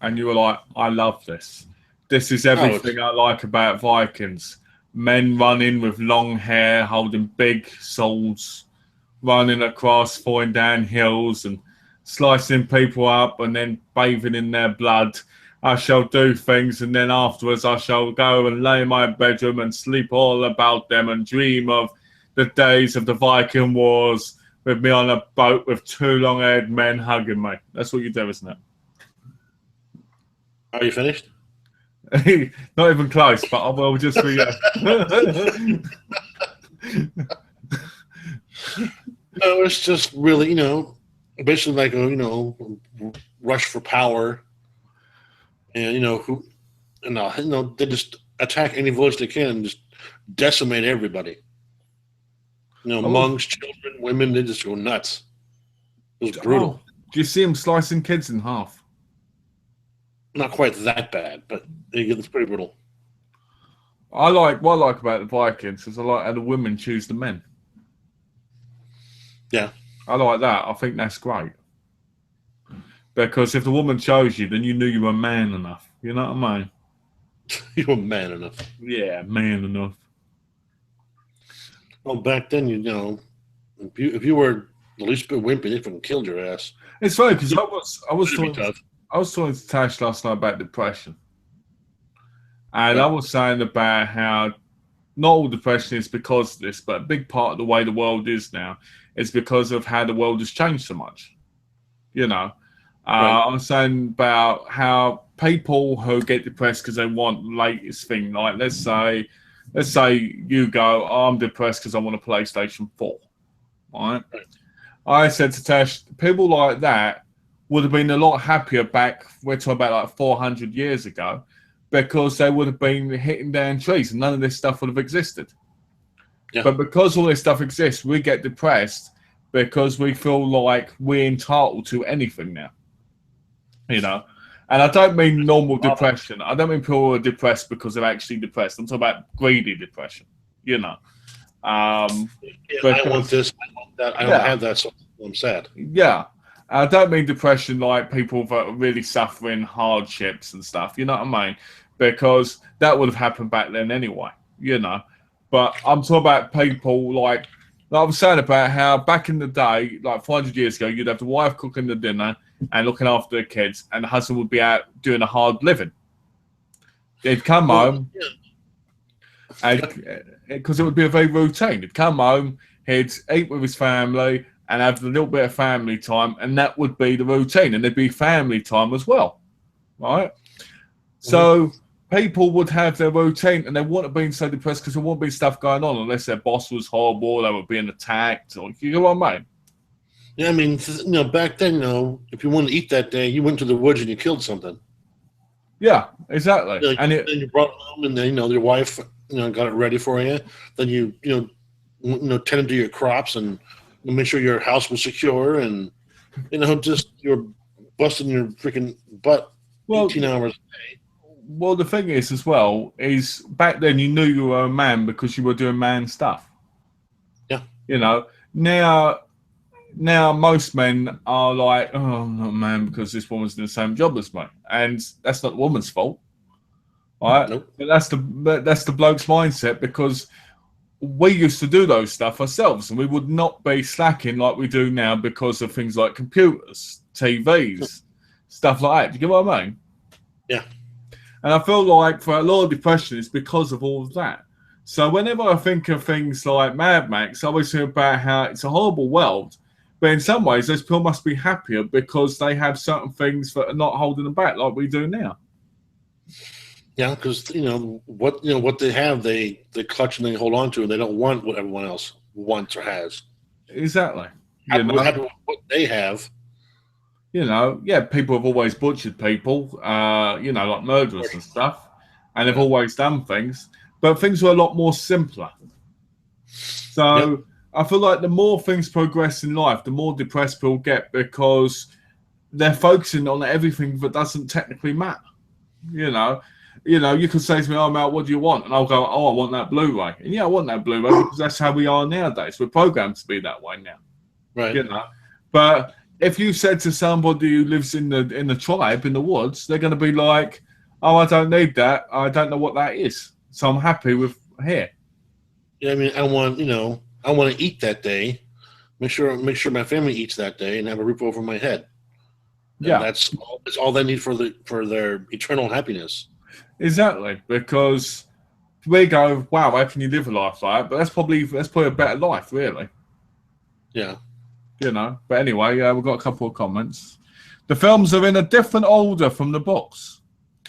Speaker 1: And you were like, I love this. This is everything I like about Vikings. Men running with long hair, holding big swords, running across, falling down hills and slicing people up and then bathing in their blood. I shall do things, and then afterwards I shall go and lay in my bedroom and sleep all about them and dream of the days of the Viking wars with me on a boat with 2 long-haired men hugging me. That's what you do, isn't it?
Speaker 2: Are you finished?
Speaker 1: Not even close, but I will just for you.
Speaker 2: No, it's just really, basically like a, rush for power. And, they just attack any village they can and just decimate everybody. Monks, children, women, they just go nuts. It was brutal.
Speaker 1: Oh, do you see them slicing kids in half?
Speaker 2: Not quite that bad, but it's pretty brutal.
Speaker 1: What I like about the Vikings is I like how the women choose the men.
Speaker 2: Yeah.
Speaker 1: I like that. I think that's great. Because if the woman chose you, then you knew you were man enough. You know what I mean?
Speaker 2: You were man enough.
Speaker 1: Yeah, man enough.
Speaker 2: Well, back then, if you were the least bit wimpy, they fucking killed your ass.
Speaker 1: It's funny because I was talking to Tash last night about depression. And I was saying about how not all depression is because of this, but a big part of the way the world is now is because of how the world has changed so much. Right. I was saying about how people who get depressed because they want the latest thing, like let's say you go, I'm depressed because I want a PlayStation 4. Right? I said to Tash, people like that would have been a lot happier back, we're talking about like 400 years ago, because they would have been hitting down trees and none of this stuff would have existed. Yeah. But because all this stuff exists, we get depressed because we feel like we're entitled to anything now. And I don't mean normal depression. I don't mean people who are depressed because they're actually depressed. I'm talking about greedy depression,
Speaker 2: I want this, I want that, I don't have that, so I'm sad.
Speaker 1: Yeah. I don't mean depression like people that are really suffering hardships and stuff, you know what I mean? Because that would have happened back then anyway, But I'm talking about people like I was saying about how back in the day, like 400 years ago, you'd have the wife cooking the dinner and looking after the kids, and the husband would be out doing a hard living. They'd come home, because it would be a very routine. He'd come home, he'd eat with his family, and have a little bit of family time, and that would be the routine, and there'd be family time as well, right? So people would have their routine, and they wouldn't have been so depressed because there wouldn't be stuff going on unless their boss was horrible, they were being attacked, or you know what I mean?
Speaker 2: Yeah, I mean, back then, if you wanted to eat that day, you went to the woods and you killed something.
Speaker 1: Yeah, exactly.
Speaker 2: Then you brought it home, and then your wife, got it ready for you. Then you tended to your crops and make sure your house was secure, and just you're busting your freaking butt 18 hours a day.
Speaker 1: Well, the thing is, as well, is back then you knew you were a man because you were doing man stuff.
Speaker 2: Yeah.
Speaker 1: Now most men are like, oh, I'm not a man because this woman's doing the same job as me, and that's not the woman's fault, right?
Speaker 2: Nope.
Speaker 1: But that's the bloke's mindset, because we used to do those stuff ourselves, and we would not be slacking like we do now because of things like computers, TVs, stuff like that. Do you get what I mean?
Speaker 2: Yeah.
Speaker 1: And I feel like for a lot of depression, it's because of all of that. So whenever I think of things like Mad Max, I always think about how it's a horrible world, but in some ways, those people must be happier because they have certain things that are not holding them back like we do now.
Speaker 2: Yeah, because what they have, they clutch and they hold on to, and they don't want what everyone else wants or has.
Speaker 1: Exactly.
Speaker 2: Happy with what they have.
Speaker 1: People have always butchered people, like murderers and stuff, and they've always done things, but things are a lot more simpler. So I feel like the more things progress in life, the more depressed people get because they're focusing on everything that doesn't technically matter. You could say to me, "Oh, Matt, what do you want?" And I'll go, "Oh, I want that Blu-ray." And I want that Blu-ray because that's how we are nowadays. We're programmed to be that way now.
Speaker 2: Right.
Speaker 1: But if you said to somebody who lives in the tribe in the woods, they're going to be like, "Oh, I don't need that. I don't know what that is. So I'm happy with here."
Speaker 2: Yeah, I mean, I want to eat that day. Make sure my family eats that day and have a roof over my head. And
Speaker 1: Yeah,
Speaker 2: that's all they need for their eternal happiness.
Speaker 1: exactly. Because we go, "Wow, how can you live a life like that?" But that's probably a better life, really.
Speaker 2: Yeah.
Speaker 1: But anyway, we've got a couple of comments. The films are in a different order from the books.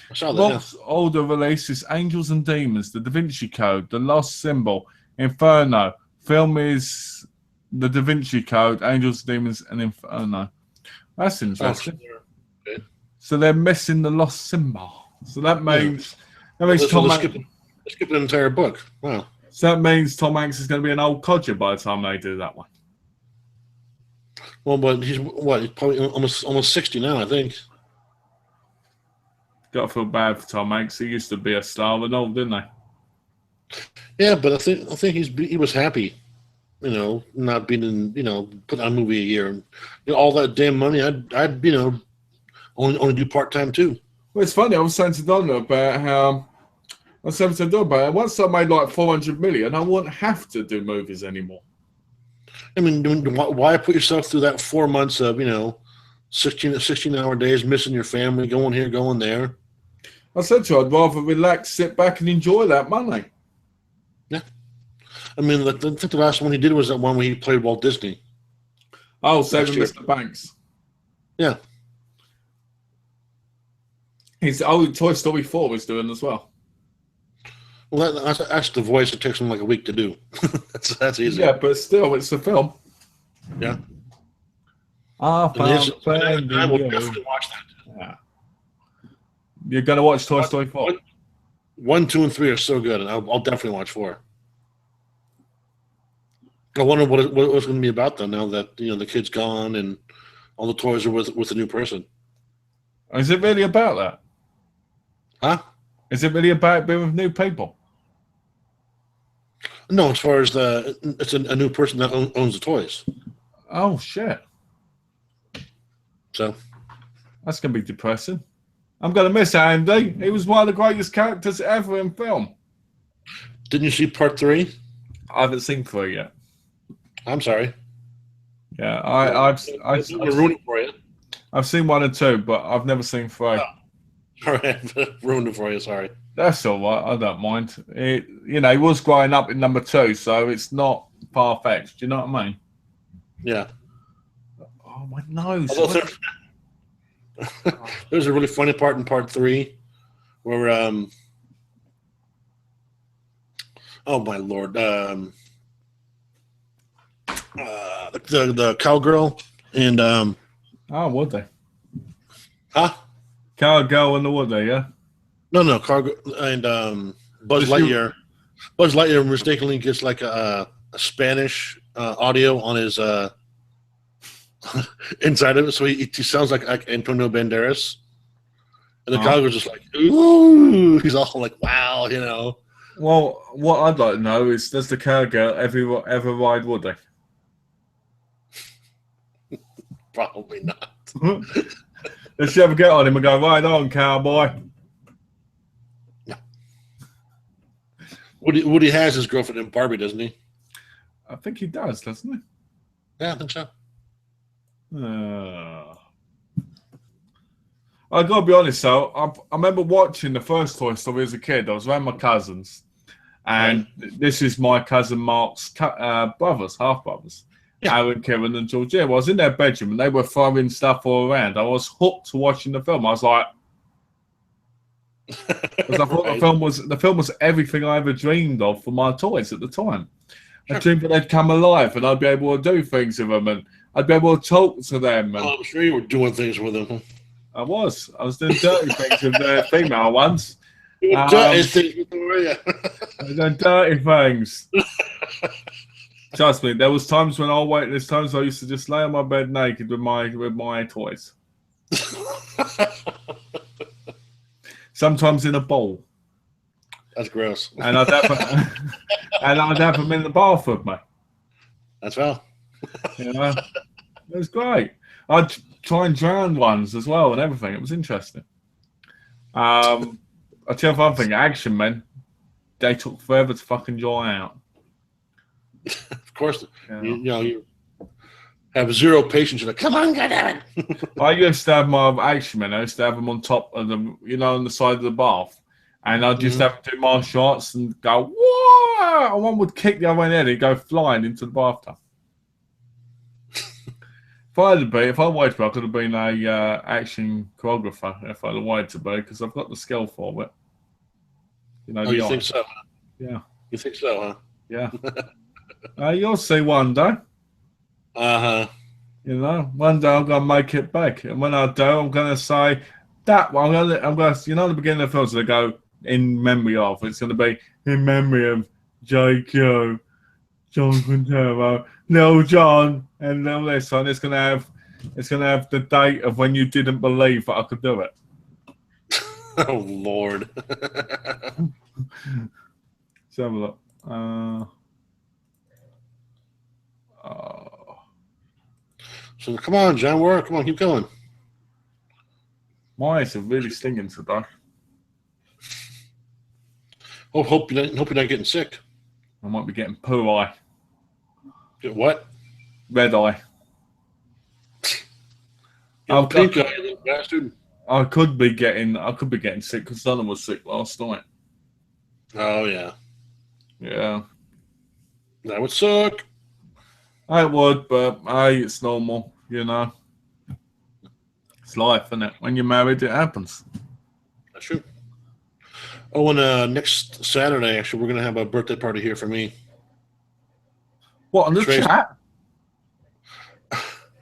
Speaker 2: I saw that.
Speaker 1: Book's older releases Angels and Demons, The Da Vinci Code, The Lost Symbol, Inferno. Film is The Da Vinci Code, Angels, Demons, and Inferno. That's interesting.
Speaker 2: Okay.
Speaker 1: So they're missing the Lost Symbol. So that means
Speaker 2: skip an entire book. Wow.
Speaker 1: So that means Tom Hanks is going to be an old codger by the time they do that one.
Speaker 2: Well, but he's probably almost 60 now, I think.
Speaker 1: Got to feel bad for Tom Hanks. He used to be a star and all, didn't he?
Speaker 2: Yeah, but I think he was happy, not being in, put on a movie a year. All that damn money, I'd only do part time too.
Speaker 1: Well, it's funny. I was saying to Donna about how once I made like 400 million, I wouldn't have to do movies anymore.
Speaker 2: I mean, why put yourself through that 4 months of 16-hour days, missing your family, going here, going there?
Speaker 1: I said to her, I'd rather relax, sit back, and enjoy that money.
Speaker 2: Yeah, I mean, I think the last one he did was that one where he played Walt Disney.
Speaker 1: Oh, Saving Mr. Banks.
Speaker 2: Yeah.
Speaker 1: Toy Story 4 was doing as well.
Speaker 2: Well, that's the voice. It takes him like a week to do. that's easy.
Speaker 1: Yeah, but still, it's a film.
Speaker 2: Yeah.
Speaker 1: I will
Speaker 2: definitely watch that.
Speaker 1: Yeah. You're going to watch Toy Story 4?
Speaker 2: 1, 2, and 3 are so good, and I'll definitely watch 4. I wonder what it's going to be about, though, now that the kid's gone and all the toys are with a new person.
Speaker 1: Is it really about that?
Speaker 2: Huh?
Speaker 1: Is it really about being with new people?
Speaker 2: No, as far as it's a new person that owns the toys.
Speaker 1: Oh, shit.
Speaker 2: So
Speaker 1: that's going to be depressing. I'm going to miss Andy. He was one of the greatest characters ever in film.
Speaker 2: Didn't you see part 3?
Speaker 1: I haven't seen 3 yet.
Speaker 2: I'm sorry.
Speaker 1: Yeah, I've
Speaker 2: ruined it for you.
Speaker 1: I've seen 1 and 2, but I've never seen 3.
Speaker 2: Oh. All right, ruined it for you. Sorry.
Speaker 1: That's all right. I don't mind. He was growing up in number 2, so it's not far fetched. Do you know what I mean?
Speaker 2: Yeah.
Speaker 1: Oh my nose!
Speaker 2: There's a really funny part in part 3 where oh my lord, the cowgirl and
Speaker 1: oh, would they?
Speaker 2: Huh?
Speaker 1: Cowgirl in the wood there, yeah.
Speaker 2: No, cowgirl and Buzz Lightyear. Buzz Lightyear mistakenly gets like a Spanish audio on his inside of it, so he sounds like Antonio Banderas, and the cowgirl's just like, ooh, he's all like, wow,
Speaker 1: Well, what I'd like to know is, does the cowgirl ever ride Woody?
Speaker 2: Probably not.
Speaker 1: Does she ever get on him and go, right on, cowboy?
Speaker 2: No. Woody has his girlfriend in Barbie, doesn't he?
Speaker 1: I think he does, doesn't he?
Speaker 2: Yeah, I think so.
Speaker 1: I gotta be honest though, I remember watching the first Toy Story as a kid. I was around my cousins, and this is my cousin Mark's brothers, half brothers, Aaron, Kevin, and Georgia. Well, I was in their bedroom and they were throwing stuff all around. I was hooked to watching the film. I was like, because I thought the film was everything I ever dreamed of for my toys at the time. I dreamed that they'd come alive and I'd be able to do things with them and I'd be able to talk to them. And
Speaker 2: I'm sure you were doing things with them.
Speaker 1: I was doing dirty things with the female ones.
Speaker 2: Dirty things with them, were you?
Speaker 1: I was doing dirty things. Trust me, there was times when there's times I used to just lay on my bed naked with my toys. Sometimes in a bowl.
Speaker 2: That's gross.
Speaker 1: And I'd have them in the bath with me.
Speaker 2: That's well.
Speaker 1: It was great. I'd try and drown ones as well and everything. It was interesting. I'll tell you one thing, Action Men, they took forever to fucking dry out.
Speaker 2: Of course,
Speaker 1: Yeah.
Speaker 2: you have zero patience. You're like, come on, goddammit.
Speaker 1: I used to have my Action Men. I used to have them on top of them, on the side of the bath. And I'd just have to do martial arts and go, whoa! And one would kick the other one in and go flying into the bathtub. If I wanted to, I could have been a action choreographer if I'd wanted to be, because I've got the skill for it.
Speaker 2: You think so?
Speaker 1: Yeah.
Speaker 2: You think so, huh?
Speaker 1: Yeah. You'll see one day.
Speaker 2: Uh-huh.
Speaker 1: One day I'm gonna make it back, and when I do, I'm gonna say that one. I'm gonna, the beginning of the films, they go in memory of. It's gonna be in memory of JQ, John Quintero, Lil John, and all this. And it's gonna have the date of when you didn't believe that I could do it.
Speaker 2: Oh Lord.
Speaker 1: Let's have a look.
Speaker 2: So come on, John. Come on, keep going.
Speaker 1: My eyes are really stinging today.
Speaker 2: Hope you're not getting sick.
Speaker 1: I might be getting poo eye,
Speaker 2: Get what?
Speaker 1: red eye.
Speaker 2: Pink eye, you little bastard.
Speaker 1: I could be getting sick because Donna was sick last night.
Speaker 2: Oh yeah.
Speaker 1: Yeah,
Speaker 2: That would suck.
Speaker 1: I would, but hey, it's normal, It's life, isn't it? When you're married, it happens.
Speaker 2: That's true. Oh, and next Saturday, actually, we're gonna have a birthday party here for me.
Speaker 1: What, on the
Speaker 2: Trace-
Speaker 1: chat?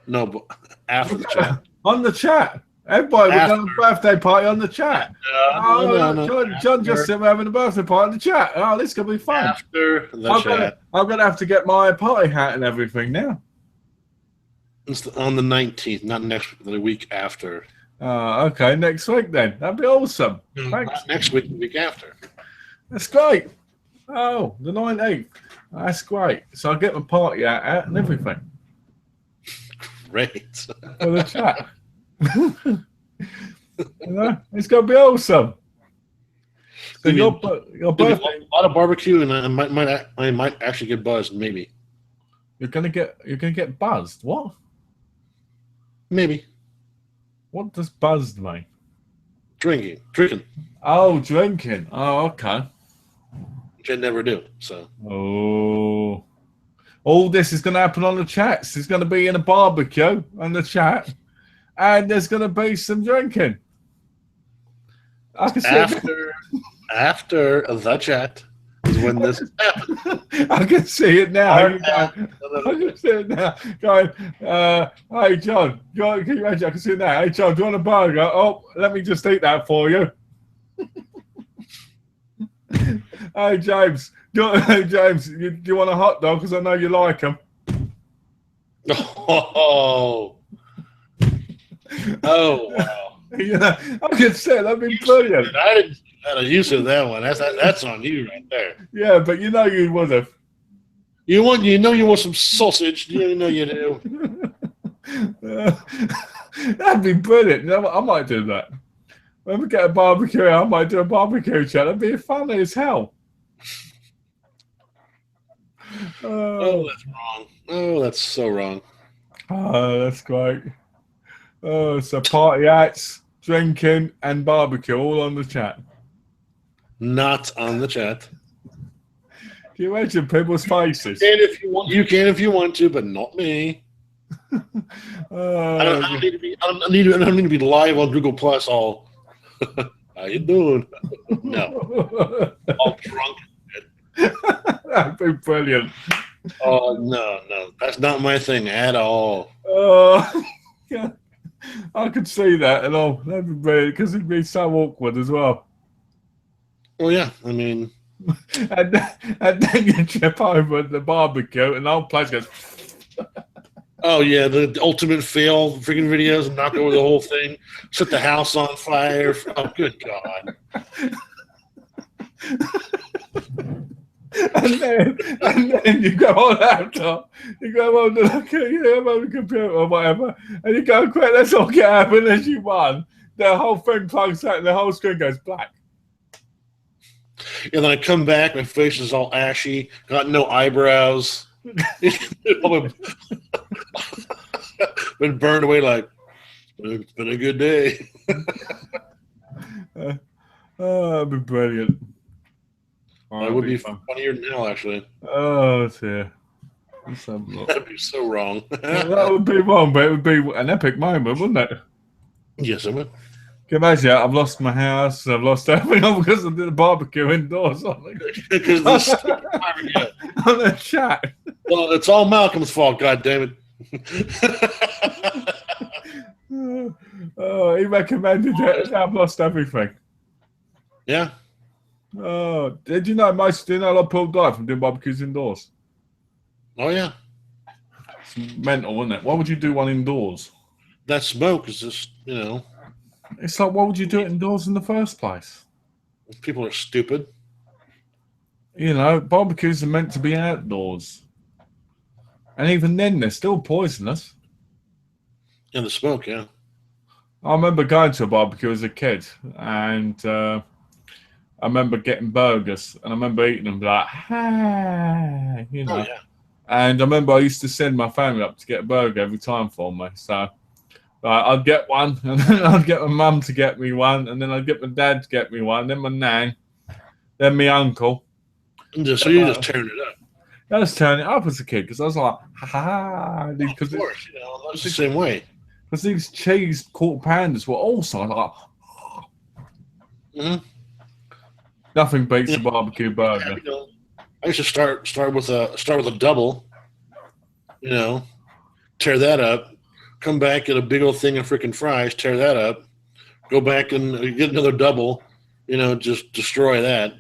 Speaker 2: No, but after the chat.
Speaker 1: On the chat. Everybody, we're going to a birthday party on the chat.
Speaker 2: No.
Speaker 1: John just said we're having a birthday party on the chat. Oh, this is going to be fun.
Speaker 2: After the chat.
Speaker 1: I'm going to have to get my party hat and everything now.
Speaker 2: It's on the 19th, not next week, the week after.
Speaker 1: Okay, next week then. That'd be awesome.
Speaker 2: No,
Speaker 1: Thanks.
Speaker 2: not next week, the week after.
Speaker 1: That's great. Oh, the 19th. That's great. So I'll get my party hat and everything.
Speaker 2: Great.
Speaker 1: For the chat. It's going to be awesome. So your birthday,
Speaker 2: a lot of barbecue, and I might actually get buzzed. Maybe.
Speaker 1: you're gonna get buzzed. What?
Speaker 2: Maybe.
Speaker 1: What does buzzed mean?
Speaker 2: Drinking.
Speaker 1: Oh, drinking. Oh, okay.
Speaker 2: Which I never do. So.
Speaker 1: Oh, all this is going to happen on the chats. There's going to be in a barbecue on the chat, and there's going to be some drinking. I can see
Speaker 2: after the chat is when this happens.
Speaker 1: I can see it now. I can see it now. Going, hey John, can you imagine? I can see it now. Hey John, do you want a burger? Oh, let me just eat that for you. Hey James, do you want a hot dog? Because I know you like them.
Speaker 2: Oh, wow.
Speaker 1: Yeah, I can see it. That'd be brilliant.
Speaker 2: I didn't have a use of that one. That's on you right there.
Speaker 1: Yeah, but you would have.
Speaker 2: You want some sausage. You know you do.
Speaker 1: That'd be brilliant. I might do that. When we get a barbecue, I might do a barbecue chat. That'd be funny as hell.
Speaker 2: Oh, that's wrong. Oh, that's so wrong.
Speaker 1: Oh, that's great. Oh, so party hats, drinking, and barbecue all on the chat.
Speaker 2: Not on the chat.
Speaker 1: Can you imagine people's faces?
Speaker 2: You can if you want to, but not me. I don't need to be live on Google Plus. All how you doing? No, all drunk.
Speaker 1: That'd be brilliant.
Speaker 2: Oh no, that's not my thing at all.
Speaker 1: Yeah, I could see that, and all that'd be brilliant because it'd be so awkward as well.
Speaker 2: Well, yeah, I mean,
Speaker 1: and then you trip over at the barbecue, and the whole place goes.
Speaker 2: Oh yeah, the ultimate fail freaking videos and knock over the whole thing, set the house on fire. Oh, good God!
Speaker 1: and then you go on laptop, you go on the computer or whatever, and you go, quick, let's all get up, and as you won, the whole thing plugs out and the whole screen goes black.
Speaker 2: And then I come back, my face is all ashy, got no eyebrows. Been burned away like, it's been a good day.
Speaker 1: That'd be brilliant.
Speaker 2: That would be funnier now, actually.
Speaker 1: Oh, dear. Let's have a look.
Speaker 2: That'd be so wrong.
Speaker 1: That would be wrong, but it would be an epic moment, wouldn't it?
Speaker 2: Yes, it would.
Speaker 1: Can you imagine? I've lost my house, I've lost everything all because I did a barbecue indoors on the chat.
Speaker 2: Well, it's all Malcolm's fault, God damn
Speaker 1: it. Oh, he recommended it. I've lost everything.
Speaker 2: Yeah.
Speaker 1: Oh, did you know a lot of people die from doing barbecues indoors?
Speaker 2: Oh, yeah.
Speaker 1: It's mental, isn't it? Why would you do one indoors?
Speaker 2: That smoke is just,
Speaker 1: It's like, why would you do it indoors in the first place?
Speaker 2: People are stupid.
Speaker 1: Barbecues are meant to be outdoors. And even then, they're still poisonous.
Speaker 2: And the smoke, yeah.
Speaker 1: I remember going to a barbecue as a kid, and I remember getting burgers, and I remember eating them like, hey,
Speaker 2: Oh, yeah.
Speaker 1: And I remember I used to send my family up to get a burger every time for me. So I'd get one, and then I'd get my mum to get me one, and then I'd get my dad to get me one, then my nan, then my uncle.
Speaker 2: So you just turn it up.
Speaker 1: I was turning it up as a kid because I was like, ha.
Speaker 2: Of course, that's the same way.
Speaker 1: Because these cheese quarter pounders were also like, nothing beats a barbecue burger.
Speaker 2: I used to start with a double, tear that up, come back, get a big old thing of freaking fries, tear that up, go back and get another double, just destroy that.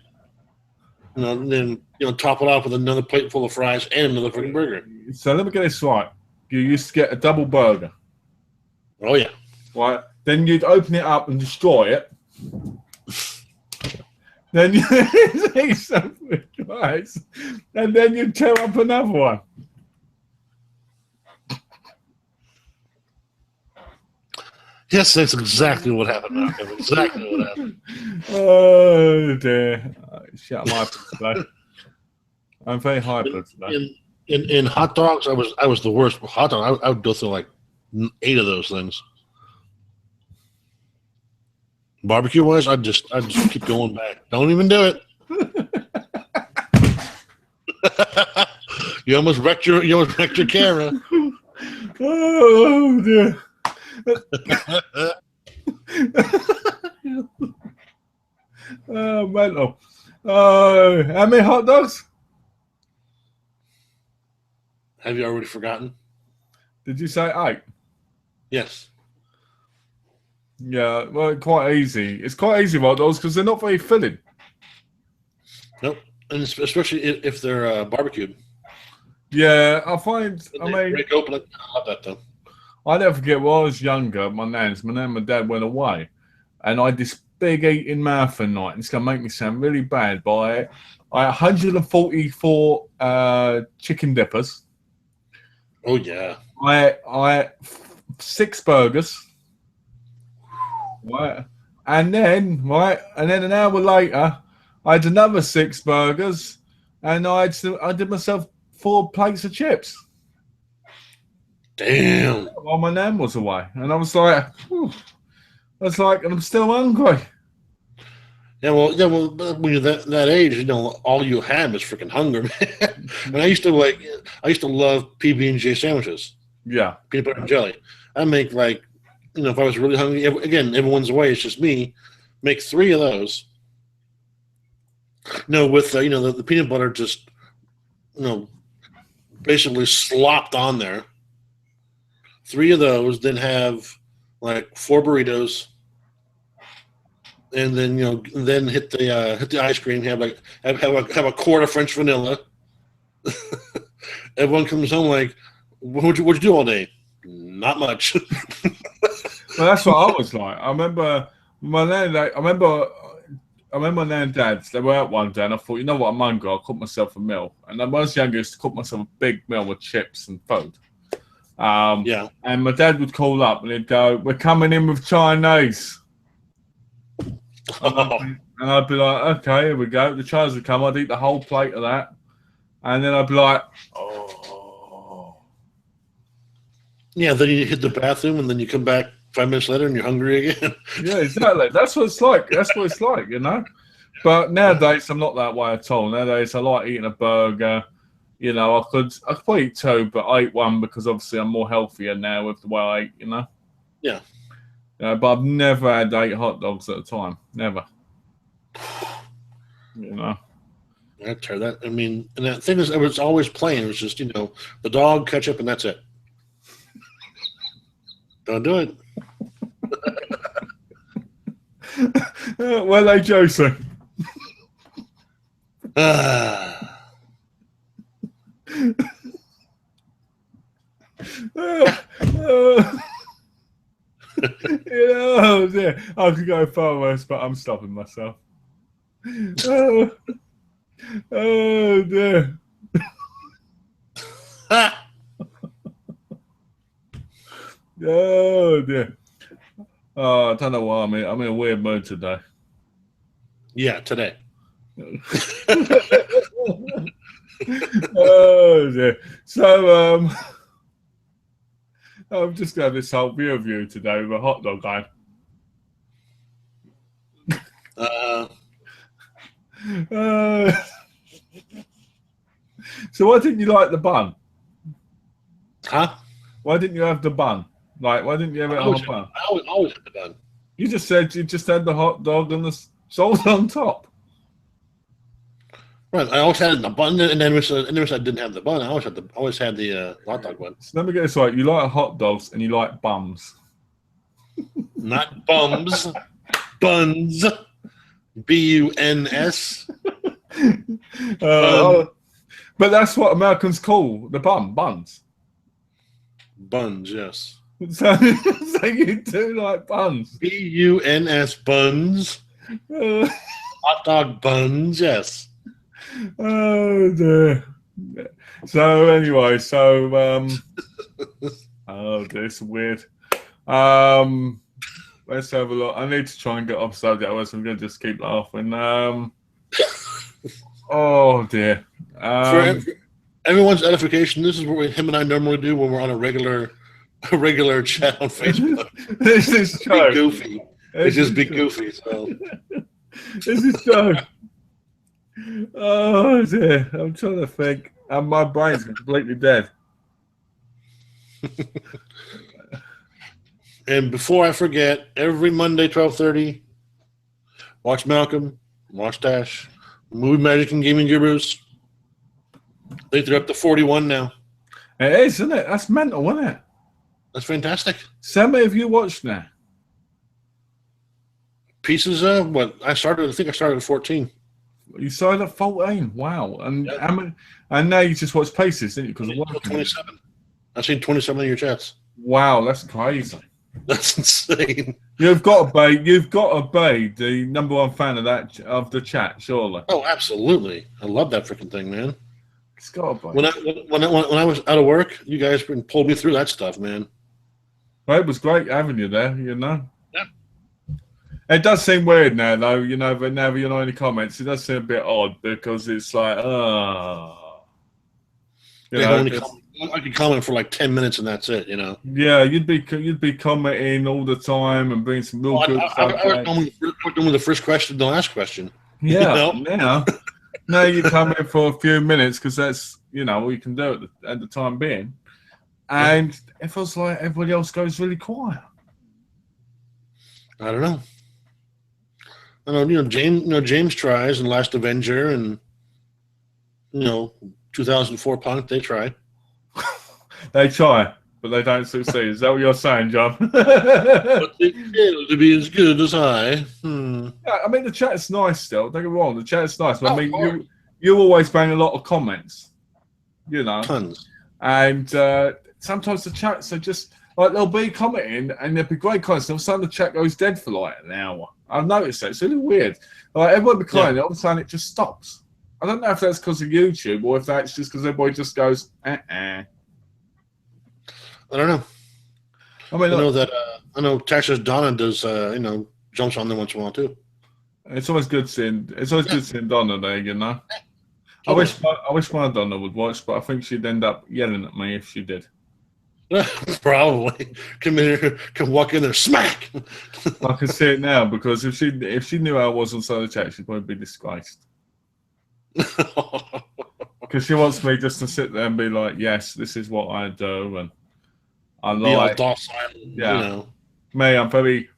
Speaker 2: And then top it off with another plate full of fries and another freaking burger.
Speaker 1: So let me get this right. You used to get a double burger.
Speaker 2: Oh yeah.
Speaker 1: Right. Then you'd open it up and destroy it. Then you eat some fries, and then you'd tear up another one.
Speaker 2: Yes, that's exactly what happened, Malcolm. Exactly what happened.
Speaker 1: Oh dear! Shut my hyper today. I'm very hyper today.
Speaker 2: In hot dogs, I was the worst. Hot dog, I would go through like 8 of those things. Barbecue wise, I just keep going back. Don't even do it. You almost wrecked your camera.
Speaker 1: Oh dear. Oh, mental. Oh, how many hot dogs?
Speaker 2: Have you already forgotten?
Speaker 1: Did you say 8?
Speaker 2: Yes.
Speaker 1: Yeah, well, quite easy. It's quite easy hot dogs because they're not very filling.
Speaker 2: Nope, and especially if they're barbecued.
Speaker 1: Yeah, I find.
Speaker 2: Break open. I love that though.
Speaker 1: I never forget when I was younger. My nan and my dad went away, and I had this big eating marathon night. And it's gonna make me sound really bad, but I had 144 chicken dippers.
Speaker 2: Oh yeah.
Speaker 1: I 6 burgers. Right, and then an hour later, I had another 6 burgers, and I did myself 4 plates of chips.
Speaker 2: Damn.
Speaker 1: While my nan was away, and I was like, and I'm still hungry.
Speaker 2: Yeah, well, when you're that age, all you have is freaking hunger, man. And I used to love PB&J sandwiches.
Speaker 1: Yeah,
Speaker 2: peanut butter and jelly. I make if I was really hungry, again, everyone's away, it's just me. Make 3 of those. With the peanut butter just basically slopped on there. 3 of those, then have like 4 burritos, and then then hit the ice cream. Have a quart of French vanilla. Everyone comes home like, what'd you do all day? Not much.
Speaker 1: Well, that's what I was like. I remember my nan. I remember I remember my nan and dad's, they were out one day and I thought, you know what, I'm hungry, I'll cook myself a meal. And then when I was younger, I used to cook myself a big meal with chips and food.
Speaker 2: Yeah.
Speaker 1: And my dad would call up and he'd go, we're coming in with Chinese. And I'd be like, okay, here we go. The Chinese would come, I'd eat the whole plate of that. And then I'd be like, oh.
Speaker 2: Yeah, then you hit the bathroom and then you come back 5 minutes later and you're hungry again.
Speaker 1: Yeah, exactly. That's what it's like. That's what it's like, you know? But nowadays, I'm not that way at all. Nowadays, I like eating a burger. You know, I could eat two, but I ate one because obviously I'm more healthier now with the way I eat, you know?
Speaker 2: Yeah.
Speaker 1: But I've never had 8 hot dogs at a time. Never. You know?
Speaker 2: I try that. I mean, and that thing is, it was always plain. It was just, you know, the dog, ketchup, and that's it. Don't do it.
Speaker 1: Well, they Josie. Oh dear. I could go far worse, but I'm stopping myself. Oh dear. Oh dear. Oh, I don't know why I'm in a weird mood today.
Speaker 2: Yeah, today.
Speaker 1: Oh dear. So I'm just going to have this whole view of you today with a hot dog guy. So why didn't you like the bun?
Speaker 2: Huh?
Speaker 1: Why didn't you have the bun? Like, why didn't you have it on a bun?
Speaker 2: I always have the bun.
Speaker 1: You just said you just had the hot dog and the salt on top.
Speaker 2: Right, I always had the bun, and then when I didn't have the bun, I always had the hot dog bun.
Speaker 1: So let me get this right. You like hot dogs and you like bums.
Speaker 2: Not bums, buns. B-U-N-S.
Speaker 1: But that's what Americans call the buns.
Speaker 2: Buns, yes.
Speaker 1: So you do like buns.
Speaker 2: B-U-N-S, buns. Hot dog buns, yes.
Speaker 1: Oh dear. So anyway, oh, this is weird. Let's have a look. I need to try and get off subject, otherwise I'm going to just keep laughing. Oh dear.
Speaker 2: For everyone's edification, this is what him and I normally do when we're on a regular chat on Facebook.
Speaker 1: This is true.
Speaker 2: Be goofy. It's just be goofy. So
Speaker 1: this is true. Oh dear. I'm trying to think. And my brain's completely dead.
Speaker 2: And before I forget, every Monday, 12:30, watch Malcolm, watch Dash, Movie Magic and Gaming Gurus. I think they're up to 41 now.
Speaker 1: It is, isn't it? That's mental, isn't it?
Speaker 2: That's fantastic.
Speaker 1: So many of you watched now.
Speaker 2: Pieces of what I think I started at 14.
Speaker 1: You started at 14. Wow. And
Speaker 2: Yep.
Speaker 1: how many, and now you just watch Pieces, didn't you? Because of work.
Speaker 2: 27. I've seen 27 of your chats.
Speaker 1: Wow, that's crazy.
Speaker 2: That's insane.
Speaker 1: You've got to be the number one fan of the chat, surely.
Speaker 2: Oh, absolutely. I love that freaking thing, man.
Speaker 1: It's got to be.
Speaker 2: When I was out of work, you guys pulled me through that stuff, man.
Speaker 1: Well, it was great having you there, you know.
Speaker 2: Yeah.
Speaker 1: It does seem weird now, though, you know, but now you're not in the comments, it does seem a bit odd because it's like,
Speaker 2: I could comment for like 10 minutes and that's it, you know.
Speaker 1: Yeah, you'd be commenting all the time and bringing some real good stuff.
Speaker 2: I was going with the first question, the last question.
Speaker 1: Yeah,
Speaker 2: You know?
Speaker 1: now you come in for a few minutes because that's, you know, what you can do at the time being. And it feels like everybody else goes really quiet.
Speaker 2: I don't know. I don't know, James tries and Last Avenger and 2004 Punk, they try.
Speaker 1: They try, but they don't succeed. Is that what you're saying, John?
Speaker 2: But they fail to be as good as I.
Speaker 1: Yeah, I mean, the chat's nice still. Don't get me wrong, the chat's nice. But
Speaker 2: Oh,
Speaker 1: I
Speaker 2: of course.
Speaker 1: mean, you always bring a lot of comments, you know.
Speaker 2: Tons.
Speaker 1: And sometimes the chats are just, Like they'll be commenting and there'll be great comments. And all of a sudden the chat goes dead for like an hour. I've noticed that. It's really weird. Like everyone be commenting, all of a sudden it just stops. I don't know if that's because of YouTube or if that's just because everybody just goes,
Speaker 2: I don't know.
Speaker 1: I mean,
Speaker 2: I know Texas Donna does, jumps on there once in a while too.
Speaker 1: it's always good seeing Donna there, you know. I wish my Donna would watch, but I think she'd end up yelling at me if she did.
Speaker 2: Probably. Come walk in there, smack.
Speaker 1: I can see it now because if she knew how I was on solo chat, she'd probably be disgraced. Because she wants me just to sit there and be like, yes, this is what I do, and I
Speaker 2: Be all
Speaker 1: like,
Speaker 2: docile,
Speaker 1: me, I'm very,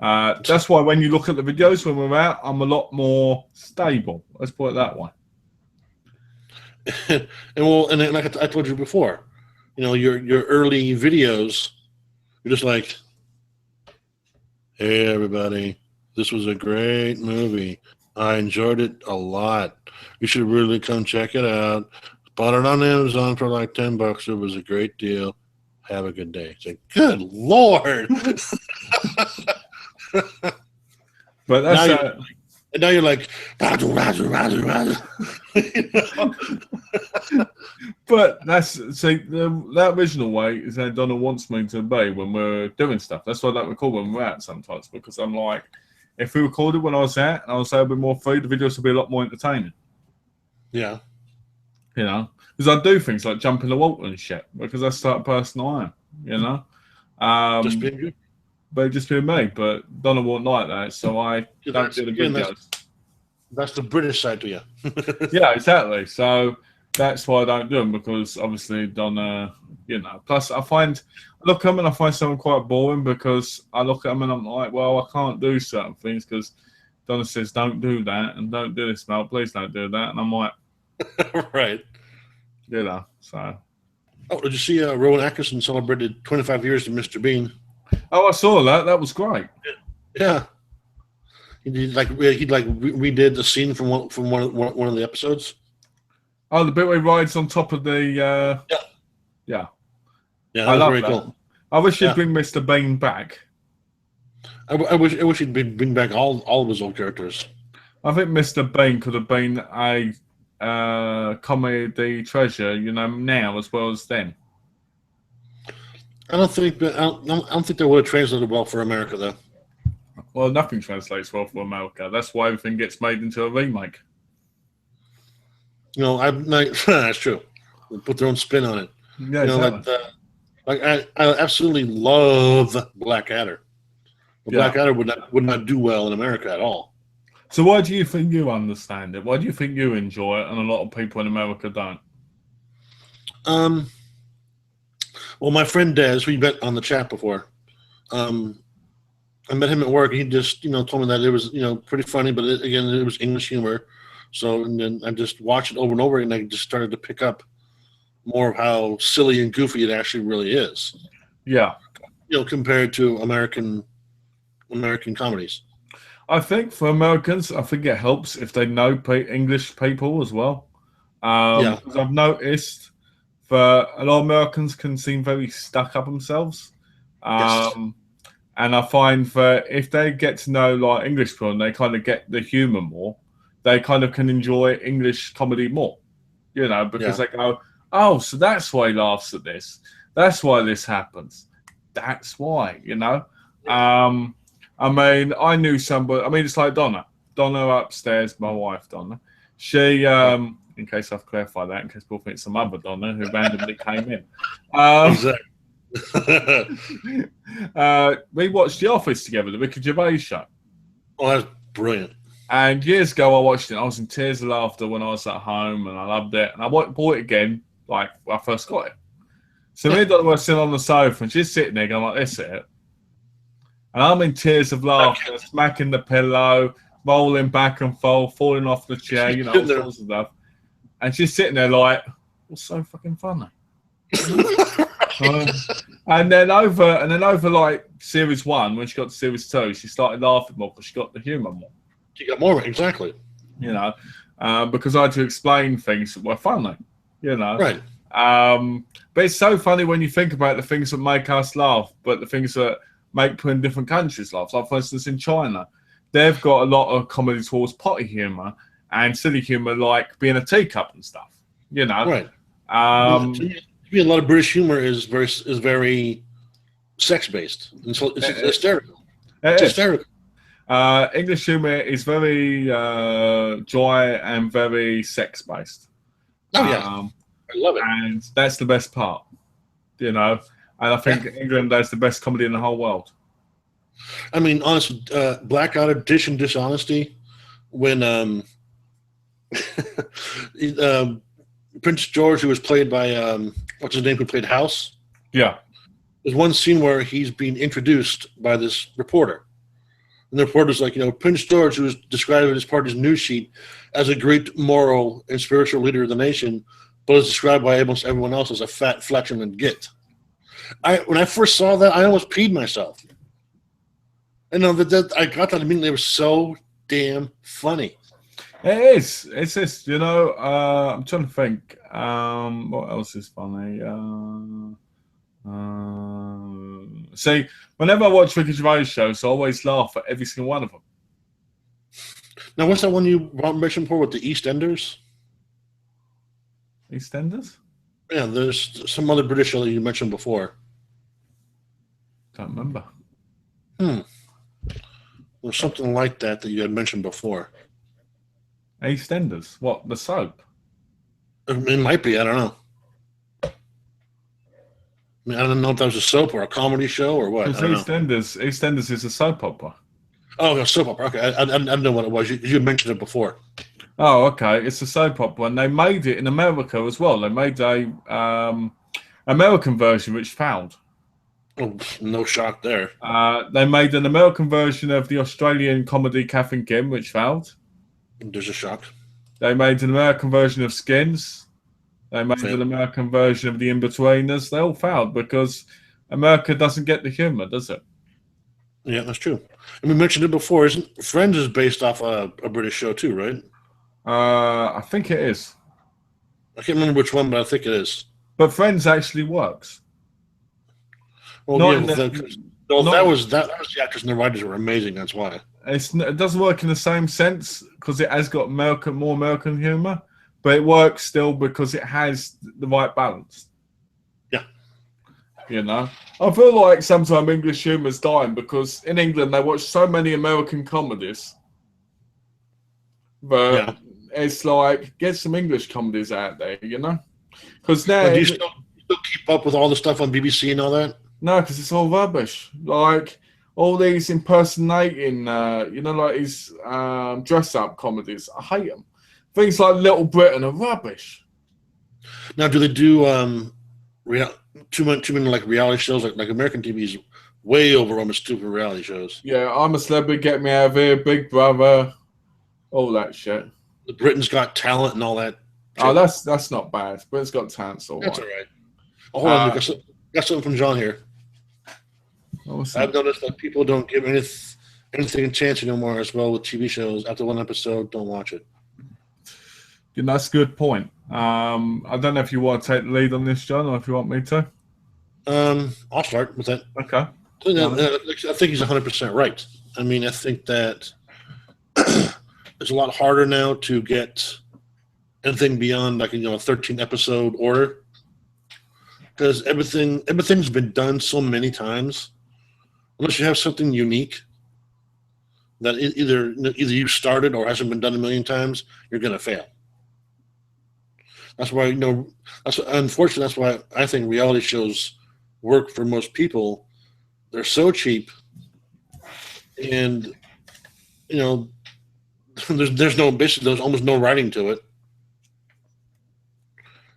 Speaker 1: that's why when you look at the videos when we're out, I'm a lot more stable. Let's put it that way.
Speaker 2: and like I told you before, your early videos, you're just like, hey everybody, this was a great movie. I enjoyed it a lot. You should really come check it out. Bought it on Amazon for like $10. It was a great deal. Have a good day. It's like, good Lord.
Speaker 1: But that's
Speaker 2: and now you're like, Roger.
Speaker 1: But that original way is how Donna wants me to be when we're doing stuff. That's why I don't record when we're out sometimes, because I'm like, if we recorded when I was out and I was able to be more free, the videos would be a lot more entertaining.
Speaker 2: Yeah.
Speaker 1: Because I do things like jump in the water and shit, because that's the type of person I am,
Speaker 2: Just being good.
Speaker 1: But just being me. But Donna won't like that, so I don't do the videos.
Speaker 2: That's the British side to you.
Speaker 1: Yeah, exactly. So that's why I don't do them, because obviously Donna, Plus, I look at them and I find something quite boring, because I look at them and I'm like, well, I can't do certain things because Donna says, don't do that and don't do this, Mel. Please don't do that. And I'm like,
Speaker 2: right.
Speaker 1: So.
Speaker 2: Oh, did you see Rowan Atkinson celebrated 25 years of Mr. Bean?
Speaker 1: Oh, I saw that. That was great.
Speaker 2: Yeah. He redid the scene from one of the episodes.
Speaker 1: Oh, the bit where he rides on top of the.
Speaker 2: Yeah,
Speaker 1: I
Speaker 2: was
Speaker 1: love
Speaker 2: very
Speaker 1: that.
Speaker 2: cool.
Speaker 1: I wish he'd bring Mr. Bean back.
Speaker 2: I wish he'd bring back all of his old characters.
Speaker 1: I think Mr. Bean could have been a comedy treasure, now as well as then.
Speaker 2: I don't think that would have translated well for America, though.
Speaker 1: Well, nothing translates well for America. That's why everything gets made into a remake.
Speaker 2: That's true. They put their own spin on it.
Speaker 1: Yeah, exactly.
Speaker 2: I absolutely love Blackadder. Blackadder would not do well in America at all.
Speaker 1: So why do you think you understand it? Why do you think you enjoy it and a lot of people in America don't?
Speaker 2: Well, my friend Des, who you met on the chat before, I met him at work. He just, told me that it was, pretty funny, but it was English humor. So, and then I just watched it over and over, and I just started to pick up more of how silly and goofy it actually really is.
Speaker 1: Yeah.
Speaker 2: Compared to American comedies.
Speaker 1: I think for Americans, it helps if they know English people as well. Because I've noticed that a lot of Americans can seem very stuck up themselves.
Speaker 2: Yes.
Speaker 1: And I find that if they get to know like English people and they kind of get the humor more, they kind of can enjoy English comedy more. Because they go, oh, so that's why he laughs at this. That's why this happens. That's why, I knew somebody. It's like Donna. Donna upstairs, my wife, Donna. She, in case I've clarified that, in case people think some other Donna who randomly came in.
Speaker 2: Exactly.
Speaker 1: We watched The Office together, the Ricky Gervais show.
Speaker 2: Oh, that's brilliant.
Speaker 1: And years ago, I watched it. I was in tears of laughter when I was at home, and I loved it. And I bought it again, like when I first got it. So me and Donna were sitting on the sofa, and she's sitting there going like, "This is it." And I'm in tears of laughter, smacking the pillow, rolling back and forth, falling off the chair, all sorts of stuff. And she's sitting there like, "What's so fucking funny?" and then over like series 1, when she got to series 2, she started laughing more because she got the humour more.
Speaker 2: She got more, exactly.
Speaker 1: Because I had to explain things that were funny,
Speaker 2: Right.
Speaker 1: But it's so funny when you think about the things that make us laugh, but the things that make people in different countries laugh. Like, for instance, in China, they've got a lot of comedy towards potty humour and silly humour, like being a teacup and stuff. You know,
Speaker 2: Right.
Speaker 1: um,
Speaker 2: A lot of British humor is very sex based, and so it's hysterical. It's hysterical.
Speaker 1: English humour is very dry and very sex based.
Speaker 2: Oh yeah, I love it.
Speaker 1: And that's the best part, you know. And I think England has the best comedy in the whole world.
Speaker 2: I mean, honestly, Blackout Edition Dishonesty, when Prince George, who was played by what's his name, who played House.
Speaker 1: Yeah.
Speaker 2: There's one scene where he's being introduced by this reporter. And the reporter's like, Prince George, who was described as part of his news sheet as a great moral and spiritual leader of the nation, but is described by almost everyone else as a fat, flatulent git. When I first saw that, I almost peed myself. And I got that immediately. It was so damn funny.
Speaker 1: It is. It's just, I'm trying to think. What else is funny? See, whenever I watch Ricky Gervais shows, I always laugh at every single one of them.
Speaker 2: Now, what's that one you mentioned before with the EastEnders?
Speaker 1: EastEnders?
Speaker 2: Yeah, there's some other British show that you mentioned before.
Speaker 1: Can't remember.
Speaker 2: There's something like that you had mentioned before.
Speaker 1: EastEnders? What, the soap?
Speaker 2: It might be. I don't know. I mean, I don't know if that was a soap or a comedy show or what.
Speaker 1: EastEnders is a soap opera.
Speaker 2: Oh, a soap opera. Okay, I don't know what it was. You mentioned it before.
Speaker 1: Oh, okay. It's a soap opera, and they made it in America as well. They made a American version, which failed.
Speaker 2: Oh, no shock there.
Speaker 1: They made an American version of the Australian comedy Kath and Kim, which failed.
Speaker 2: There's a shock.
Speaker 1: They made an American version of Skins. They made an American version of The In-Betweeners. They all failed because America doesn't get the humor, does it?
Speaker 2: Yeah, that's true. And we mentioned it before. Isn't Friends is based off a British show too, right?
Speaker 1: I think it is.
Speaker 2: I can't remember which one, but I think it is.
Speaker 1: But Friends actually works.
Speaker 2: Well, that was the actors and the writers were amazing. That's why.
Speaker 1: It doesn't work in the same sense because it has got more American humor, but it works still because it has the right balance.
Speaker 2: Yeah.
Speaker 1: I feel like sometimes English humor's dying because in England they watch so many American comedies. But it's like, get some English comedies out there, Because now...
Speaker 2: Do you still keep up with all the stuff on BBC and all that?
Speaker 1: No, because it's all rubbish. Like, all these impersonating, like these dress-up comedies. I hate them. Things like Little Britain are rubbish.
Speaker 2: Now, do they do too many like reality shows? Like American TV is way over on the stupid reality shows.
Speaker 1: Yeah, I'm a Celebrity, Get Me Out of Here, Big Brother, all that shit.
Speaker 2: The Britain's Got Talent and all that. Shit.
Speaker 1: Oh, that's not bad. Britain's Got Talent's all right.
Speaker 2: That's all right. Oh, hold on, got something from John here. I've noticed that people don't give anything a chance anymore as well with TV shows. After one episode, don't watch it.
Speaker 1: Yeah, that's a good point. I don't know if you want to take the lead on this, John, or if you want me to.
Speaker 2: I'll start with that.
Speaker 1: Okay.
Speaker 2: I think he's 100% right. I mean, I think that it's a lot harder now to get anything beyond like a 13-episode order because everything's been done so many times. Unless you have something unique that either you started or hasn't been done a million times, you're going to fail. That's why unfortunately that's why I think reality shows work for most people. They're so cheap, and there's almost no writing to it.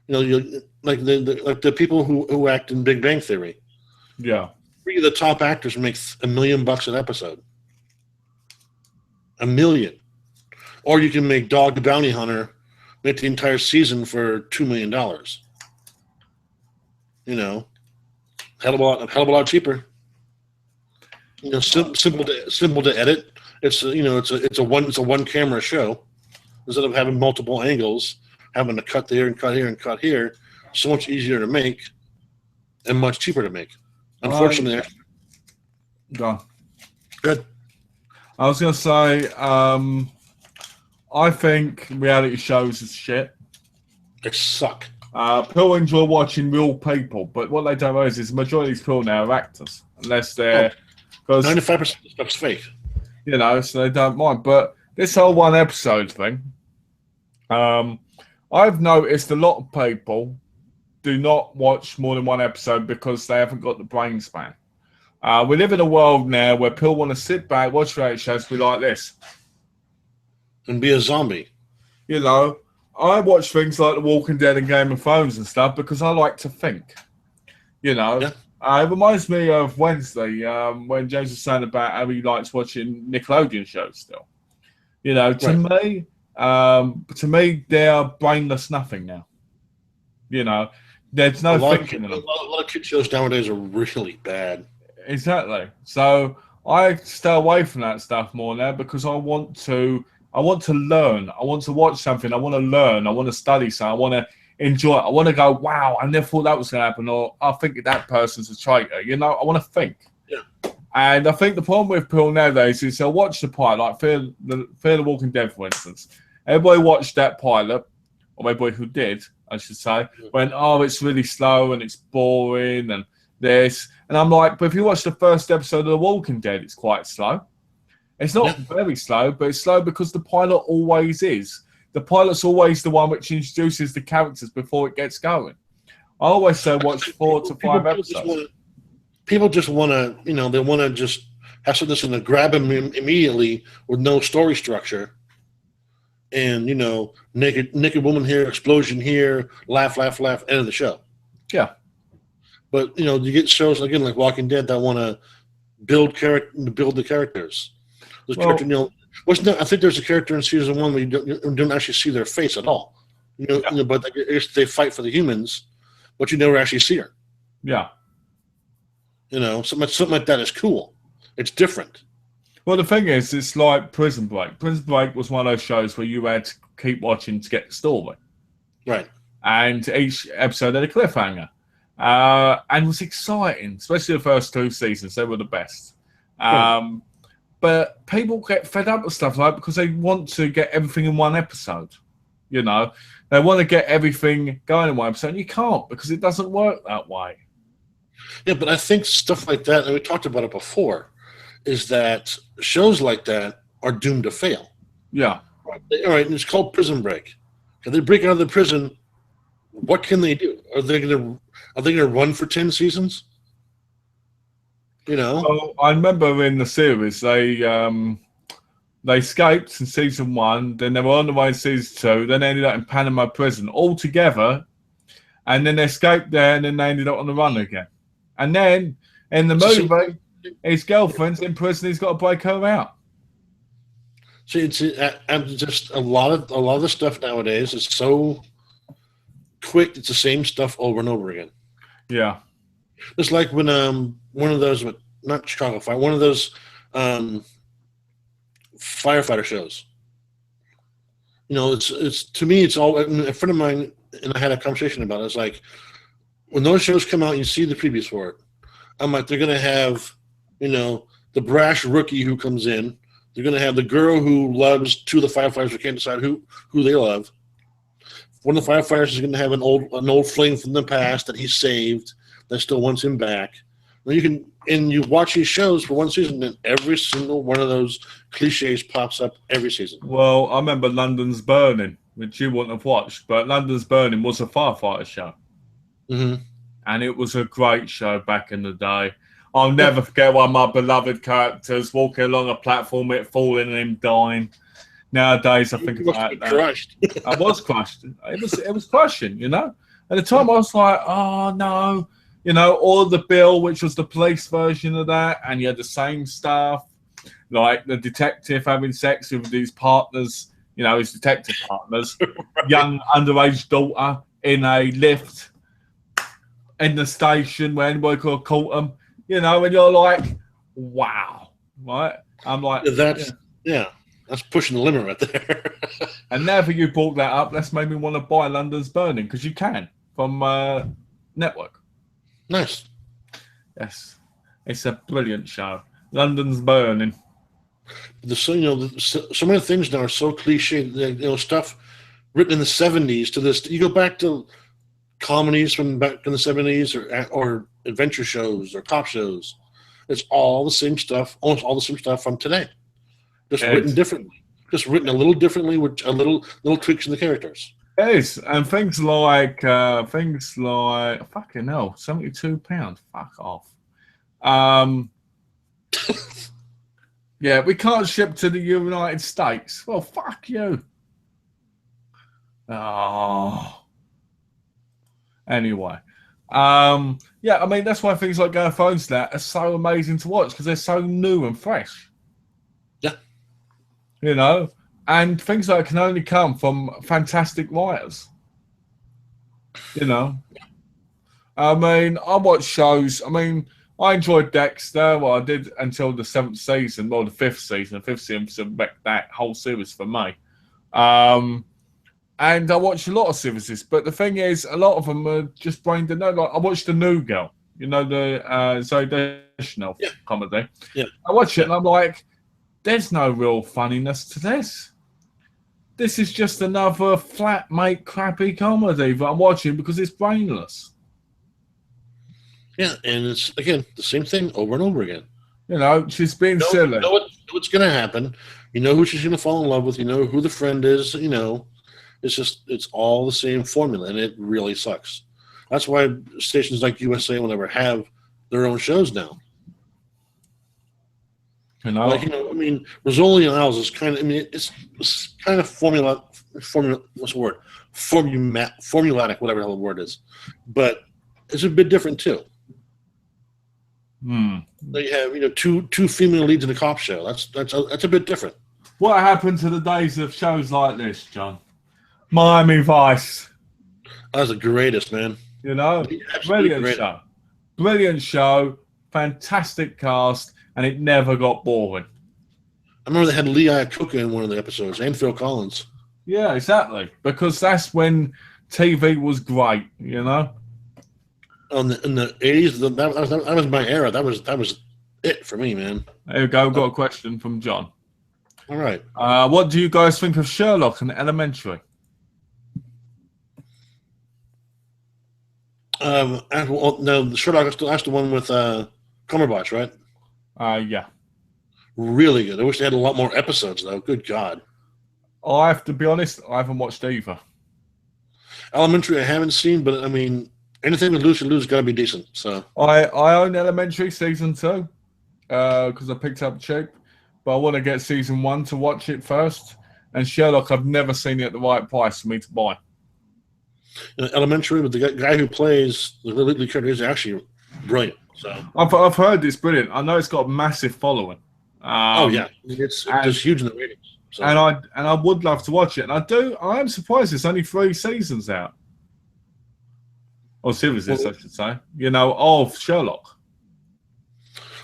Speaker 2: Like the people who act in Big Bang Theory.
Speaker 1: Yeah.
Speaker 2: 3 of the top actors make $1 million an episode. $1 million. Or you can make Dog the Bounty Hunter, make the entire season for $2 million. Hell of a lot cheaper. Simple to edit. It's a one camera show. Instead of having multiple angles, having to cut there and cut here and cut here, so much easier to make and much cheaper to make. Unfortunately,
Speaker 1: Go.
Speaker 2: good.
Speaker 1: I was going to say, I think reality shows is shit.
Speaker 2: They suck.
Speaker 1: People enjoy watching real people, but what they don't realize is the majority of these people now are actors, unless they're
Speaker 2: 95% of the stuff's fake.
Speaker 1: So they don't mind. But this whole one episode thing, I've noticed a lot of people do not watch more than one episode because they haven't got the brain span. We live in a world now where people want to sit back, watch reality shows, be like this.
Speaker 2: And be a zombie.
Speaker 1: I watch things like The Walking Dead and Game of Thrones and stuff because I like to think.
Speaker 2: Yeah.
Speaker 1: It reminds me of Wednesday when James was saying about how he likes watching Nickelodeon shows still. To me, they are brainless nothing now. There's no thinking in them.
Speaker 2: A lot of kid shows nowadays are really bad.
Speaker 1: Exactly. So I stay away from that stuff more now because I want to learn. I want to watch something. I want to learn. I want to study something. I want to enjoy it. I want to go, wow, I never thought that was going to happen, or I think that person's a traitor. I want to think.
Speaker 2: Yeah.
Speaker 1: And I think the problem with people nowadays is they'll watch the pilot, like Fear the Walking Dead, for instance. Everybody watched that pilot, or everybody who did, I should say, went, oh, it's really slow and it's boring and this. And I'm like, but if you watch the first episode of The Walking Dead, it's quite slow. It's not very slow, but it's slow because the pilot always is. The pilot's always the one which introduces the characters before it gets going. I always say watch 4 to 5 episodes.
Speaker 2: People just want to, they want to just have something that's going to grab them immediately with no story structure. And, naked woman here, explosion here, laugh, laugh, laugh, end of the show.
Speaker 1: Yeah.
Speaker 2: But, you get shows, again, like Walking Dead that want to build the characters. I think there's a character in season 1 where you don't actually see their face at all. But they fight for the humans, but you never actually see her.
Speaker 1: Yeah.
Speaker 2: Something like that is cool. It's different.
Speaker 1: Well, the thing is, it's like Prison Break. Prison Break was one of those shows where you had to keep watching to get the story.
Speaker 2: Right.
Speaker 1: And each episode had a cliffhanger. And it was exciting, especially the first 2 seasons. They were the best. But people get fed up with stuff like that because they want to get everything in one episode. They want to get everything going in one episode. And you can't because it doesn't work that way.
Speaker 2: Yeah, but I think stuff like that, and we talked about it before, is that shows like that are doomed to fail.
Speaker 1: Yeah.
Speaker 2: All right, and it's called Prison Break. If they break out of the prison, what can they do? Are they going to run for 10 seasons?
Speaker 1: Well, I remember in the series they escaped in season 1, then they were on the way to season 2, then they ended up in Panama prison all together, and then they escaped there, and then they ended up on the run again. And then in the movie, his girlfriend's in prison. He's got to break her out.
Speaker 2: See, it's just a lot of the stuff nowadays is so quick. It's the same stuff over and over again. Yeah. It's like when one of those, not Chicago Fire, one of those firefighter shows. It's to me, it's all. A friend of mine and I had a conversation about it. It's like when those shows come out, and you see the previews for it. I'm like, they're gonna have, the brash rookie who comes in. They're gonna have the girl who loves 2 of the firefighters who can't decide who they love. One of the firefighters is gonna have an old fling from the past that he saved that still wants him back. You watch these shows for one season, and every single one of those cliches pops up every season.
Speaker 1: Well, I remember London's Burning, which you wouldn't have watched, but London's Burning was a firefighter show.
Speaker 2: Mm-hmm.
Speaker 1: And it was a great show back in the day. I'll never forget one of my beloved characters walking along a platform, it falling and him dying. Nowadays, I think about that.
Speaker 2: Crushed.
Speaker 1: I was crushed. It was crushing, At the time, I was like, oh, no. Or the Bill, which was the police version of that, and you had the same stuff, like the detective having sex with these partners, his detective partners, right. Young underage daughter in a lift in the station where anybody could have caught them, and you're like, wow, right? I'm like,
Speaker 2: that's pushing the limit right there.
Speaker 1: And now that you brought that up, that's made me want to buy London's Burning because you can. from Network.
Speaker 2: Nice.
Speaker 1: Yes, it's a brilliant show. London's Burning.
Speaker 2: So many things now are so cliche. Stuff written in the 70s to this. You go back to comedies from back in the 70s or adventure shows or cop shows. It's all the same stuff, almost all the same stuff from today. Just written differently. Just written a little differently with a little tweaks in the characters.
Speaker 1: It is, and things like fucking hell, £72. Fuck off. Yeah, we can't ship to the United States. Well, fuck you. Oh. Anyway, yeah, I mean that's why things like Game of Thrones now are so amazing to watch because they're so new and fresh.
Speaker 2: Yeah.
Speaker 1: And things like can only come from fantastic writers. I mean, I watch shows. I mean, I enjoyed Dexter. Well, I did until the 7th season. Well, the 5th season. The 5th season back that whole series for me. And I watch a lot of series, but the thing is, a lot of them are just brain dead. Like I watched The New Girl, the Zoe Deschanel comedy.
Speaker 2: Yeah.
Speaker 1: I watch it and I'm like, there's no real funniness to this. This is just another flat mate crappy comedy that I'm watching because it's brainless.
Speaker 2: Yeah, and it's again the same thing over and over again.
Speaker 1: She's being silly.
Speaker 2: You know what's going to happen. You know who she's going to fall in love with. You know who the friend is. It's all the same formula, and it really sucks. That's why stations like USA will never have their own shows now. I mean, Rizzoli and Isles is kind of. I mean, it's kind of formula. What's the word? Formulatic, whatever the hell the word is, but it's a bit different too. They have two female leads in a cop show. That's a bit different.
Speaker 1: What happened to the days of shows like this, John? Miami Vice.
Speaker 2: That was the greatest, man.
Speaker 1: Brilliant show, fantastic cast, and it never got boring.
Speaker 2: I remember they had Lee Iacocca in one of the episodes, and Phil Collins.
Speaker 1: Yeah, exactly. Because that's when TV was great,
Speaker 2: In the 80s, that was my era. That was it for me, man.
Speaker 1: There we go. We've got a question from John.
Speaker 2: All right.
Speaker 1: What do you guys think of Sherlock and Elementary?
Speaker 2: No, Sherlock that's the one with Cumberbatch, right?
Speaker 1: Yeah.
Speaker 2: Really good. I wish they had a lot more episodes, though. Good God.
Speaker 1: I have to be honest, I haven't watched either.
Speaker 2: Elementary I haven't seen, but I mean, anything with Lucy Liu's got to be decent. So
Speaker 1: I own Elementary season 2 because I picked up cheap, but I want to get season 1 to watch it first. And Sherlock, I've never seen it at the right price for me to buy.
Speaker 2: Elementary, but the guy who plays the lead character is actually brilliant. So
Speaker 1: I've heard it's brilliant. I know it's got a massive following.
Speaker 2: It's huge in the ratings. So.
Speaker 1: And I would love to watch it. And I am surprised there's only 3 seasons out. Or series, I should say. Of Sherlock.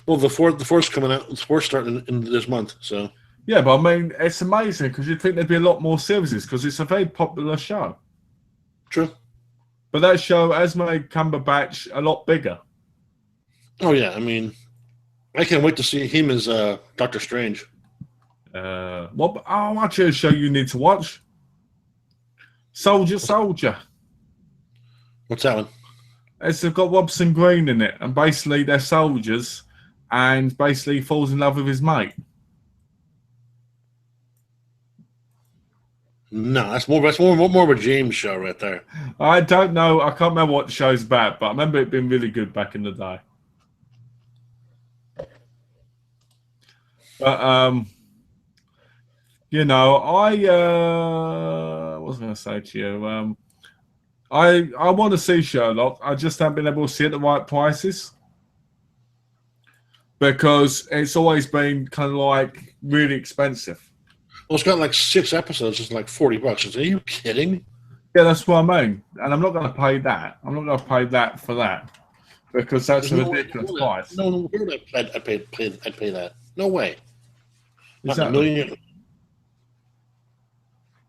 Speaker 2: Well, the fourth's coming out. The fourth's starting in this month. So
Speaker 1: yeah, but I mean, it's amazing because you'd think there'd be a lot more series because it's a very popular show.
Speaker 2: True.
Speaker 1: But that show has made Cumberbatch a lot bigger.
Speaker 2: Oh, yeah. I mean, I can't wait to see him as Doctor Strange.
Speaker 1: I'll actually a show you need to watch. Soldier.
Speaker 2: What's that one?
Speaker 1: It's got Robson Green in it, and basically they're soldiers, and basically he falls in love with his mate.
Speaker 2: No, that's more of a James show right there.
Speaker 1: I don't know. I can't remember what the show's about, but I remember it being really good back in the day. But I was going to say to you, I want to see Sherlock. I just haven't been able to see it at the right prices because it's always been kind of like really expensive.
Speaker 2: Well, it's got like 6 episodes. It's like $40. Are you kidding?
Speaker 1: Yeah, that's what I mean. And I'm not going to pay that. I'm not going to pay that for that because that's a ridiculous price.
Speaker 2: No, I'd pay that. No way. Not
Speaker 1: Exactly.
Speaker 2: a million.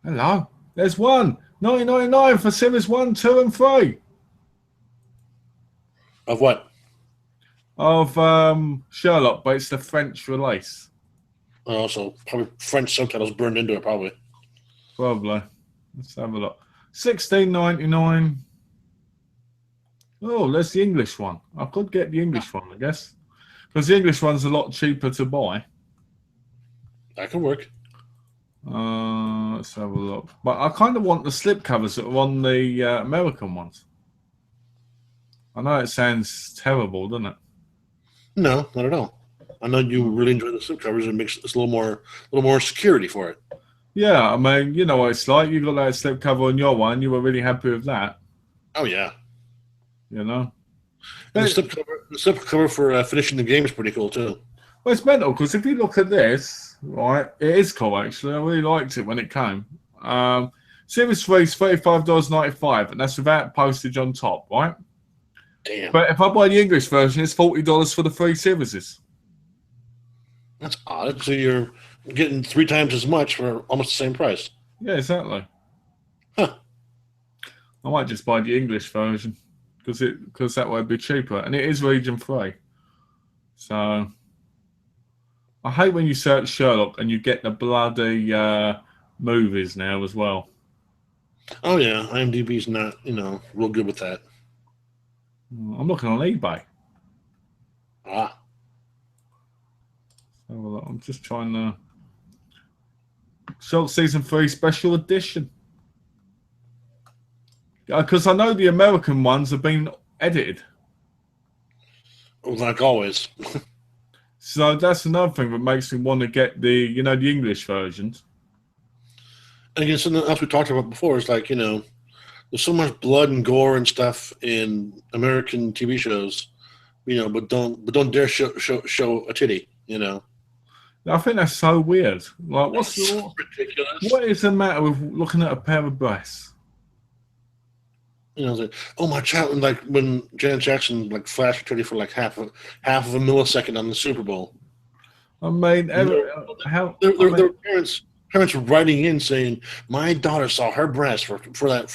Speaker 1: Hello. There's one. $9.99 for series 1, 2, and 3.
Speaker 2: Of what?
Speaker 1: Of Sherlock, but it's the French release.
Speaker 2: So probably French subtitles burned into it, probably.
Speaker 1: Probably. Let's have a look. $16.99. Oh, there's the English one. I could get the English one, I guess, because the English one's a lot cheaper to buy.
Speaker 2: That could work.
Speaker 1: Let's have a look. But I kind of want the slipcovers that are on the American ones. I know it sounds terrible, doesn't it?
Speaker 2: No, not at all. I know you really enjoy the slipcovers. It makes it's a little more security for it.
Speaker 1: Yeah, I mean, you know what it's like. You got that slipcover on your one. You were really happy with that.
Speaker 2: Oh yeah.
Speaker 1: You know.
Speaker 2: And the slipcover for finishing the game is pretty cool too.
Speaker 1: Well, it's mental because if you look at this, right, it is cool actually. I really liked it when it came. Series 3 is $35.95, and that's without postage on top, right?
Speaker 2: Damn.
Speaker 1: But if I buy the English version, it's $40 for the 3 series.
Speaker 2: That's odd. So you're getting 3 times as much for almost the same price.
Speaker 1: Yeah, exactly.
Speaker 2: Huh.
Speaker 1: I might just buy the English version because that way it'd be cheaper, and it is region 3. So I hate when you search Sherlock and you get the bloody movies now as well.
Speaker 2: Oh yeah, IMDb's not real good with that.
Speaker 1: I'm looking on eBay.
Speaker 2: Ah.
Speaker 1: So I'm just trying to Sherlock season 3 special edition. Because I know the American ones have been edited.
Speaker 2: Like always.
Speaker 1: So that's another thing that makes me want to get the English versions.
Speaker 2: And again, something else we talked about before is like, there's so much blood and gore and stuff in American TV shows, but don't dare show a titty,
Speaker 1: I think that's so weird. Like,
Speaker 2: That's ridiculous.
Speaker 1: what is the matter with looking at a pair of breasts?
Speaker 2: It's like, oh my child, like when Janet Jackson like flashed her titty for like half of a millisecond on the Super Bowl.
Speaker 1: I mean,
Speaker 2: Their parents writing in saying, "My daughter saw her breast for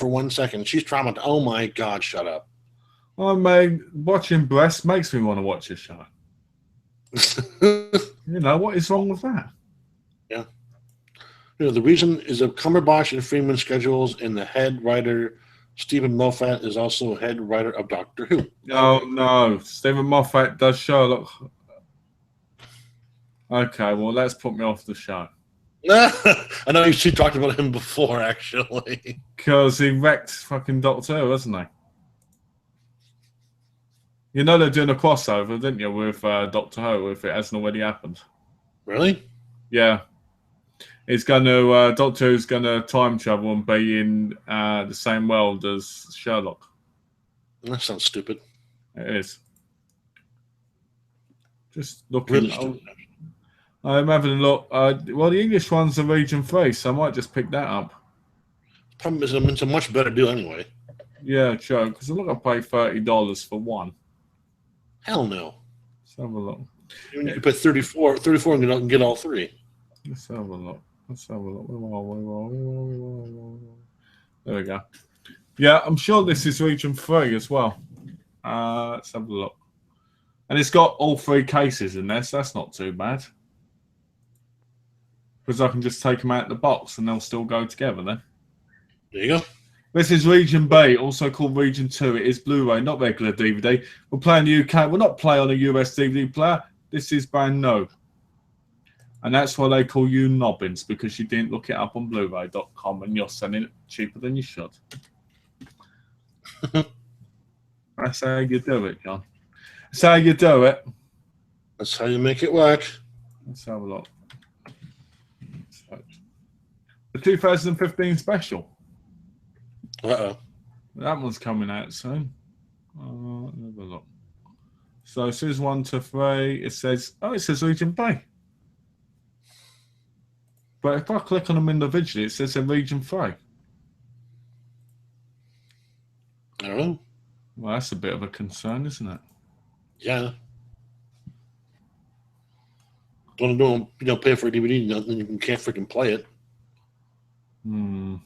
Speaker 2: 1 second. She's traumatized." Oh my God, shut up.
Speaker 1: I mean, watching breasts makes me want to watch this show. What is wrong with that?
Speaker 2: Yeah. The reason is that Cumberbatch and Freeman schedules, and the head writer Stephen Moffat is also head writer of Doctor Who.
Speaker 1: Oh no, Stephen Moffat does Sherlock. Okay, well that's put me off the show.
Speaker 2: I know you talked about him before, actually.
Speaker 1: Because he wrecked fucking Doctor Who, hasn't he? They're doing a crossover, didn't you, with Doctor Who, if it hasn't already happened.
Speaker 2: Really?
Speaker 1: Yeah. It's going to, Doctor Who's going to time travel and be in the same world as Sherlock.
Speaker 2: That sounds stupid.
Speaker 1: It is. Just looking.
Speaker 2: Really stupid.
Speaker 1: I'm having a look. Well, the English one's a region 3, so I might just pick that up.
Speaker 2: Problem is, it's a much better deal anyway.
Speaker 1: Yeah, true. Because I'm not going to pay $30 for one.
Speaker 2: Hell no.
Speaker 1: Let's have a look.
Speaker 2: You can pay $34 and get all 3.
Speaker 1: Let's have a look. There we go. Yeah, I'm sure this is region 3 as well. Let's have a look. And it's got all 3 cases in there, so that's not too bad. Because I can just take them out of the box and they'll still go together then.
Speaker 2: There you go.
Speaker 1: This is Region B, also called Region 2. It is Blu-ray, not regular DVD. We'll play in the UK. We'll not play on a US DVD player. This is brand new. And that's why they call you Nobbins, because you didn't look it up on Blu-ray.com and you're selling it cheaper than you should. That's how you do it, John. That's how you do it.
Speaker 2: That's how you make it work.
Speaker 1: Let's have a look. The 2015 special.
Speaker 2: Uh-oh.
Speaker 1: That one's coming out soon. Have a look. So series 1 to 3, it says Region B. But if I click on them individually, it says in Region 3.
Speaker 2: Oh.
Speaker 1: Well, that's a bit of a concern, isn't it?
Speaker 2: Yeah. Don't pay for a DVD, then you can't freaking play it. I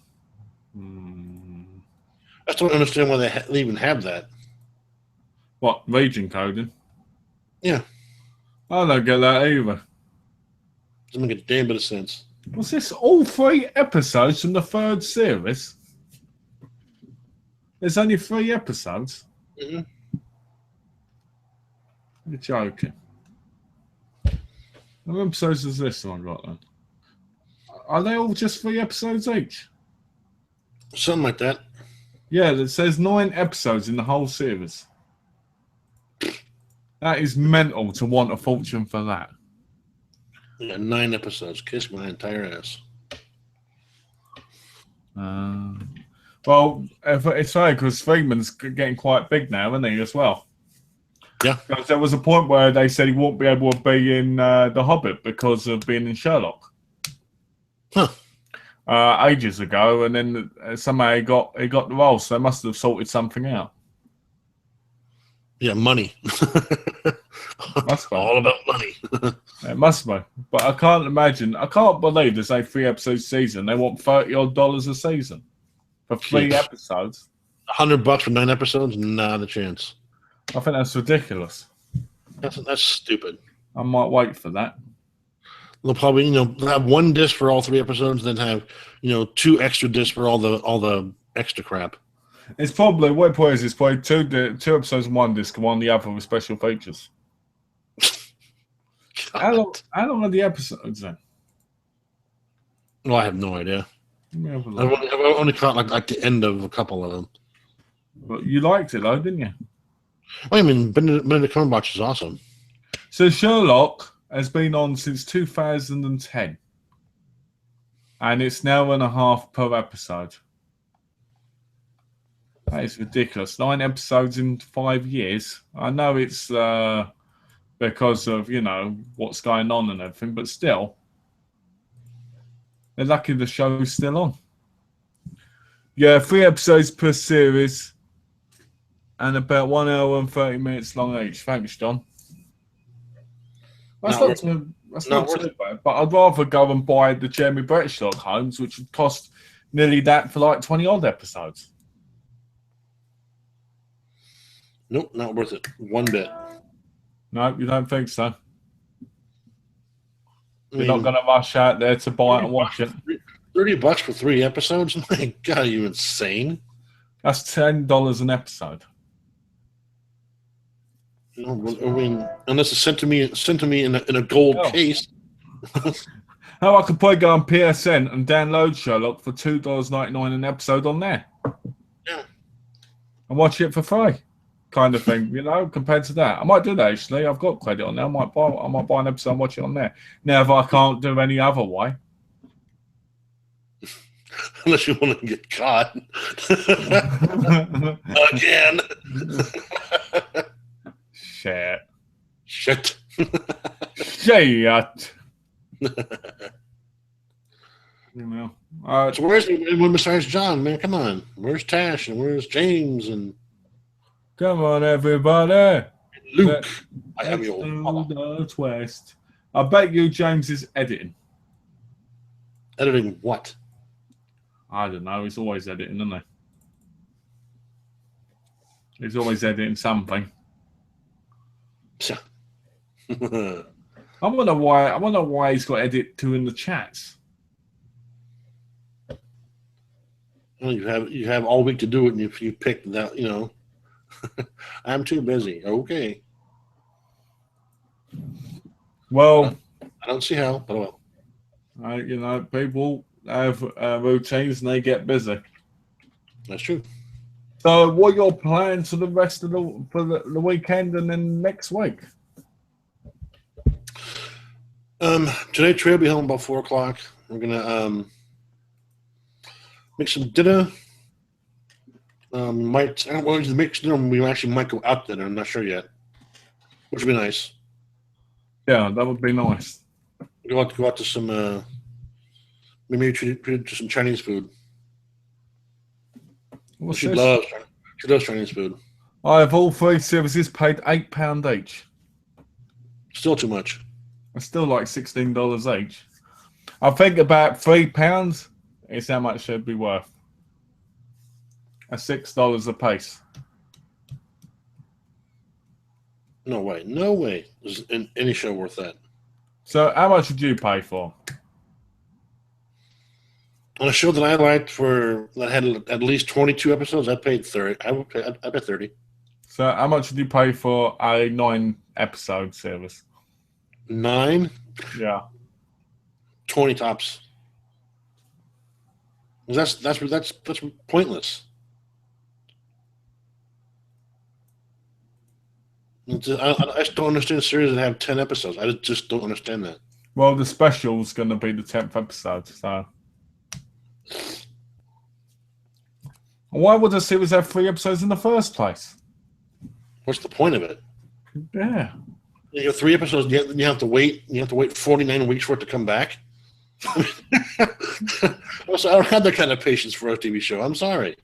Speaker 2: just don't understand why they even have that.
Speaker 1: What, region coding?
Speaker 2: Yeah.
Speaker 1: I don't get that either.
Speaker 2: Doesn't make a damn bit of sense.
Speaker 1: Was this all 3 episodes from the 3rd series? There's only 3 episodes?
Speaker 2: Mm-hmm.
Speaker 1: You're joking. How many episodes is this one got then? Are they all just 3 episodes each?
Speaker 2: Something like that.
Speaker 1: Yeah, it says 9 episodes in the whole series. That is mental to want a fortune for that.
Speaker 2: Yeah, 9 episodes. Kiss my entire ass.
Speaker 1: Well, it's funny because Friedman's getting quite big now, isn't he, as well?
Speaker 2: Yeah.
Speaker 1: Because there was a point where they said he won't be able to be in The Hobbit because of being in Sherlock.
Speaker 2: Huh.
Speaker 1: Ages ago, and then somehow he got the role, so they must have sorted something out.
Speaker 2: Yeah, money.
Speaker 1: Must be.
Speaker 2: All about money.
Speaker 1: It must be. But I can't believe there's a 3 episode season. They want $30 a season for 3
Speaker 2: Yes.
Speaker 1: episodes.
Speaker 2: $100 for 9 episodes? Not a chance.
Speaker 1: I think that's ridiculous.
Speaker 2: That's stupid.
Speaker 1: I might wait for that.
Speaker 2: They'll probably, have 1 disc for all 3 episodes, then have, 2 extra discs for all the extra crap.
Speaker 1: It's probably what it is. It's probably 2 episodes in 1 disc, and 1 the other with special features. How long are the episodes then?
Speaker 2: Well, I have no idea.
Speaker 1: Let me have a
Speaker 2: I've
Speaker 1: look.
Speaker 2: only caught like the end of a couple of them.
Speaker 1: But you liked it though, didn't you?
Speaker 2: I mean, Benedict Cumberbatch is awesome.
Speaker 1: So Sherlock has been on since 2010, and it's an hour and a half per episode. That is ridiculous. 9 episodes in 5 years. I know it's because of what's going on and everything, but still, they're lucky the show's still on. Yeah, 3 episodes per series, and about 1 hour and 30 minutes long each. Thanks, John. That's not too bad, but I'd rather go and buy the Jeremy Brett Sherlock Holmes, which would cost nearly that for like 20 odd episodes.
Speaker 2: Nope, not worth it. 1 bit.
Speaker 1: No, you don't think so?
Speaker 2: I
Speaker 1: You're
Speaker 2: mean,
Speaker 1: not going to rush out there to buy it and watch it.
Speaker 2: $30 for 3 episodes? My God, are you insane?
Speaker 1: That's $10 an episode.
Speaker 2: No, I mean, unless it's sent to me in a gold
Speaker 1: Oh.
Speaker 2: case.
Speaker 1: How I could probably go on PSN and download Sherlock for $2.99 an episode on there.
Speaker 2: Yeah.
Speaker 1: And watch it for free, kind of thing, compared to that. I might do that actually. I've got credit on there. I might buy an episode and watch it on there. Now, if I can't do any other way.
Speaker 2: Unless you want to get caught. Again.
Speaker 1: Shit.
Speaker 2: Shit.
Speaker 1: Shit.
Speaker 2: So where's everyone besides John, man? Come on. Where's Tash and where's James and
Speaker 1: Come on, everybody.
Speaker 2: Luke? I have
Speaker 1: Let's
Speaker 2: your
Speaker 1: do the twist. I bet you James is editing.
Speaker 2: editing what?
Speaker 1: I don't know. He's always editing, isn't he? He's always editing something. I wonder why he's got edit 2 in the chats.
Speaker 2: Well, you have all week to do it, and if you pick that, I'm too busy. Okay.
Speaker 1: Well,
Speaker 2: I don't see how, but well.
Speaker 1: People have routines and they get busy.
Speaker 2: That's true.
Speaker 1: So, what are your plans for the rest of the weekend and then next week?
Speaker 2: Today Trey will be home about 4:00. We're gonna make some dinner. I don't know to make dinner. We actually might go out to dinner. I'm not sure yet, which would be nice.
Speaker 1: Yeah, that would be nice.
Speaker 2: Go out to some maybe treat to some Chinese food.
Speaker 1: What's
Speaker 2: She
Speaker 1: this?
Speaker 2: loves Chinese food.
Speaker 1: I have all 3 services paid £8 each.
Speaker 2: Still too much.
Speaker 1: It's still like $16 each. I think about £3 is how much it'd be worth. At $6 a piece.
Speaker 2: No way. No way. Is any show worth that?
Speaker 1: So how much did you pay for?
Speaker 2: On a show that I liked that had at least 22 episodes, I paid 30. I bet 30.
Speaker 1: So how much did you pay for a 9-episode series?
Speaker 2: 9,
Speaker 1: Yeah.
Speaker 2: 20 tops. That's pointless. I just don't understand a series that have 10 episodes. I just don't understand that.
Speaker 1: Well, the special's going to be the 10th episode, so. Why would a series have 3 episodes in the first place?
Speaker 2: What's the point of it?
Speaker 1: Yeah.
Speaker 2: You have 3 episodes. You have to wait. You have to wait 49 weeks for it to come back. Also, I don't have that kind of patience for a TV show. I'm sorry.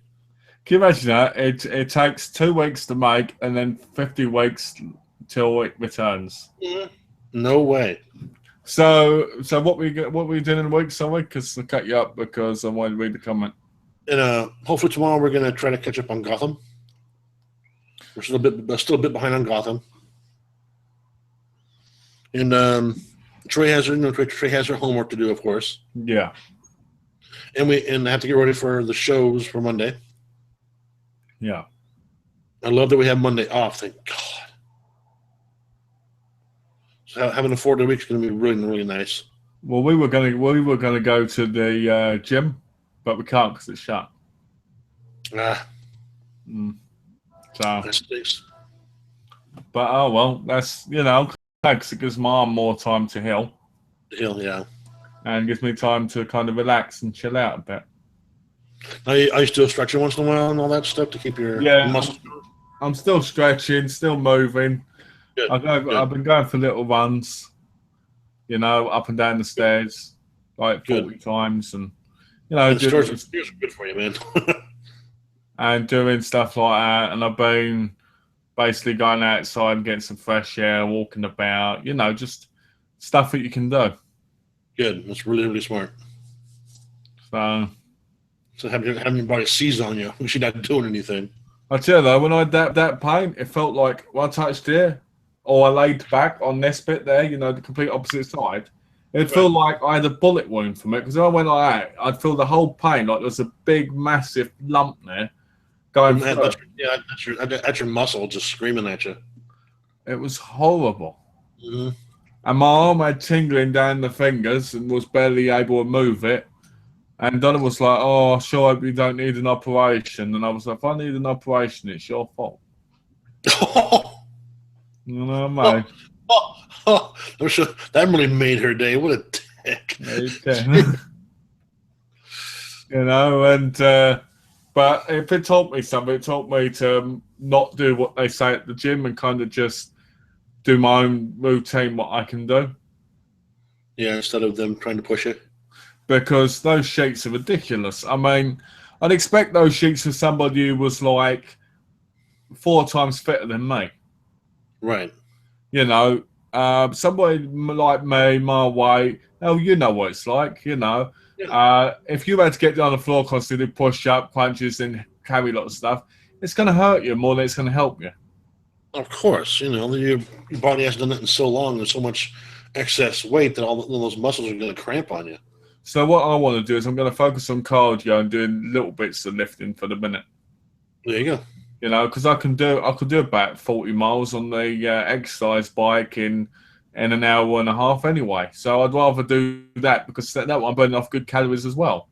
Speaker 1: Can you imagine that? It takes 2 weeks to make and then 50 weeks till it returns.
Speaker 2: No way.
Speaker 1: So what we doing in a week, sorry? Because I cut you up because I wanted to read the comment.
Speaker 2: And hopefully tomorrow we're gonna try to catch up on Gotham. We're still a bit behind on Gotham. And Trey has her homework to do, of course.
Speaker 1: Yeah.
Speaker 2: And I have to get ready for the shows for Monday.
Speaker 1: Yeah.
Speaker 2: I love that we have Monday off. Thank God. So having a 4-day week is going to be really, really nice.
Speaker 1: Well, we were gonna go to the gym, but we can't because it's shut. So.
Speaker 2: That stinks.
Speaker 1: But oh well, that's because it gives my arm more time to heal.
Speaker 2: Yeah.
Speaker 1: And gives me time to kind of relax and chill out a bit.
Speaker 2: Are you still stretching once in a while and all that stuff to keep your muscles?
Speaker 1: I'm still stretching, still moving.
Speaker 2: Good.
Speaker 1: I've been going for little runs, up and down the stairs, like 40 times, and
Speaker 2: the stairs are good for you, man.
Speaker 1: and doing stuff like that. And I've been basically going outside and getting some fresh air, walking about, just stuff that you can do.
Speaker 2: Good. That's really, really smart. So having your body seize on you, you're not doing anything.
Speaker 1: I tell you though, when I had that pain, it felt like when I touched here, or I laid back on this bit there, the complete opposite side, it'd feel like I had a bullet wound from it. Because when I went like that, I'd feel the whole pain, like there was a big, massive lump there going through.
Speaker 2: That's your muscle just screaming at you.
Speaker 1: It was horrible.
Speaker 2: Mm-hmm.
Speaker 1: And my arm had tingling down the fingers and was barely able to move it. And Donna was like, "Oh, sure, you don't need an operation." And I was like, "If I need an operation, it's your fault." Mate.
Speaker 2: I'm sure that really made her day. What a dick.
Speaker 1: But if it taught me something, it taught me to not do what they say at the gym and kind of just do my own routine, what I can do.
Speaker 2: Yeah, instead of them trying to push it.
Speaker 1: Because those sheets are ridiculous. I mean, I'd expect those sheets for somebody who was like 4 times fitter than me.
Speaker 2: Right.
Speaker 1: Somebody like me, my weight, you know what it's like,
Speaker 2: Yeah.
Speaker 1: If you had to get down on the floor constantly, push up, punches, and carry a lot of stuff, it's going to hurt you more than it's going to help you.
Speaker 2: Of course. Your body hasn't done it in so long. There's so much excess weight that all those muscles are going to cramp on you.
Speaker 1: So what I want to do is I'm going to focus on cardio and doing little bits of lifting for the minute.
Speaker 2: There you go.
Speaker 1: Because I could do about 40 miles on the exercise bike in an hour and a half anyway. So I'd rather do that because that way I'm burning off good calories as well.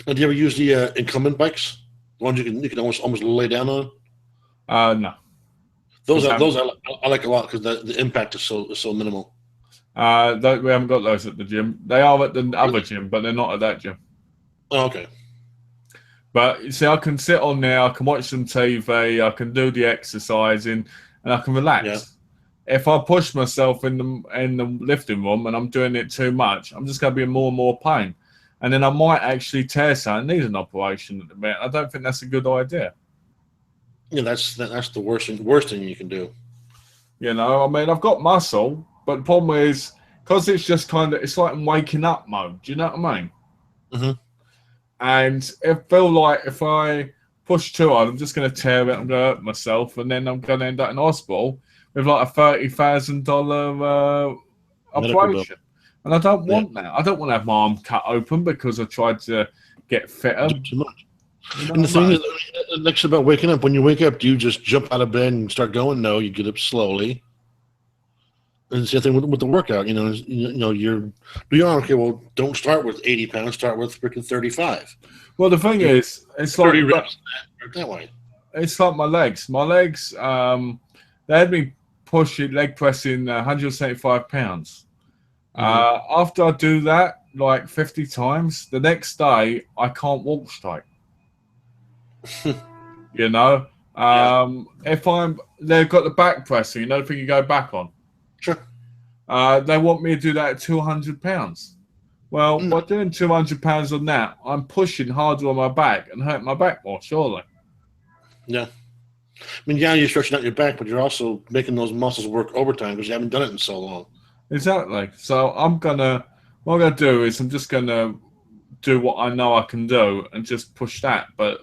Speaker 2: Now, do you ever use the incumbent bikes? The ones you can almost lay down on?
Speaker 1: No.
Speaker 2: Those I like a lot because the impact is so minimal.
Speaker 1: We haven't got those at the gym. They are at the other gym, but they're not at that gym.
Speaker 2: Oh, okay.
Speaker 1: But you see, I can sit on there, I can watch some TV, I can do the exercising, and I can relax.
Speaker 2: Yeah.
Speaker 1: If I push myself in the lifting room and I'm doing it too much, I'm just going to be in more and more pain, and then I might actually tear something, need an operation at the minute. I don't think that's a good idea.
Speaker 2: Yeah, that's the worst thing you can do.
Speaker 1: I mean, I've got muscle, but the problem is because it's just it's like I'm waking up mode. Do you know what I mean?
Speaker 2: Mm-hmm.
Speaker 1: And I feel like if I push too hard, I'm just going to tear it. I'm going to hurt myself, and then I'm going to end up in hospital. with like a $30,000 operation. And I don't want that. I don't want to have my arm cut open because I tried to get fitter.
Speaker 2: Too much.
Speaker 1: You know
Speaker 2: And the
Speaker 1: what I
Speaker 2: thing
Speaker 1: mean?
Speaker 2: is, next about waking up, when you wake up, do you just jump out of bed and start going? No, you get up slowly. And the same thing with the workout. You're okay. Well, don't start with 80 pounds. Start with freaking 35.
Speaker 1: Well, the thing is, it's like
Speaker 2: 30 reps that way.
Speaker 1: It's like my legs. My legs, they had me pushing leg pressing 175 pounds. After I do that like 50 times, the next day I can't walk straight. You know, if they've got the back pressing, the thing you go back on.
Speaker 2: Sure.
Speaker 1: They want me to do that at 200 pounds. Well, by doing 200 pounds on that, I'm pushing harder on my back and hurting my back more, surely.
Speaker 2: Yeah. I mean, you're stretching out your back, but you're also making those muscles work overtime because you haven't done it in so long.
Speaker 1: Exactly. So what I'm gonna do is I'm just gonna do what I know I can do and just push that, but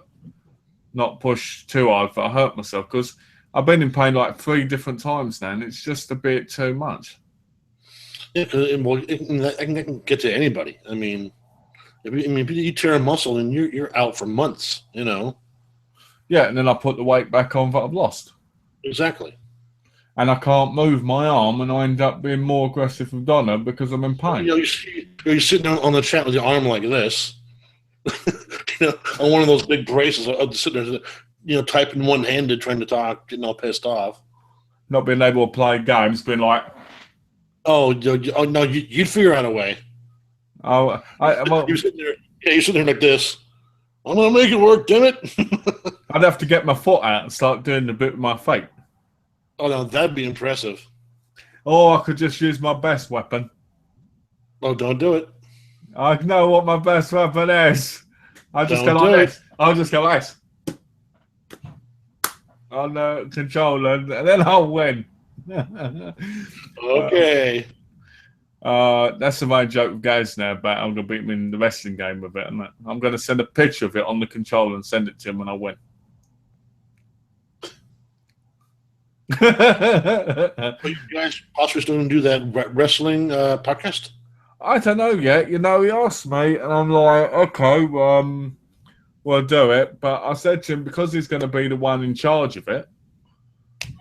Speaker 1: not push too hard, but I hurt myself because I've been in pain like 3 different times now, and it's just a bit too much.
Speaker 2: Yeah, because it can get to anybody. I mean, if you tear a muscle, and you're out for months.
Speaker 1: Yeah, and then I put the weight back on that I've lost.
Speaker 2: Exactly.
Speaker 1: And I can't move my arm, and I end up being more aggressive with Donna because I'm in pain.
Speaker 2: You're sitting on the chat with your arm like this, on one of those big braces. I'm sitting there, typing one-handed, trying to talk, getting all pissed off.
Speaker 1: Not being able to play games, being like,
Speaker 2: oh no, you'd figure out a way.
Speaker 1: well,
Speaker 2: you're sitting there like this. I'm gonna make it work, damn it.
Speaker 1: I'd have to get my foot out and start doing a bit with my feet.
Speaker 2: Oh no, that'd be impressive.
Speaker 1: Or I could just use my best weapon.
Speaker 2: Oh, don't do it.
Speaker 1: I know what my best weapon is. I'll just go like this. I'll just go like this. On the controller, and then I'll win.
Speaker 2: Okay.
Speaker 1: That's the main joke with guys now about I'm going to beat him in the wrestling game with it. And I'm going to send a picture of it on the controller and send it to him and I'll win.
Speaker 2: Are you guys possibly still going to do that wrestling podcast?
Speaker 1: I don't know yet. He asked me, and I'm like, okay, we'll do it. But I said to him, because he's going to be the one in charge of it,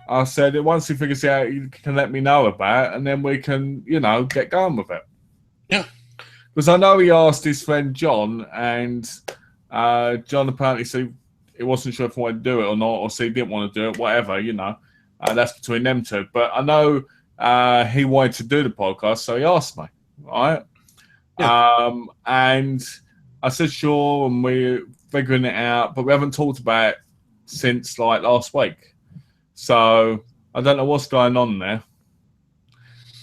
Speaker 1: I said, once he figures it out, you can let me know about it, and then we can, get going with it.
Speaker 2: Yeah.
Speaker 1: Because I know he asked his friend John, and John apparently said he wasn't sure if he wanted to do it or not, or said he didn't want to do it, whatever, that's between them two. But I know he wanted to do the podcast, so he asked me, right? Yeah. And I said, sure, and we're figuring it out, but we haven't talked about it since, last week. So I don't know what's going on there.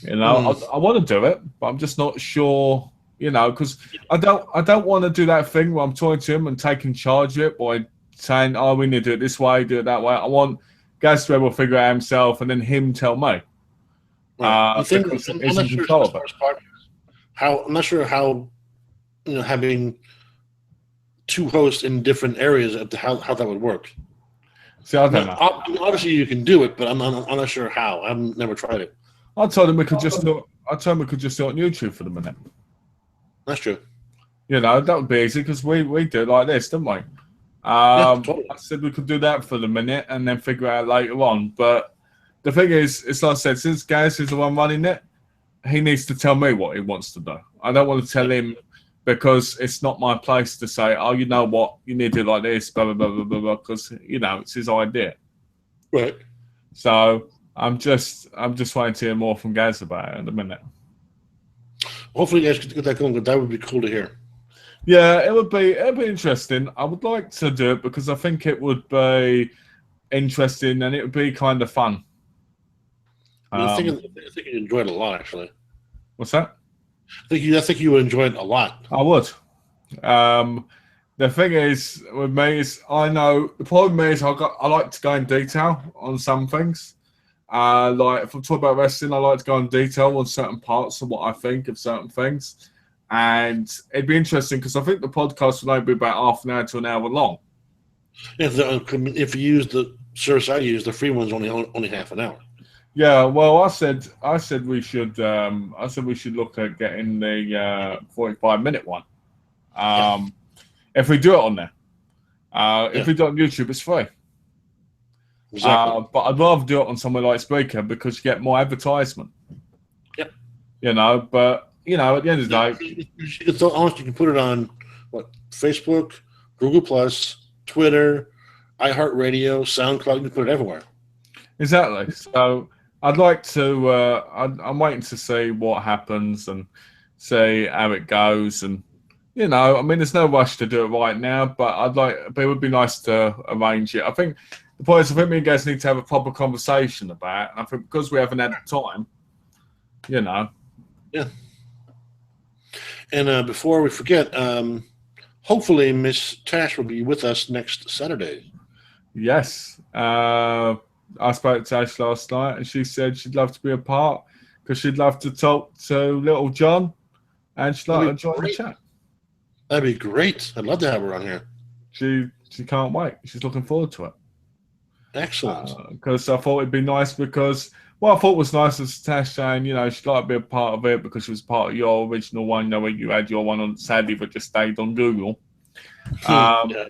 Speaker 1: I want to do it, but I'm just not sure, because I don't want to do that thing where I'm talking to him and taking charge of it by saying, oh, we need to do it this way, do it that way. I want Gaz to be able to figure it out himself and then him tell me.
Speaker 2: Right. I'm not sure how having 2 hosts in different areas of how that would work.
Speaker 1: See, I don't know.
Speaker 2: Obviously, you can do it, but I'm not sure how. I've never tried it.
Speaker 1: I told him we could just do it on YouTube for the minute.
Speaker 2: That's true.
Speaker 1: That would be easy because we do it like this, didn't we?
Speaker 2: Totally.
Speaker 1: I said we could do that for the minute and then figure it out later on. But the thing is, it's like I said, since Gaz is the one running it, he needs to tell me what he wants to do. I don't want to tell him because it's not my place to say, oh, you know what, you need to do like this, blah, blah, blah, blah, blah, because, it's his idea.
Speaker 2: Right.
Speaker 1: So I'm just waiting to hear more from Gaz about it in a minute.
Speaker 2: Hopefully you guys get that going, but that would be cool to hear.
Speaker 1: Yeah, it'd be interesting. I would like to do it because I think it would be interesting and it would be kind of fun.
Speaker 2: I think you enjoy it a lot, actually.
Speaker 1: What's that?
Speaker 2: I think you would enjoy it a lot.
Speaker 1: I would. The thing is with me is I know the problem is I like to go in detail on some things. Like if I'm talking about wrestling, I like to go in detail on certain parts of what I think of certain things. And it'd be interesting because I think the podcast will only be about half an hour to an hour long.
Speaker 2: If you use the service I use, the free one's only half an hour.
Speaker 1: Yeah, well, I said we should look at getting the 45-minute one. If we do it on there, if we do it on YouTube, it's free.
Speaker 2: Exactly.
Speaker 1: But I'd rather do it on somewhere like Spreaker because you get more advertisement.
Speaker 2: Yep.
Speaker 1: But at the end of the day,
Speaker 2: You can put it on Facebook, Google Plus, Twitter, iHeartRadio, SoundCloud. You can put it everywhere.
Speaker 1: exactly. So I'd like to. I'm waiting to see what happens and see how it goes. And I mean, there's no rush to do it right now, but it would be nice to arrange it. I think the point is, I think me and guys need to have a proper conversation about it. And I think because we haven't had the time,
Speaker 2: Yeah. And before we forget, hopefully Miss Tash will be with us next Saturday.
Speaker 1: Yes. I spoke to Ash last night, and she said she'd love to be a part because she'd love to talk to Little John, and she'd like to join the chat.
Speaker 2: That'd be great. I'd love to have her on here.
Speaker 1: She can't wait. She's looking forward to it.
Speaker 2: Excellent.
Speaker 1: Because I thought it'd be nice because what I thought was nice was Tash saying, she'd like to be a part of it because she was part of your original one, where you had your one on, sadly, but just stayed on Google.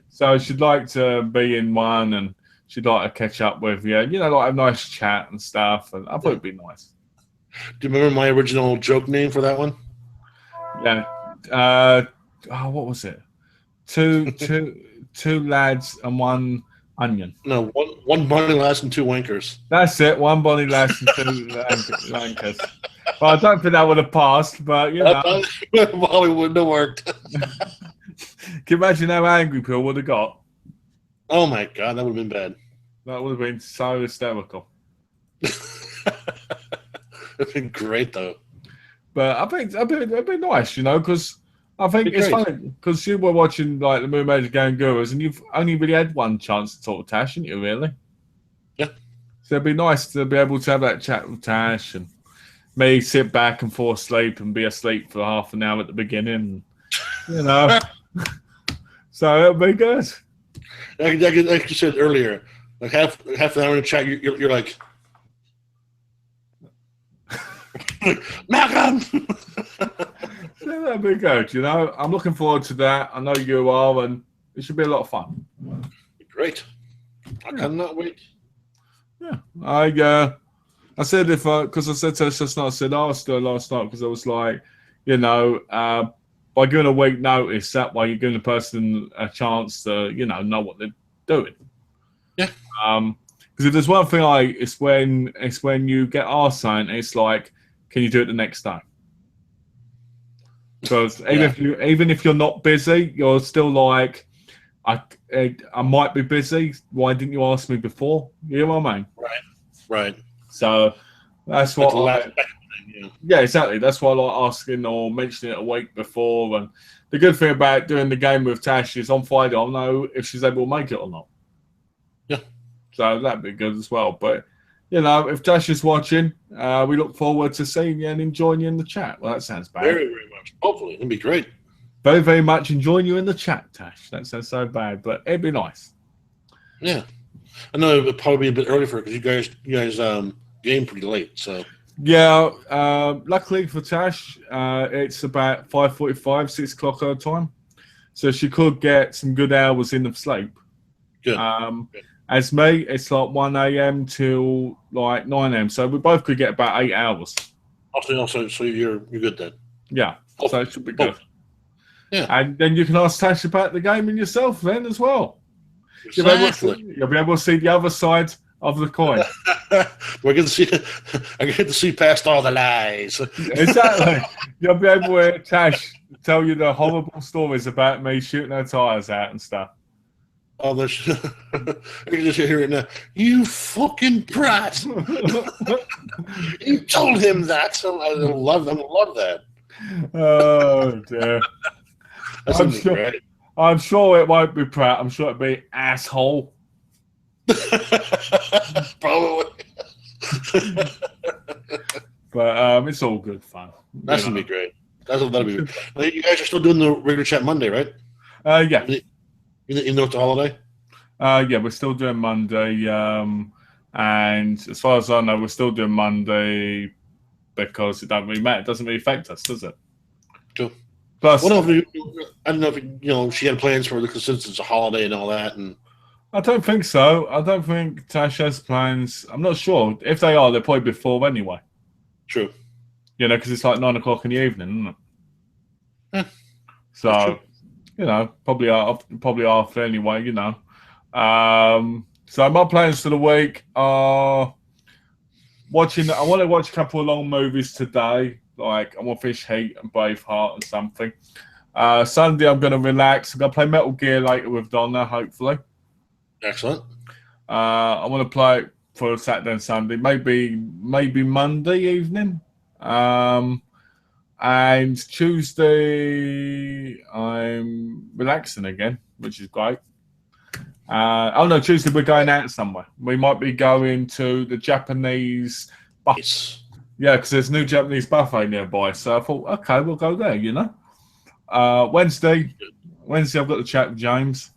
Speaker 1: So she'd like to be in one, and she'd like to catch up with you, like a nice chat and stuff. And I thought it'd be nice.
Speaker 2: Do you remember my original joke name for that one?
Speaker 1: Yeah. What was it? Two lads and one onion.
Speaker 2: No, one bunny lass and two wankers.
Speaker 1: That's it. One bunny lass and two lankers. Well, I don't think that would have passed, but
Speaker 2: Probably wouldn't have worked.
Speaker 1: Can you imagine how angry Phil would have got?
Speaker 2: Oh my God, that would have been bad.
Speaker 1: That would have been so hysterical.
Speaker 2: It'd been great though.
Speaker 1: But I think it'd be nice, because I think it's funny because you were watching like the Moon Major Game Gurus, and you've only really had one chance to talk to Tash, haven't you? Really?
Speaker 2: Yeah.
Speaker 1: So it'd be nice to be able to have that chat with Tash, and me sit back and fall asleep and be asleep for half an hour at the beginning. So it'll be good.
Speaker 2: Like you said earlier, like half an hour in the chat, you're like, Malcolm.
Speaker 1: Yeah, that'd be good. I'm looking forward to that. I know you are, and it should be a lot of fun.
Speaker 2: Great. I cannot wait.
Speaker 1: Yeah, I said because I said to us just now, I said last night because I was like, by giving a week notice, that way you're giving the person a chance to, know what they're doing.
Speaker 2: Yeah.
Speaker 1: Because if there's one thing it's when you get asked something, it's like, can you do it the next day? Because even if you're not busy, you're still like, I might be busy. Why didn't you ask me before? You know what I mean?
Speaker 2: Right.
Speaker 1: So that's what.
Speaker 2: Yeah,
Speaker 1: exactly. That's why I like asking or mentioning it a week before. And the good thing about doing the game with Tash is on Friday I'll know if she's able to make it or not.
Speaker 2: Yeah.
Speaker 1: So that'd be good as well. But if Tash is watching, we look forward to seeing you and enjoying you in the chat. Well, that sounds bad.
Speaker 2: Very, very much. Hopefully, it'll be great.
Speaker 1: Very, very much enjoying you in the chat, Tash. That sounds so bad, but it'd be nice.
Speaker 2: Yeah, I know it would probably be a bit early for it because you guys game pretty late. So
Speaker 1: yeah, luckily for Tash, it's about 5:45, 6 o'clock her time, so she could get some good hours in of sleep.
Speaker 2: Good.
Speaker 1: As me, it's like 1 a.m. till like 9 a.m. So we both could get about 8 hours.
Speaker 2: So you're good then.
Speaker 1: Yeah, so it should be good.
Speaker 2: Yeah,
Speaker 1: and then you can ask Tash about the game and yourself then as well.
Speaker 2: Exactly.
Speaker 1: You'll be able to see the other side of the coin.
Speaker 2: We're going to see. I get to see past all the lies.
Speaker 1: Exactly. You'll be able to hear Tash tell you the horrible stories about me shooting her tires out and stuff.
Speaker 2: Oh, I can just hear it now. You fucking brat! You told him that. So I love that.
Speaker 1: Oh dear. I'm sure it won't be Pratt. I'm sure it'll be asshole.
Speaker 2: Probably.
Speaker 1: But it's all good fun.
Speaker 2: That's gonna be great. That'll be good. You guys are still doing the regular chat Monday, right?
Speaker 1: Yeah.
Speaker 2: Even though it's a holiday?
Speaker 1: Yeah, we're still doing Monday. And as far as I know, we're still doing Monday because it don't really matter. It doesn't really affect us, does it?
Speaker 2: True.
Speaker 1: Plus,
Speaker 2: I don't know if she had plans for it because since it's a holiday and all that. And
Speaker 1: I don't think so. I don't think Tash has plans. I'm not sure. If they are, they're probably before anyway.
Speaker 2: true.
Speaker 1: Because it's like 9 o'clock in the evening, isn't it?
Speaker 2: Yeah,
Speaker 1: so, probably after anyway. So my plans for the week are watching. I want to watch a couple of long movies today. Like I want to finish Heat and Braveheart or something. Sunday I'm going to relax. I'm going to play Metal Gear later with Donna, hopefully.
Speaker 2: Excellent.
Speaker 1: I want to play it for Saturday and Sunday, maybe Monday evening. And Tuesday I'm relaxing again, which is great. Tuesday we're going out somewhere. We might be going to the Japanese buffet.
Speaker 2: Nice.
Speaker 1: Yeah, because there's a new Japanese buffet nearby. So I thought, okay, we'll go there, Wednesday I've got to chat with James.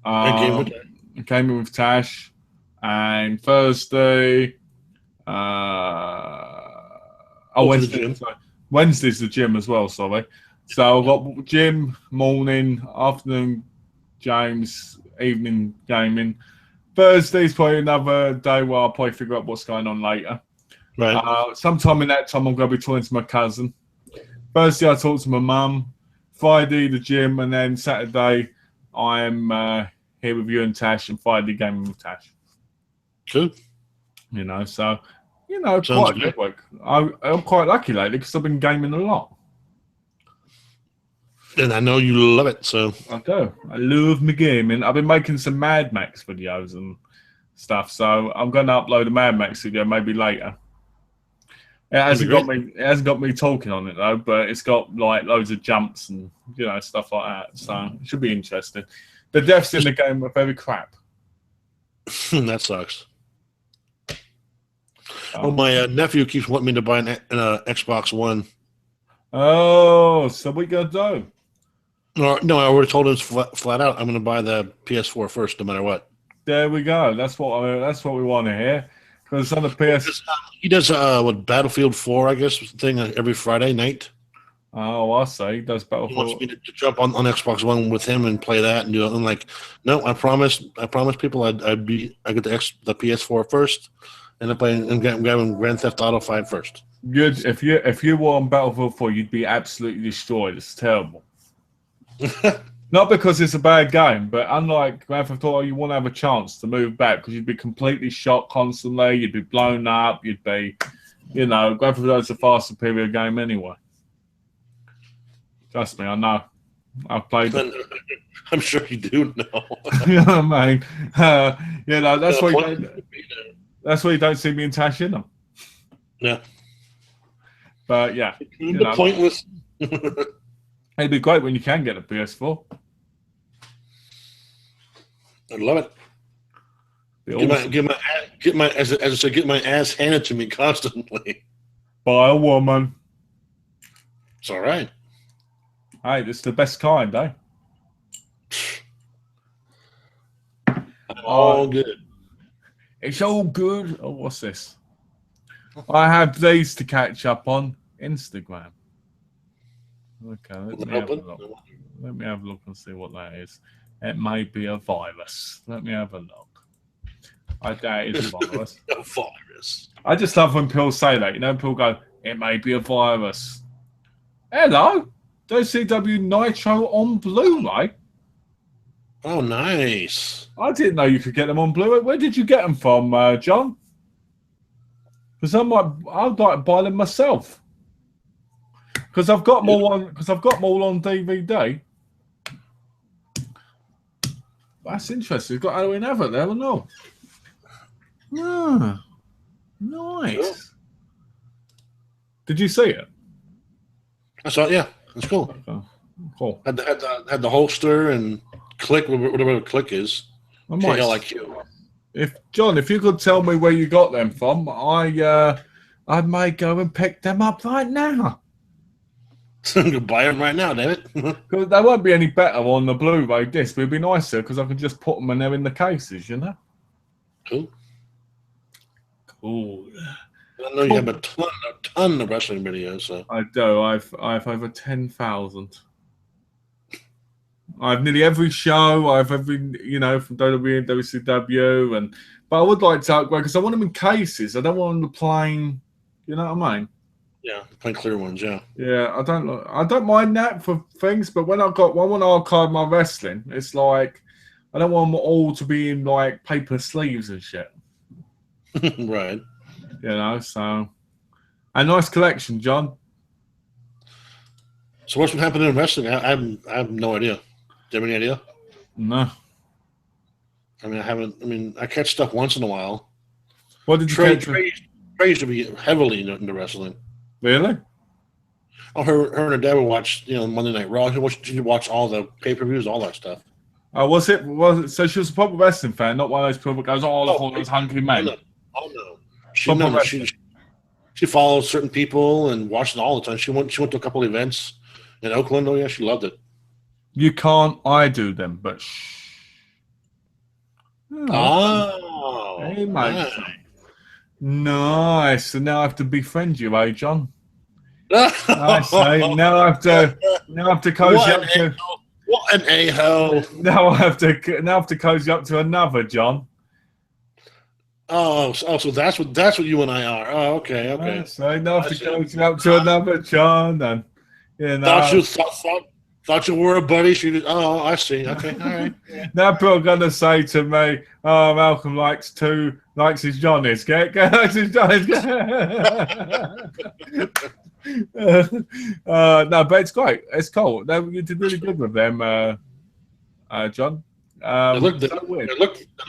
Speaker 1: Came in with Tash. And Thursday, Wednesday's the gym as well, sorry. So I've got gym, morning, afternoon, James, evening gaming. Thursday's probably another day where I'll probably figure out what's going on later.
Speaker 2: Right.
Speaker 1: Sometime in that time, I'm going to be talking to my cousin. Thursday, I talk to my mum. Friday, the gym. And then Saturday, I'm here with you and Tash. And Friday, gaming with Tash.
Speaker 2: Cool.
Speaker 1: Quite a good week. I'm quite lucky lately because I've been gaming a lot.
Speaker 2: And I know you love it, so.
Speaker 1: I do. I love my gaming. I've been making some Mad Max videos and stuff, so I'm going to upload a Mad Max video maybe later. It hasn't got me talking on it though, but it's got like loads of jumps and stuff like that. So it should be interesting. The deaths in the game are very crap.
Speaker 2: That sucks. My nephew keeps wanting me to buy an Xbox One.
Speaker 1: Oh, so what are you gonna do?
Speaker 2: No, I already told him flat out. I'm going to buy the PS4 first, no matter what.
Speaker 1: There we go. That's what we want to hear. Because on the PS,
Speaker 2: he does Battlefield 4, I guess, thing every Friday night.
Speaker 1: Oh, I see. He does Battlefield.
Speaker 2: He wants me to jump on Xbox One with him and play that and do it. I'm like, no, I promise people I get the PS4 first, and I play and get Grand Theft Auto 5 first.
Speaker 1: Good. If you were on Battlefield 4, you'd be absolutely destroyed. It's terrible. Not because it's a bad game, but unlike Grand Theft Auto, you want to have a chance to move back because you'd be completely shot constantly. You'd be blown up. You'd be, Grand Theft Auto is a far superior game anyway. Trust me, I know. I've played it.
Speaker 2: I'm sure you do know.
Speaker 1: You know what I mean? That's why you don't see me and Tash in them.
Speaker 2: Yeah.
Speaker 1: But yeah.
Speaker 2: The pointless.
Speaker 1: It'd be great when you can get a PS4.
Speaker 2: I'd love it. Get my ass handed to me constantly.
Speaker 1: By a woman.
Speaker 2: It's all right.
Speaker 1: Hey, this is the best kind, eh?
Speaker 2: All good.
Speaker 1: It's all good. Oh, what's this? I have these to catch up on Instagram. Okay, let me have a look. Let me have a look and see what that is. It may be a virus. Let me have a look. I doubt it's a virus.
Speaker 2: A virus.
Speaker 1: I just love when people say that. People go, it may be a virus. Hello. WCW Nitro on Blu-ray.
Speaker 2: Oh, nice.
Speaker 1: I didn't know you could get them on Blu-ray. Where did you get them from, John? Because I'd like to buy them myself. Because I've got them all on DVD. That's interesting. You've got Halloween Havoc there, or no? Ah, nice.
Speaker 2: Yeah.
Speaker 1: Did you see it?
Speaker 2: I saw it. Yeah, it's cool.
Speaker 1: Okay. Cool.
Speaker 2: Had the holster and click, whatever the click is.
Speaker 1: I might.
Speaker 2: KLIQ.
Speaker 1: If you could tell me where you got them from, I may go and pick them up right now.
Speaker 2: Buy them right now, damn it.
Speaker 1: Because they won't be any better on the Blu-ray disc. It'd be nicer because I could just put them and they're in the cases,
Speaker 2: Cool.
Speaker 1: Cool.
Speaker 2: I know you have a ton of wrestling videos. So
Speaker 1: I do. I've over 10,000. I've nearly every show. I've every from WWE and WCW, but I would like to upgrade because I want them in cases. I don't want them to plain. You know what I mean?
Speaker 2: yeah, plain clear ones. Yeah.
Speaker 1: Yeah, I don't mind that for things, but when I want to archive my wrestling, it's like I don't want them all to be in like paper sleeves and shit.
Speaker 2: Right.
Speaker 1: So a nice collection, John.
Speaker 2: So what's been happening in wrestling? I have no idea. Do you have any idea?
Speaker 1: No.
Speaker 2: I mean, I haven't. I mean, I catch stuff once in a while.
Speaker 1: What did you
Speaker 2: Trey used to be heavily into wrestling.
Speaker 1: Really?
Speaker 2: Oh, her and her dad would watch, Monday Night Raw. She watch all the pay-per-views, all that stuff.
Speaker 1: Was it? So she was a proper wrestling fan, not one of those people that goes, "Oh, look, all those hungry men."
Speaker 2: Oh no. She follows certain people and watched it all the time. She went to a couple of events in Oakland. Oh yeah, she loved it.
Speaker 1: You can't. I do them, but shh.
Speaker 2: Oh,
Speaker 1: hey, mate. Nice. So now I have to befriend you, eh, John? I say now I have to cozy up to.
Speaker 2: What an a-hole!
Speaker 1: Now I have to cozy up to another John.
Speaker 2: So that's what you and I are. Oh, okay.
Speaker 1: So now I have to cozy up to another John, and
Speaker 2: thought you were a buddy. I see. Okay, all right.
Speaker 1: Now people are gonna say to me, "Oh, Malcolm likes his Johnnies. Likes his Johnnies." No, but it's great. It's cool. You did really good with them, John.
Speaker 2: They look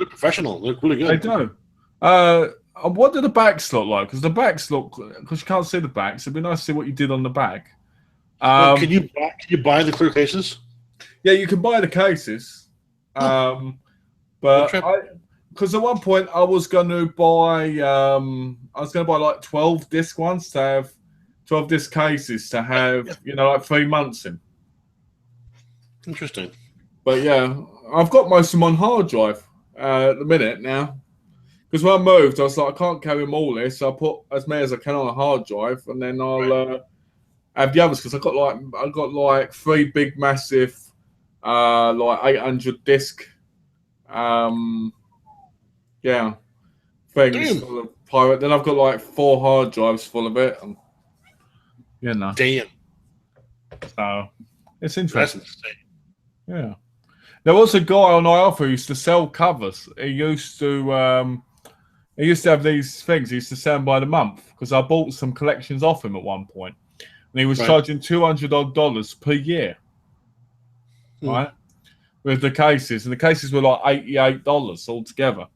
Speaker 2: professional. They look really good.
Speaker 1: They do. What do the backs look like? Because you can't see the backs. It'd be nice to see what you did on the back.
Speaker 2: Can you buy the clear cases?
Speaker 1: Yeah, you can buy the cases. But because at one point I was going to buy like 12 disc ones to have 12 disc cases to have like 3 months in.
Speaker 2: Interesting.
Speaker 1: But yeah, I've got most of them on hard drive at the minute now. Because when I moved, I was like, I can't carry them all this. So I put as many as I can on a hard drive, and then I'll have the others because I got like 3 big massive like 800 disc things full of pirate. Then I've got like 4 hard drives full of it. And,
Speaker 2: damn.
Speaker 1: So it's interesting. Yeah. There was a guy on iOffer who used to sell covers. He used to have these things. He used to sell them by the month because I bought some collections off him at one point. And he was charging $200 odd per year, right? With the cases, and the cases were like $88 altogether.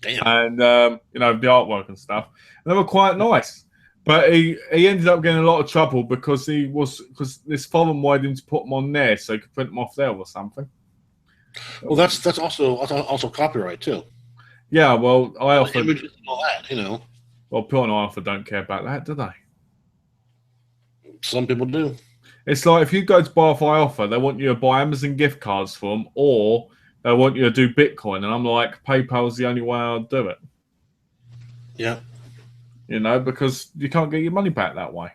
Speaker 2: Damn.
Speaker 1: And the artwork and stuff, and they were quite nice. But he ended up getting a lot of trouble because this forum wanted him to put them on there so he could print them off there or something.
Speaker 2: Well, that's also copyright too.
Speaker 1: Yeah, well, iOffer
Speaker 2: images and all that,
Speaker 1: Well, people on iOffer don't care about that, do they?
Speaker 2: Some people do.
Speaker 1: It's like if you go to buy off iOffer, they want you to buy Amazon gift cards for them, or they want you to do Bitcoin, and I'm like, PayPal's the only way I'll do it.
Speaker 2: Yeah.
Speaker 1: Because you can't get your money back that way.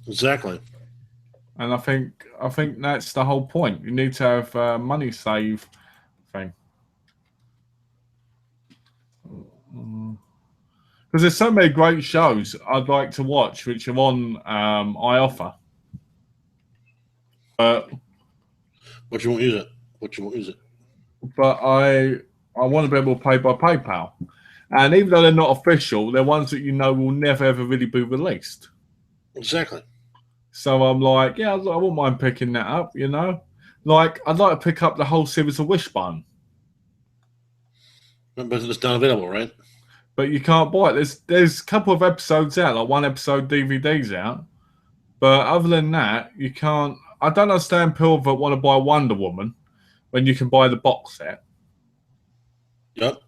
Speaker 2: Exactly.
Speaker 1: And I think that's the whole point. You need to have money save thing. Because there's so many great shows I'd like to watch which are on iOffer.
Speaker 2: But you won't use it.
Speaker 1: But I want to be able to pay by PayPal. And even though they're not official, they're ones that will never ever really be released.
Speaker 2: Exactly.
Speaker 1: So I'm like, yeah, I wouldn't mind picking that up, Like, I'd like to pick up the whole series of Wishbone.
Speaker 2: But it's not available, right?
Speaker 1: But you can't buy it. There's a couple of episodes out, like 1 episode DVD's out. But other than that, you can't. I don't understand people that want to buy Wonder Woman when you can buy the box set.
Speaker 2: Yep.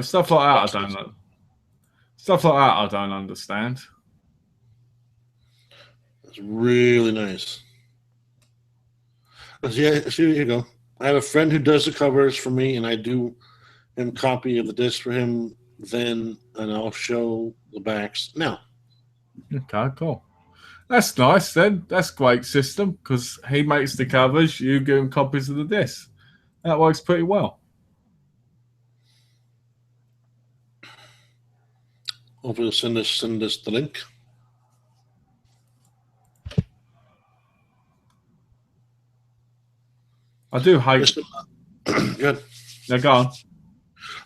Speaker 1: Stuff like that. I don't know. Stuff like that I don't understand.
Speaker 2: That's really nice. Yeah, here you go. I have a friend who does the covers for me, and I do him copy of the disc for him then, and I'll show the backs now.
Speaker 1: Okay, cool. That's nice then. That's a great system because he makes the covers, you give him copies of the discs. That works pretty well.
Speaker 2: Hopefully, he'll send us the link.
Speaker 1: I do hate.
Speaker 2: Good.
Speaker 1: Now go on.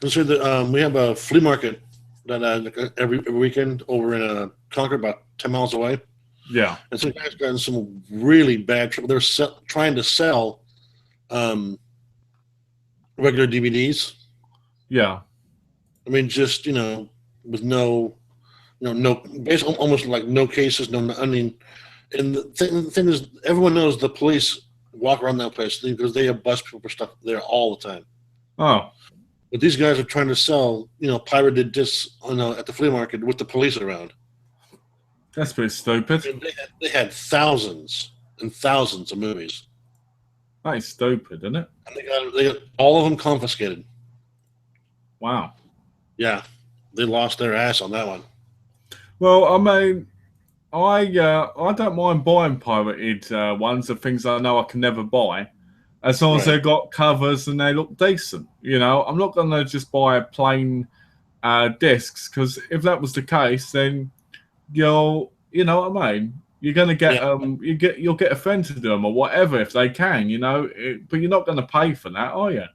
Speaker 2: Let's say that we have a flea market that every weekend over in Concord, about 10 miles away.
Speaker 1: Yeah.
Speaker 2: And some guys got in some really bad trouble. They're trying to sell regular DVDs.
Speaker 1: Yeah.
Speaker 2: I mean, just with no, basically almost like no cases. No, I mean, and the thing is, everyone knows the police walk around that place because they have bust people for stuff there all the time.
Speaker 1: Oh.
Speaker 2: But these guys are trying to sell, pirated discs at the flea market with the police around.
Speaker 1: That's pretty stupid.
Speaker 2: And they had thousands and thousands of movies.
Speaker 1: That is stupid, isn't it?
Speaker 2: And they got all of them confiscated.
Speaker 1: Wow.
Speaker 2: Yeah, they lost their ass on that one.
Speaker 1: Well, I mean, I don't mind buying pirated ones of things I know I can never buy, as long as they've got covers and they look decent. I'm not going to just buy plain discs because if that was the case, then you know what I mean. You're going to get you'll get a friend to do them or whatever if they can, but you're not going to pay for that, are you?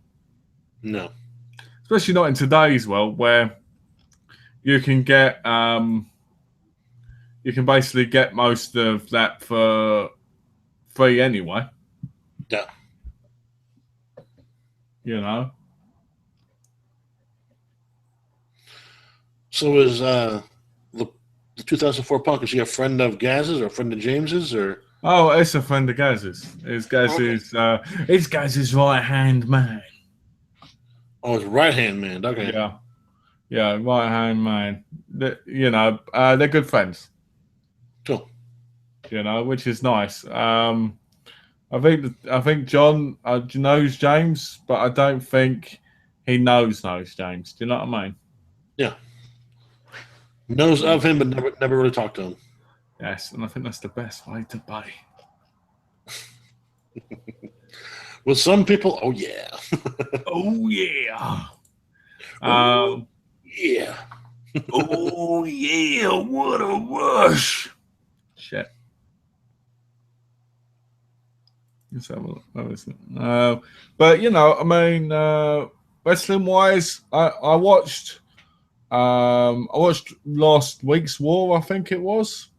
Speaker 2: No.
Speaker 1: Especially not in today's world where you can get you can basically get most of that for free anyway.
Speaker 2: Yeah. So is the 2004 Punk, is he a friend of Gaz's or a friend of James's or?
Speaker 1: Oh, it's a friend of Gaz's. It's Gaz's right-hand man.
Speaker 2: Oh, it's right-hand man. Okay.
Speaker 1: Yeah, right-hand man. They're good friends.
Speaker 2: Cool.
Speaker 1: Which is nice. I think John knows James, but I don't think he knows James. Do you know what I mean?
Speaker 2: Yeah. Knows of him, but never really talked to him.
Speaker 1: Yes, and I think that's the best way to pay.
Speaker 2: With some people, oh yeah.
Speaker 1: Oh yeah.
Speaker 2: Yeah.
Speaker 1: Oh yeah, what a rush. Shit. Let's have a look. But I mean, wrestling wise, I watched last week's War, I think it was,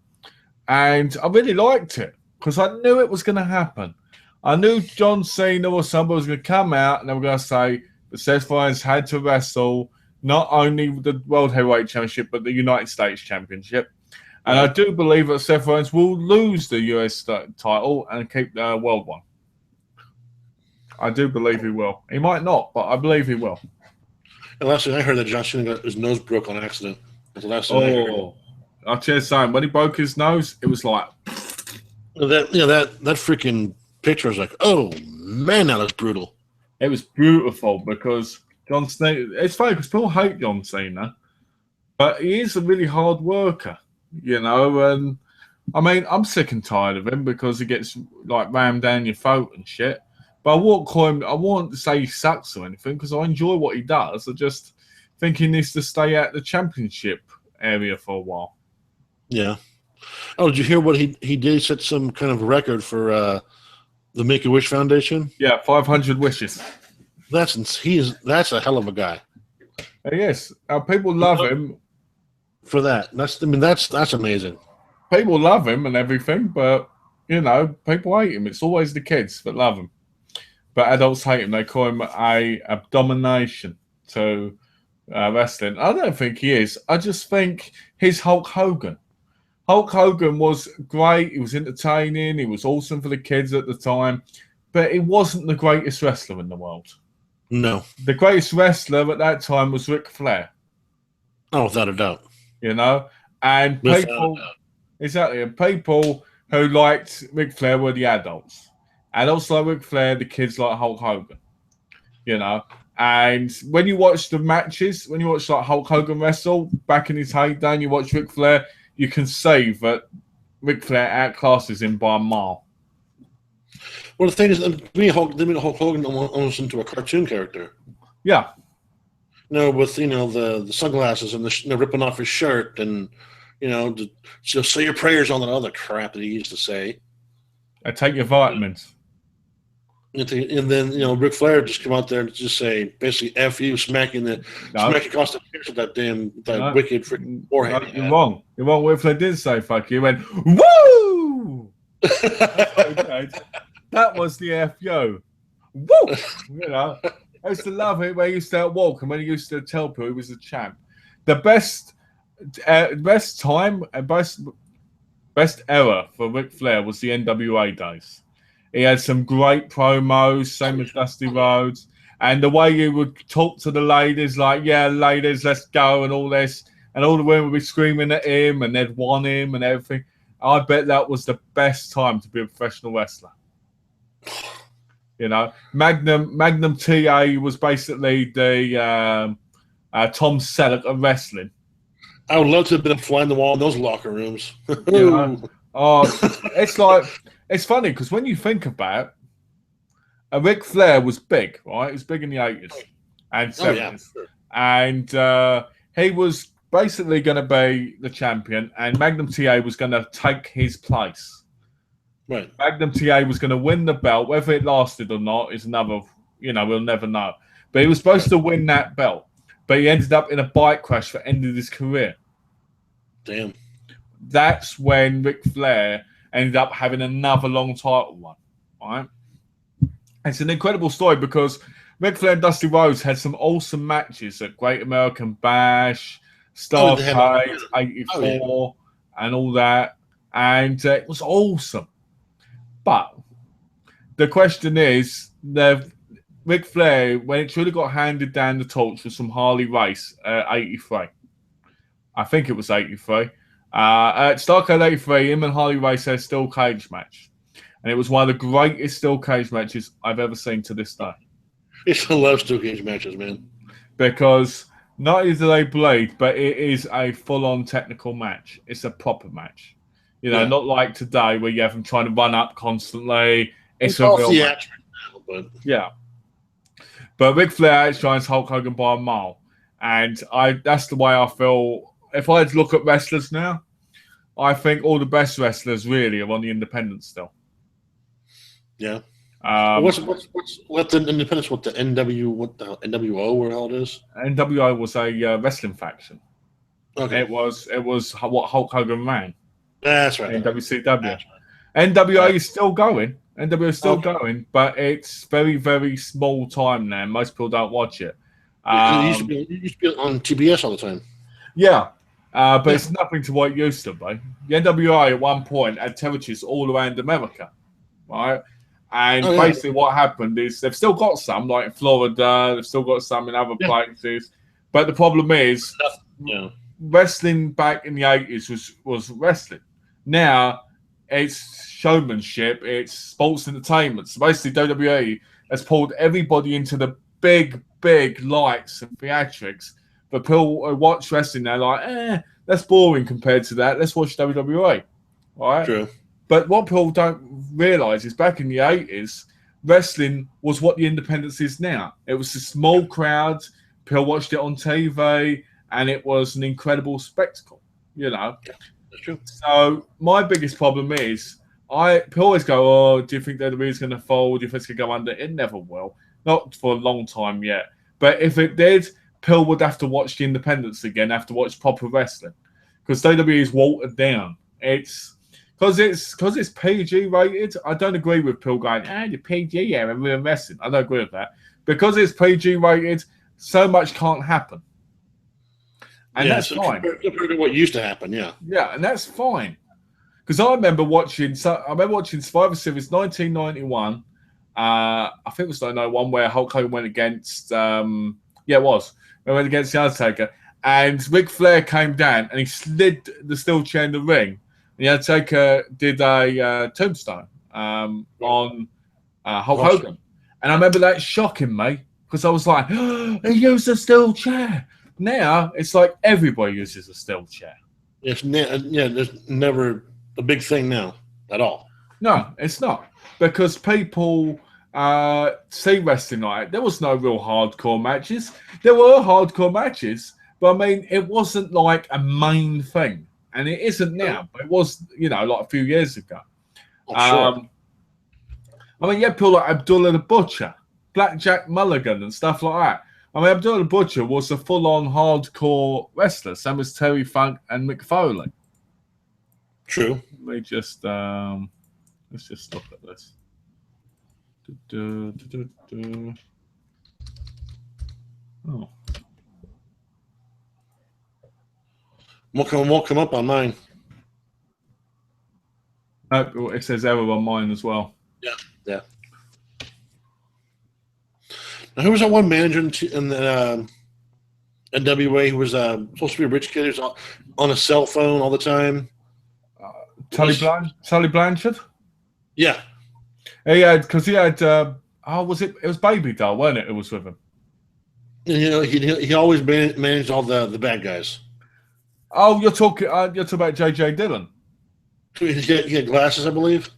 Speaker 1: and I really liked it because I knew it was going to happen. I knew John Cena or somebody was going to come out and they were going to say that Seth Rollins had to wrestle not only the World Heavyweight Championship but the United States Championship. And I do believe that Seth Rollins will lose the US title and keep the world one. I do believe he will. He might not, but I believe he will.
Speaker 2: The last thing I heard that John Cena got his nose broke on accident. That's the last thing I heard.
Speaker 1: I'll tell you something. When he broke his nose, it was like
Speaker 2: that freaking picture was like, oh man, that looks brutal.
Speaker 1: It was beautiful because John Cena. It's funny because people hate John Cena, but he is a really hard worker, And I mean, I'm sick and tired of him because he gets like rammed down your throat and shit. But I won't call him. I won't say he sucks or anything because I enjoy what he does. I just think he needs to stay out the championship area for a while.
Speaker 2: Yeah. Oh, did you hear what he did? He set some kind of record for the Make-A-Wish Foundation.
Speaker 1: Yeah, 500 wishes.
Speaker 2: That's a hell of a guy.
Speaker 1: Yes, people love him
Speaker 2: for that. That's amazing.
Speaker 1: People love him and everything, but people hate him. It's always the kids that love him. But adults hate him. They call him a abomination to wrestling. I don't think he is. I just think he's Hulk Hogan. Hulk Hogan was great. He was entertaining. He was awesome for the kids at the time. But he wasn't the greatest wrestler in the world.
Speaker 2: No.
Speaker 1: The greatest wrestler at that time was Ric Flair.
Speaker 2: Oh, without a doubt.
Speaker 1: And people... Exactly. And people who liked Ric Flair were the adults. Adults like Ric Flair, the kids like Hulk Hogan. And when you watch the matches, when you watch like Hulk Hogan wrestle back in his heyday, and you watch Ric Flair, you can see that Ric Flair outclasses him by a mile.
Speaker 2: Well, the thing is, to me, Hulk Hogan almost into a cartoon character.
Speaker 1: Yeah.
Speaker 2: With the sunglasses and the ripping off his shirt, and just say your prayers, on that other crap that he used to say.
Speaker 1: I take your vitamins.
Speaker 2: And then Ric Flair just come out there and just say basically "F you," smacking across the face with that wicked freaking forehead.
Speaker 1: You're wrong. You're wrong. Ric Flair did say "fuck you." He went woo. That was the FU. Woo. I used to love it when he used to walk and when he used to tell people he was a champ. The best time and best era for Ric Flair was the NWA days. He had some great promos, same as Dusty Rhodes, and the way he would talk to the ladies, like, "Yeah, ladies, let's go," and all this, and all the women would be screaming at him, and they'd want him and everything. I bet that was the best time to be a professional wrestler. Magnum TA was basically the Tom Selleck of wrestling.
Speaker 2: I would love to have been a fly in the wall in those locker rooms.
Speaker 1: It's funny because when you think about it, Ric Flair was big, right? He was big in the 80s and 70s.
Speaker 2: Sure.
Speaker 1: And he was basically going to be the champion, and Magnum TA was going to take his place.
Speaker 2: Right.
Speaker 1: Magnum TA was going to win the belt. Whether it lasted or not is another, we'll never know. But he was supposed to win that belt. But he ended up in a bike crash that ended his career.
Speaker 2: Damn.
Speaker 1: That's when Ric Flair ended up having another long title run. Right? It's an incredible story because Ric Flair and Dusty Rhodes had some awesome matches at Great American Bash, Starrcade, 84, and all that. And it was awesome. But the question is, Ric Flair, when it truly got handed down the torch, was from Harley Race, 83. I think it was 83. At Starrcade 83, him and Harley Race had a steel cage match. And it was one of the greatest steel cage matches I've ever seen to this day.
Speaker 2: I still love steel cage matches, man.
Speaker 1: Because not only do they bleed, but it is a full-on technical match. It's a proper match. Not like today where you have them trying to run up constantly. It's a real match. Yeah. But Ric Flair outshines Hulk Hogan by a mile. And that's the way I feel. If I had to look at wrestlers now, I think all the best wrestlers really are on the independents still.
Speaker 2: Yeah. What's the independence? What the NWO? Where all it is?
Speaker 1: NWO was a wrestling faction.
Speaker 2: Okay.
Speaker 1: It was what Hulk Hogan ran.
Speaker 2: That's right.
Speaker 1: In WCW. That's right. NWA is still going. NWA is still going, but it's very, very small time now. Most people don't watch it.
Speaker 2: It used to be on TBS all the time.
Speaker 1: Yeah, but it's nothing to what it used to be. The NWA at one point had territories all around America, right? And basically what happened is they've still got some, like in Florida, they've still got some in other places. But the problem is wrestling back in the 80s was wrestling. Now it's showmanship, it's sports entertainment. So basically WWE has pulled everybody into the big lights and theatrics. But people watch wrestling, they're like, that's boring compared to that. Let's watch WWE. Right?
Speaker 2: True.
Speaker 1: But what people don't realise is back in the 80s, wrestling was what the independence is now. It was a small crowd. People watched it on TV, and it was an incredible spectacle,
Speaker 2: Yeah, that's true.
Speaker 1: So my biggest problem is, people always go, do you think WWE is going to fold? Do you think it's going to go under? It never will. Not for a long time yet. But if it did, people would have to watch the independents again, have to watch proper wrestling. Because WWE is watered down. Because it's PG rated. I don't agree with people going, the PG era, we're wrestling. I don't agree with that. Because it's PG rated, so much can't happen. And that's fine.
Speaker 2: Compared to what used to happen, yeah.
Speaker 1: Yeah, and that's fine. Because I remember watching Survivor Series 1991. I think it was 1991 where Hulk Hogan went against. It was. They went against the Undertaker, and Ric Flair came down and he slid the steel chair in the ring. And the Undertaker did a tombstone on Hulk Hogan, and I remember that shocking me because I was like, oh, he used a steel chair. Now it's like everybody uses a steel chair.
Speaker 2: It's there's never a big thing now at all.
Speaker 1: No, it's not, because people see wrestling like there was no real hardcore matches. There were hardcore matches, but I mean, it wasn't like a main thing, and it isn't now. But it was, like a few years ago.
Speaker 2: Sure.
Speaker 1: I mean, you had people like Abdullah the Butcher, Blackjack Mulligan, and stuff like that. I mean, Abdullah the Butcher was a full-on hardcore wrestler, same as Terry Funk and Mick Foley.
Speaker 2: True.
Speaker 1: Let me just let's just look at this. Oh,
Speaker 2: Won't come up on mine.
Speaker 1: it says error on mine as well.
Speaker 2: Yeah. Now, who was that one manager in the NWA who was supposed to be a rich kid who's on a cell phone all the time?
Speaker 1: Tully Blanchard?
Speaker 2: Yeah.
Speaker 1: He had it was Baby Doll, wasn't it? It was with him.
Speaker 2: And, he always managed all the bad guys.
Speaker 1: Oh, you're talking about JJ Dillon.
Speaker 2: He had glasses, I believe.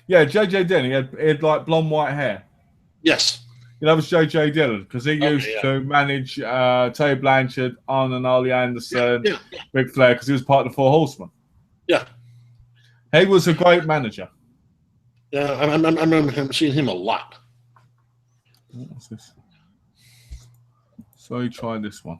Speaker 1: Yeah, JJ Dillon. He had like blonde white hair.
Speaker 2: Yes.
Speaker 1: That was JJ Dillon, because he used to manage Terry Blanchard, Arn and Ollie Anderson, Big Flair, because he was part of the Four Horsemen.
Speaker 2: Yeah.
Speaker 1: He was a great manager.
Speaker 2: Yeah, I remember seeing him a lot.
Speaker 1: What's this? So you try this one.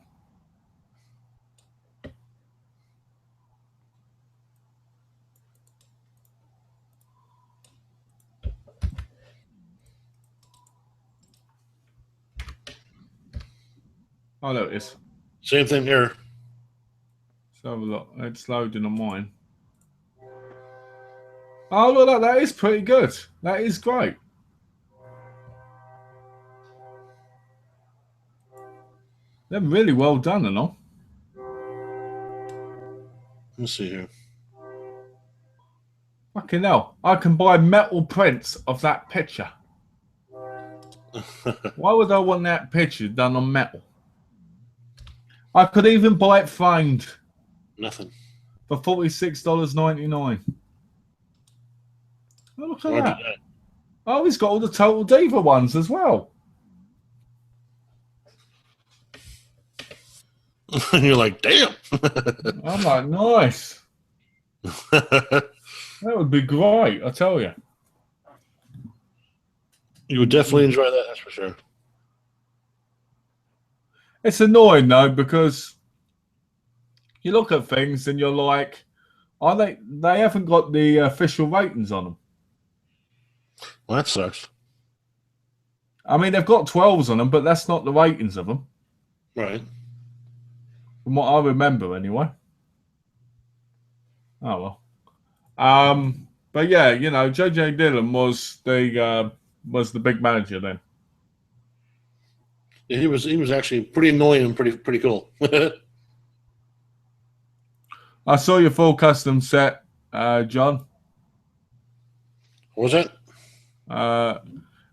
Speaker 1: Oh, there it is.
Speaker 2: Same thing here.
Speaker 1: Let's have a look. It's loading on mine. Oh, look, that is pretty good. That is great. They're really well done and all.
Speaker 2: Let's see here.
Speaker 1: Fucking hell. I can buy metal prints of that picture. Why would I want that picture done on metal? I could even buy it framed.
Speaker 2: Nothing.
Speaker 1: For $46.99. Oh, look at that. Oh, he's got all the Total Diva ones as well.
Speaker 2: You're like, damn.
Speaker 1: I'm like, nice. That would be great, I tell you.
Speaker 2: You would definitely enjoy that, that's for sure.
Speaker 1: It's annoying though, because you look at things and you're like, they haven't got the official ratings on them.
Speaker 2: Well, that sucks.
Speaker 1: I mean, they've got 12s on them, but that's not the ratings of them.
Speaker 2: Right.
Speaker 1: From what I remember, anyway. Oh well. But yeah, JJ Dillon was the big manager then.
Speaker 2: Yeah, he was actually pretty annoying and pretty cool.
Speaker 1: I saw your full custom set, John.
Speaker 2: What was that?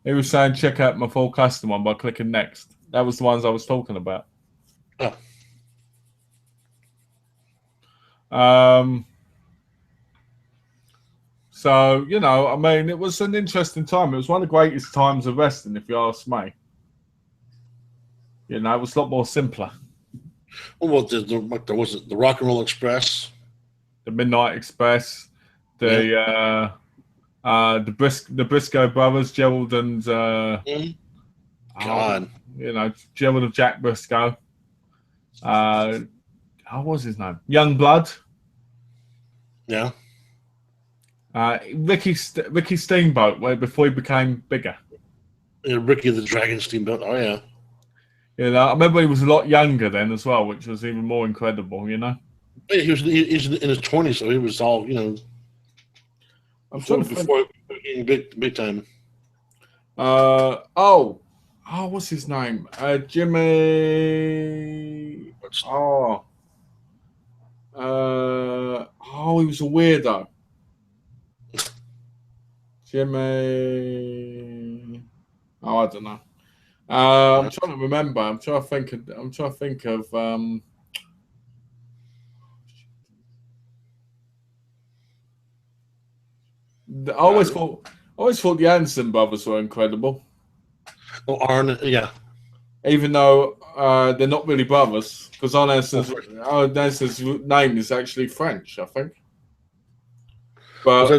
Speaker 1: He was saying check out my full custom one by clicking next. That was the ones I was talking about.
Speaker 2: Oh.
Speaker 1: So, I mean, it was an interesting time. It was one of the greatest times of wrestling, if you ask me. It was a lot more simpler.
Speaker 2: Well, there was the Rock and Roll Express,
Speaker 1: The Midnight Express, the Briscoe brothers, Gerald and
Speaker 2: God,
Speaker 1: Gerald and Jack Briscoe. What was his name? Young Blood.
Speaker 2: Yeah.
Speaker 1: Ricky Steamboat, before he became bigger.
Speaker 2: Yeah, Ricky the Dragon Steamboat. Oh yeah.
Speaker 1: I remember he was a lot younger then as well, which was even more incredible.
Speaker 2: Yeah, he's in his 20s, so he was all
Speaker 1: I'm trying to
Speaker 2: before big time.
Speaker 1: What's his name? Jimmy. He was a weirdo. Jimmy. I don't know. I'm trying to remember. I'm trying to think. I'm trying to think of. I always thought the Anderson brothers were incredible,
Speaker 2: Oh, Arn, yeah.
Speaker 1: even though they're not really brothers. Because Arn Anderson's name is actually French, I think. But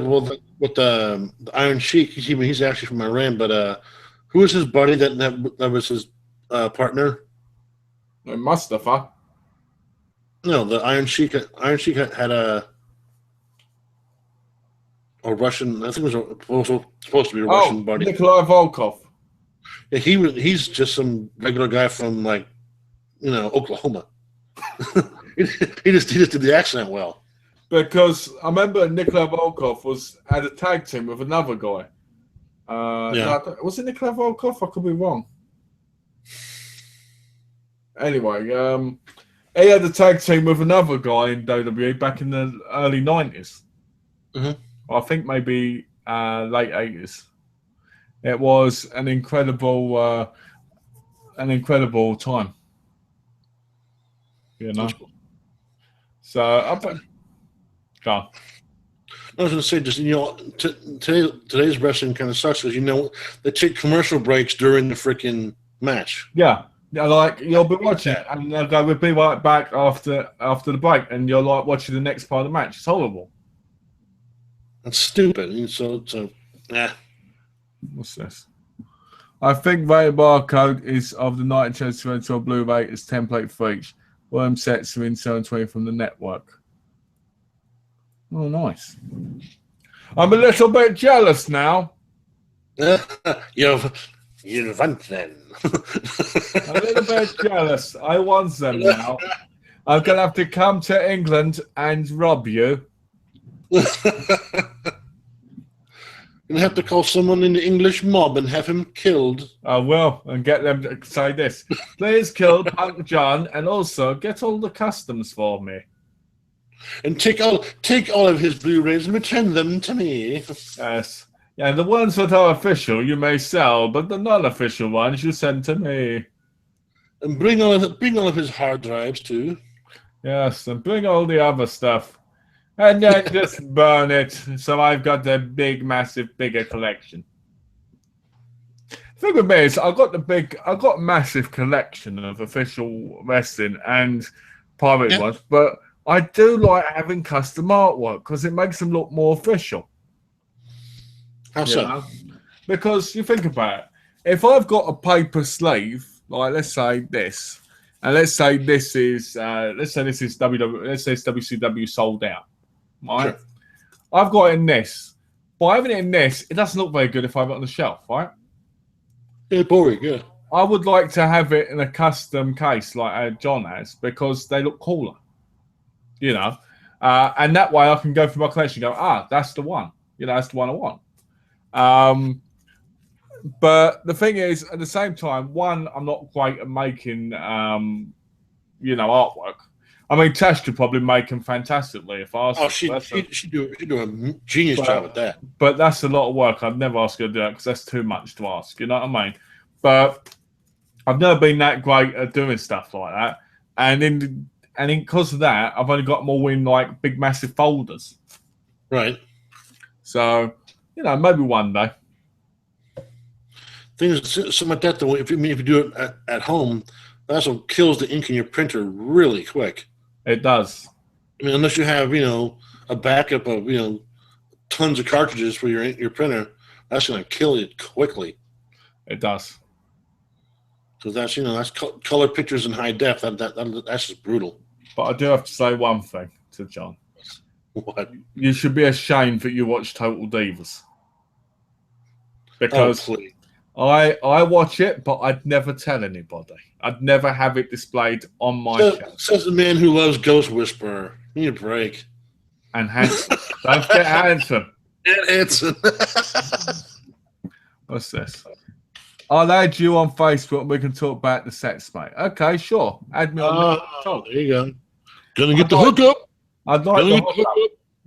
Speaker 2: With the Iron Sheik, he's actually from Iran. But who was his buddy that was his partner?
Speaker 1: Mustafa.
Speaker 2: No, the Iron Sheik. Iron Sheik had a Russian. I think it was supposed to be a Russian buddy.
Speaker 1: Nikolai Volkov.
Speaker 2: Yeah, he's just some regular guy from Oklahoma. he just did the accent well.
Speaker 1: Because I remember Nikolai Volkov had a tag team with another guy. No, was it Nikolai Volkov? I could be wrong. Anyway, he had a tag team with another guy in WWE back in the early 90s.
Speaker 2: Mm-hmm.
Speaker 1: I think maybe late 80s. It was an incredible time. You know?
Speaker 2: Cool.
Speaker 1: So, I
Speaker 2: was going to say, just today's wrestling kind of sucks because they take commercial breaks during the freaking match.
Speaker 1: Yeah, like you'll be watching it, and they'll go, "We'll be right back after the break," and you're like watching the next part of the match. It's horrible.
Speaker 2: That's stupid. And so yeah.
Speaker 1: What's this? I think the barcode is of the night transfer to a Blu-ray is template for each. Worm sets are in 720 from the network. Oh, nice. I'm a little bit jealous now.
Speaker 2: You want them.
Speaker 1: A little bit jealous. I want them now. I'm going to have to come to England and rob you.
Speaker 2: You'll have to call someone in the English mob and have him killed.
Speaker 1: I will, and get them to say this. Please kill Punk John and also get all the customs for me.
Speaker 2: And take all of his Blu-rays and return them to me.
Speaker 1: Yes. Yeah, the ones that are official you may sell, but the non-official ones you send to me.
Speaker 2: And bring all of his hard drives too.
Speaker 1: Yes, and bring all the other stuff. And then just burn it, so I've got a bigger collection. The thing with me is, I've got a massive collection of official wrestling and private ones, but I do like having custom artwork because it makes them look more official.
Speaker 2: How so?
Speaker 1: Because you think about it, if I've got a paper sleeve, like let's say this, and let's say this is WCW, let's say it's WCW sold out. Right, sure. I've got it in this. By having it in this, it doesn't look very good if I have it on the shelf, right?
Speaker 2: Yeah, boring, yeah.
Speaker 1: I would like to have it in a custom case like John has because they look cooler, you know. And that way I can go through my collection and go, that's the one. You know, that's the one I want. But the thing is, at the same time, one, I'm not great at making, artwork. I mean, Tash could probably make them fantastically if I asked her.
Speaker 2: She'd do a genius job at that.
Speaker 1: But that's a lot of work. I'd never ask her to do that because that's too much to ask. You know what I mean? But I've never been that great at doing stuff like that. And because of that, I've only got them all in like big, massive folders.
Speaker 2: Right.
Speaker 1: So, maybe one day.
Speaker 2: Things something like that, though, if you do it at home, that also kills the ink in your printer really quick.
Speaker 1: It does.
Speaker 2: I mean, unless you have, a backup of, tons of cartridges for your printer, that's going to kill it quickly.
Speaker 1: It does.
Speaker 2: So that's color pictures in high def. That's just brutal.
Speaker 1: But I do have to say one thing to John.
Speaker 2: What?
Speaker 1: You should be ashamed that you watch Total Divas. Because I watch it, but I'd never tell anybody. I'd never have it displayed on my channel.
Speaker 2: Says the man who loves Ghost Whisperer. Give me a break.
Speaker 1: And handsome. Don't forget handsome.
Speaker 2: And handsome.
Speaker 1: What's this? I'll add you on Facebook and we can talk about the sets, mate. Okay, sure. Add me on
Speaker 2: there you go. Gonna get the hookup.
Speaker 1: I'd like the hookup.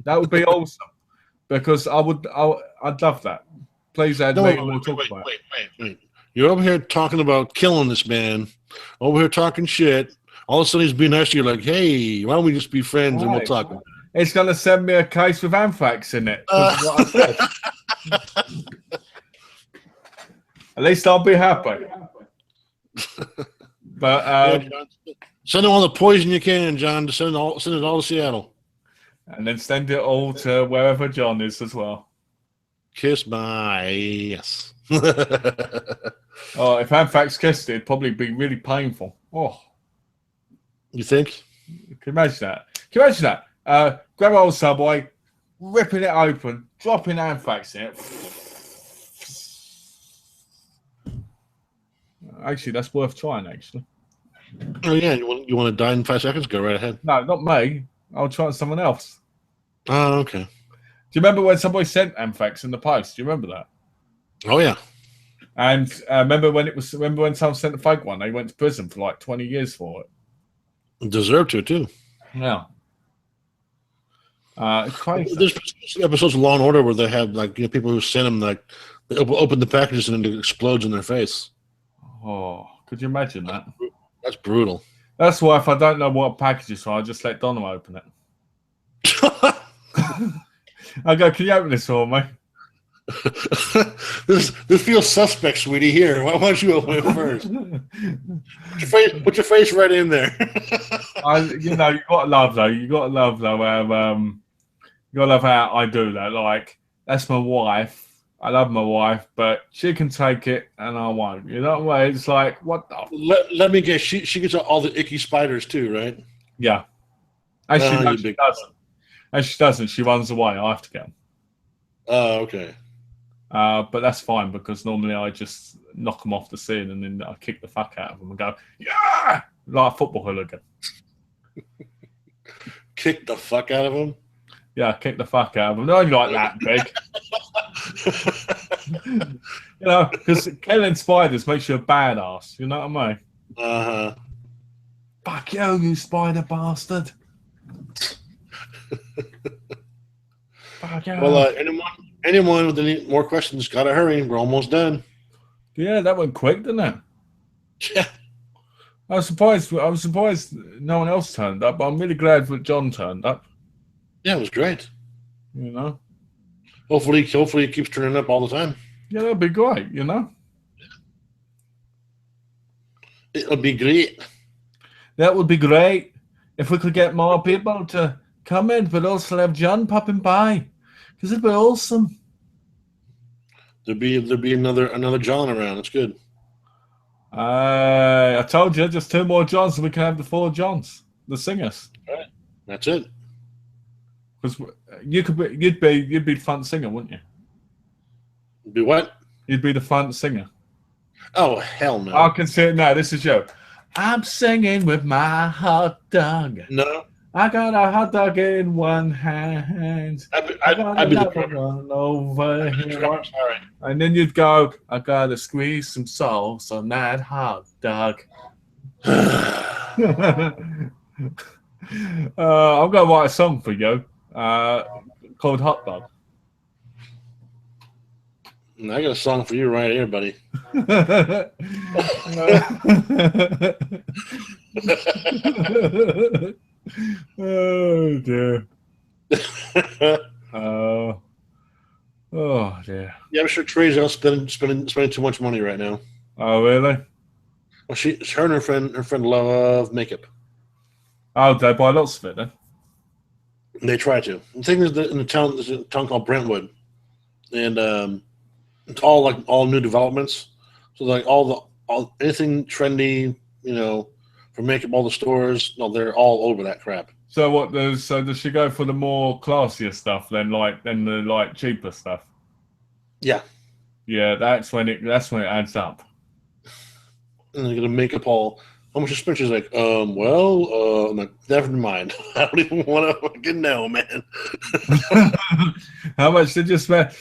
Speaker 1: That would be awesome. Because I'd love that. Please add me and we'll talk about it.
Speaker 2: Wait. You're over here talking about killing this man, over here talking shit. All of a sudden he's being nice to you, like, hey, why don't we just be friends and we'll
Speaker 1: Right.
Speaker 2: talk?
Speaker 1: It's going to send me a case with anthrax in it. 'Cause of what I said. At least I'll be happy. But
Speaker 2: Yeah, John, send all the poison you can, John, to send it all to Seattle.
Speaker 1: and then send it all to wherever John is as well.
Speaker 2: Kiss my ass.
Speaker 1: Oh, if anthrax kissed it, it'd probably be really painful. Oh,
Speaker 2: You think?
Speaker 1: can you imagine that? Can you imagine that? Grab old Subway, ripping it open, dropping anthrax in it. Actually, that's worth trying, actually.
Speaker 2: Oh yeah, you want to die in 5 seconds? Go right ahead.
Speaker 1: No, not me. I'll try on someone else.
Speaker 2: Oh, okay.
Speaker 1: Do you remember when somebody sent anthrax in the post? Do you remember that?
Speaker 2: Oh yeah.
Speaker 1: And remember when someone sent a fake one? They went to prison for like 20 years for it.
Speaker 2: Deserve to too.
Speaker 1: Yeah. It's crazy.
Speaker 2: There's episodes of Law and Order where they have people who send them they open the packages and it explodes in their face.
Speaker 1: Oh, could you imagine that?
Speaker 2: That's brutal.
Speaker 1: That's why if I don't know what a package is, I just let Donna open it. I go, can you open this for me?
Speaker 2: this feels suspect, sweetie. Here, why don't you open it first? Put your face right in there.
Speaker 1: You gotta love though. You gotta love how I do that. Like, that's my wife. I love my wife, but she can take it and I won't. You know what I mean? It's like, what the?
Speaker 2: Let me guess. She gets all the icky spiders too, right?
Speaker 1: Yeah. Actually, no,
Speaker 2: you
Speaker 1: she
Speaker 2: big-
Speaker 1: doesn't. And she doesn't. She runs away. I have to get them.
Speaker 2: Oh, okay.
Speaker 1: But that's fine because normally I just knock them off the scene and then I kick the fuck out of them and go, yeah, like a football hooligan.
Speaker 2: Kick the fuck out of him.
Speaker 1: Yeah, kick the fuck out of them. They're only like that big. Because killing spiders makes you a badass. You know what I mean?
Speaker 2: Uh-huh.
Speaker 1: Fuck you spider bastard. Fuck you.
Speaker 2: Well, anyone with any more questions, gotta hurry. We're almost done.
Speaker 1: Yeah, that went quick, didn't it?
Speaker 2: Yeah.
Speaker 1: I was surprised no one else turned up, but I'm really glad that John turned up.
Speaker 2: Yeah, it was great.
Speaker 1: You know?
Speaker 2: Hopefully it keeps turning up all the time.
Speaker 1: Yeah, that'd be great, you know?
Speaker 2: It'll be great.
Speaker 1: That would be great if we could get more people to come in, but also have John popping by. Because it'd be awesome.
Speaker 2: There'll be another John around. It's good.
Speaker 1: I told you, just 2 more Johns and we can have the 4 Johns, the singers.
Speaker 2: Right. That's it.
Speaker 1: Because you'd be the front singer, wouldn't you?
Speaker 2: Be what?
Speaker 1: You'd be the front singer.
Speaker 2: Oh, hell no.
Speaker 1: I can see it now. This is you. I'm singing with my hot dog.
Speaker 2: No.
Speaker 1: I got a hot dog in one hand.
Speaker 2: I'd be the drummer.
Speaker 1: one over here.
Speaker 2: Sorry.
Speaker 1: And then you'd go, I gotta squeeze some sauce on that hot dog. I'm gonna write a song for you called Hot Dog.
Speaker 2: I got a song for you right here, buddy.
Speaker 1: Oh dear. Oh dear.
Speaker 2: Yeah, I'm sure Trey's out spending too much money right now.
Speaker 1: Oh really?
Speaker 2: Well, her and her friend love makeup.
Speaker 1: Oh, they buy lots of it then.
Speaker 2: They try to. The thing is, that in the town, there's a town called Brentwood, and it's all new developments. So all anything trendy, for makeup, all the stores, no, they're all over that crap.
Speaker 1: So does she go for the more classier stuff than the cheaper stuff?
Speaker 2: Yeah.
Speaker 1: Yeah, that's when it adds up.
Speaker 2: And they're gonna make up all. How much you spent? She's like, I'm like, never mind. I don't even want to fucking know, man.
Speaker 1: How much did you spend?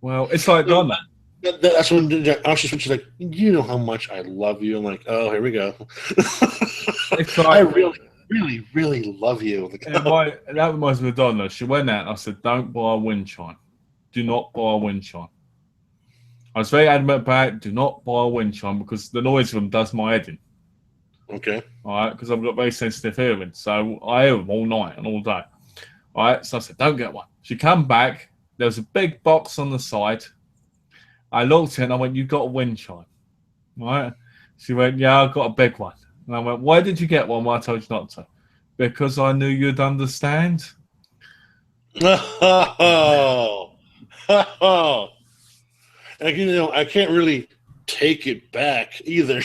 Speaker 1: Well, it's like Donna.
Speaker 2: That's when she's like, you know how much I love you. I'm like, oh, here we go.
Speaker 1: It's like,
Speaker 2: I really, really, really love you.
Speaker 1: that reminds me of Donna. She went out and I said, don't buy a wind chime. Do not buy a wind chime. I was very adamant about do not buy a wind chime because the noise of them does my head in.
Speaker 2: Okay.
Speaker 1: All right, because I've got very sensitive hearing, so I hear them all night and all day. All right, so I said, don't get one. She come back. There was a big box on the side. I looked at it and I went, you got a wind chime. All right. She went, yeah, I got a big one. And I went, why did you get one? Well, I told you not to. Because I knew you'd understand.
Speaker 2: Oh. And, I can't really take it back either. I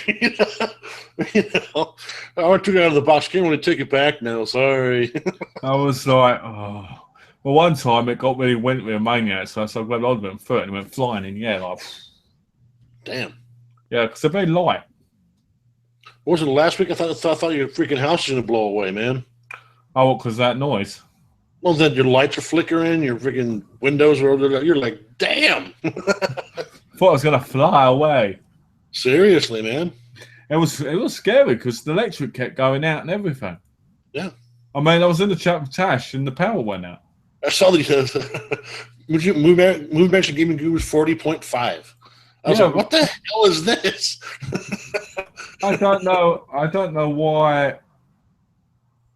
Speaker 2: took it out of the box. Can't really take it back now. Sorry.
Speaker 1: I was like, oh. Well, one time it got really wintry and maniac, so I grabbed hold of it and threw it and it went flying in the air. Like,
Speaker 2: Damn.
Speaker 1: yeah, because they're very light.
Speaker 2: What was it last week? I thought your freaking house was going to blow away, man.
Speaker 1: Oh, because that noise.
Speaker 2: Well, then your lights are flickering, your freaking windows are over there. You're like, damn.
Speaker 1: Thought I was going to fly away.
Speaker 2: Seriously, man.
Speaker 1: It was scary because the electric kept going out and everything.
Speaker 2: Yeah.
Speaker 1: I mean, I was in the chat with Tash and the power went out.
Speaker 2: I saw the Move Mansion Gaming Guru was 40.5. I was like, what the hell is this?
Speaker 1: I don't know why.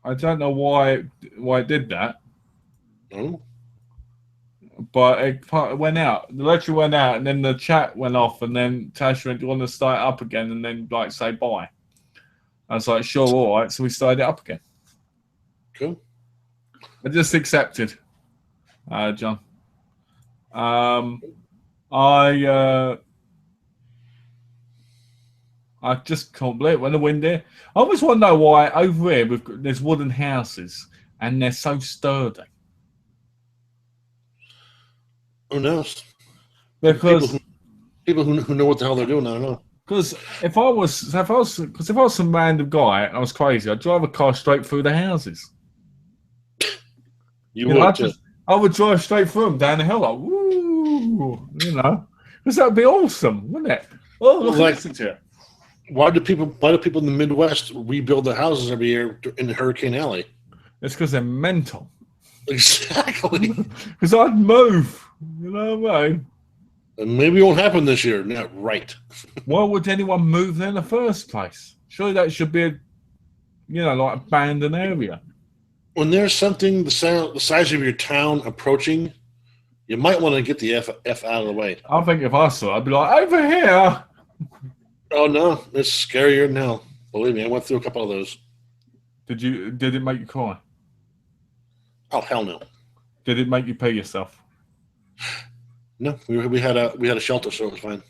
Speaker 1: I don't know why it did that.
Speaker 2: Oh.
Speaker 1: But it went out. The electric went out, and then the chat went off, and then Tash went, "Do you want to start it up again?" And then like say bye. I was like, "Sure, all right." So we started it up again.
Speaker 2: Cool.
Speaker 1: I just accepted, John. I just can't believe it when the wind here. I always want to know why over here there's wooden houses and they're so sturdy.
Speaker 2: Who knows?
Speaker 1: Because
Speaker 2: people who know what the hell they're doing, I don't know.
Speaker 1: Because if I was some random guy and I was crazy, I'd drive a car straight through the houses. I would drive straight through them down the hill, like woo, because that would be awesome, wouldn't it? Oh, look at this here.
Speaker 2: Why do people in the Midwest rebuild their houses every year in Hurricane Alley?
Speaker 1: It's because they're mental.
Speaker 2: Exactly.
Speaker 1: Because I'd move, you know what I mean?
Speaker 2: And maybe it won't happen this year. Not right.
Speaker 1: Why would anyone move there in the first place? Surely that should be like abandoned area.
Speaker 2: When there's something the size of your town approaching, you might want to get the F out of the way.
Speaker 1: I think if I saw it, I'd be like, over here.
Speaker 2: Oh, no. It's scarier than hell. Believe me, I went through a couple of those.
Speaker 1: Did it make you cry?
Speaker 2: Oh, hell no.
Speaker 1: Did it make you pee yourself?
Speaker 2: No, we had a shelter, so it was fine.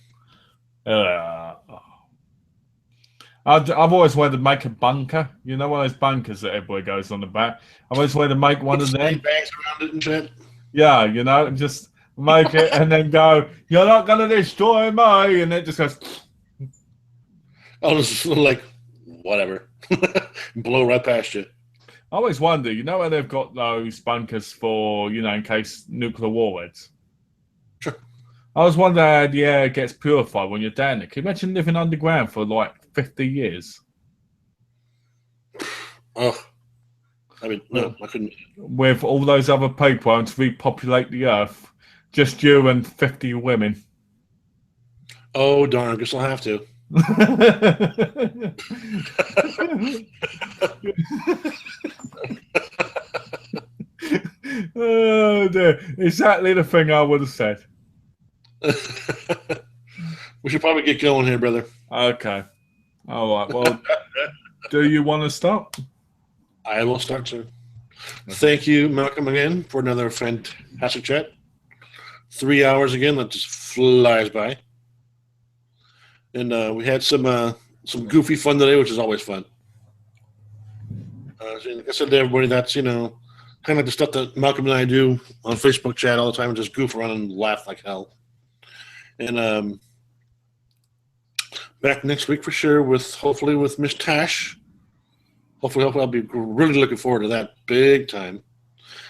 Speaker 1: I've always wanted to make a bunker. You know, one of those bunkers that everybody goes on the back. I've always wanted to make one of them.
Speaker 2: Bags around it and shit.
Speaker 1: Yeah, and just make it and then go, you're not going to destroy me. And it just goes.
Speaker 2: I was like, whatever. Blow right past you.
Speaker 1: I always wonder, where they've got those bunkers for, in case nuclear war heads.
Speaker 2: Sure.
Speaker 1: I was wondering how the air gets purified when you're down there. Can you imagine living underground for like 50 years?
Speaker 2: Oh, I mean, no, I couldn't.
Speaker 1: With all those other people having to repopulate the earth, just you and 50 women.
Speaker 2: Oh, darn, I guess I'll have to.
Speaker 1: Oh dear. Exactly the thing I would have said.
Speaker 2: We should probably get going here, brother.
Speaker 1: Okay. All right. Well, do you want to start?
Speaker 2: I will start, sir. Thank you, Malcolm, again for another fantastic chat. 3 hours again. That just flies by. And we had some goofy fun today, which is always fun. Like I said to everybody, that's, kind of like the stuff that Malcolm and I do on Facebook chat all the time and just goof around and laugh like hell. And back next week for sure hopefully with Miss Tash. Hopefully I'll be really looking forward to that big time.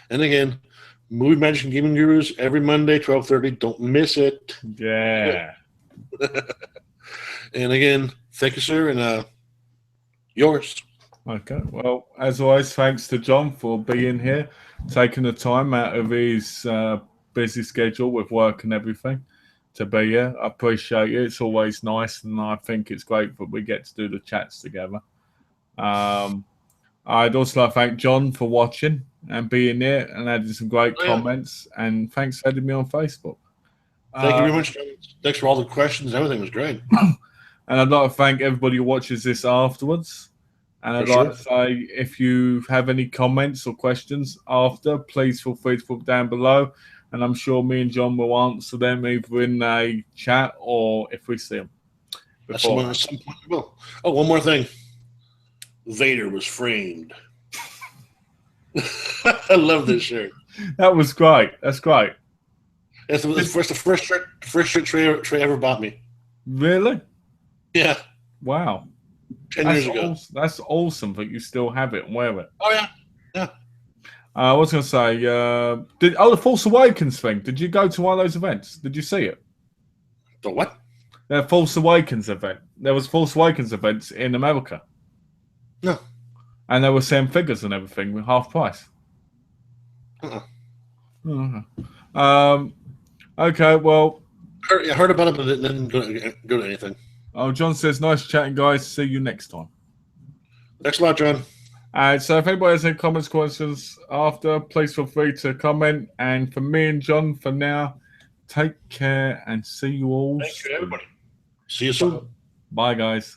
Speaker 2: And again, Movie Magic and Gaming Gurus every Monday, 12:30. Don't miss it.
Speaker 1: Yeah.
Speaker 2: And again, thank you, sir, and yours.
Speaker 1: Okay. Well, as always, thanks to John for being here, taking the time out of his busy schedule with work and everything to be here. I appreciate it. It's always nice, and I think it's great that we get to do the chats together. I'd also like to thank John for watching and being there and adding some great comments. And thanks for adding me on Facebook.
Speaker 2: Thank you very much. Thanks for all the questions. Everything was great.
Speaker 1: And I'd like to thank everybody who watches this afterwards. And I'd like to say, if you have any comments or questions after, please feel free to put them down below. And I'm sure me and John will answer them either in a chat or if we see them.
Speaker 2: At some point we will. Oh, one more thing. Vader was framed. I love this shirt.
Speaker 1: That was great. That's great.
Speaker 2: It's the first shirt Trey ever bought me.
Speaker 1: Really?
Speaker 2: Yeah.
Speaker 1: Wow.
Speaker 2: 10 years ago.
Speaker 1: That's awesome that you still have it and wear it.
Speaker 2: Oh, yeah. Yeah.
Speaker 1: I was going to say, the Force Awakens thing. Did you go to one of those events? Did you see it?
Speaker 2: The what?
Speaker 1: The Force Awakens event. There was Force Awakens events in America.
Speaker 2: No.
Speaker 1: And they were selling figures and everything with half price. Okay, well.
Speaker 2: I heard about it, but it didn't go to anything.
Speaker 1: Oh, John says, nice chatting, guys. See you next time.
Speaker 2: Thanks a lot, John.
Speaker 1: So if anybody has any comments, questions after, please feel free to comment. And for me and John, for now, take care and see you all
Speaker 2: soon. Thank you, everybody. See you soon.
Speaker 1: Bye, guys.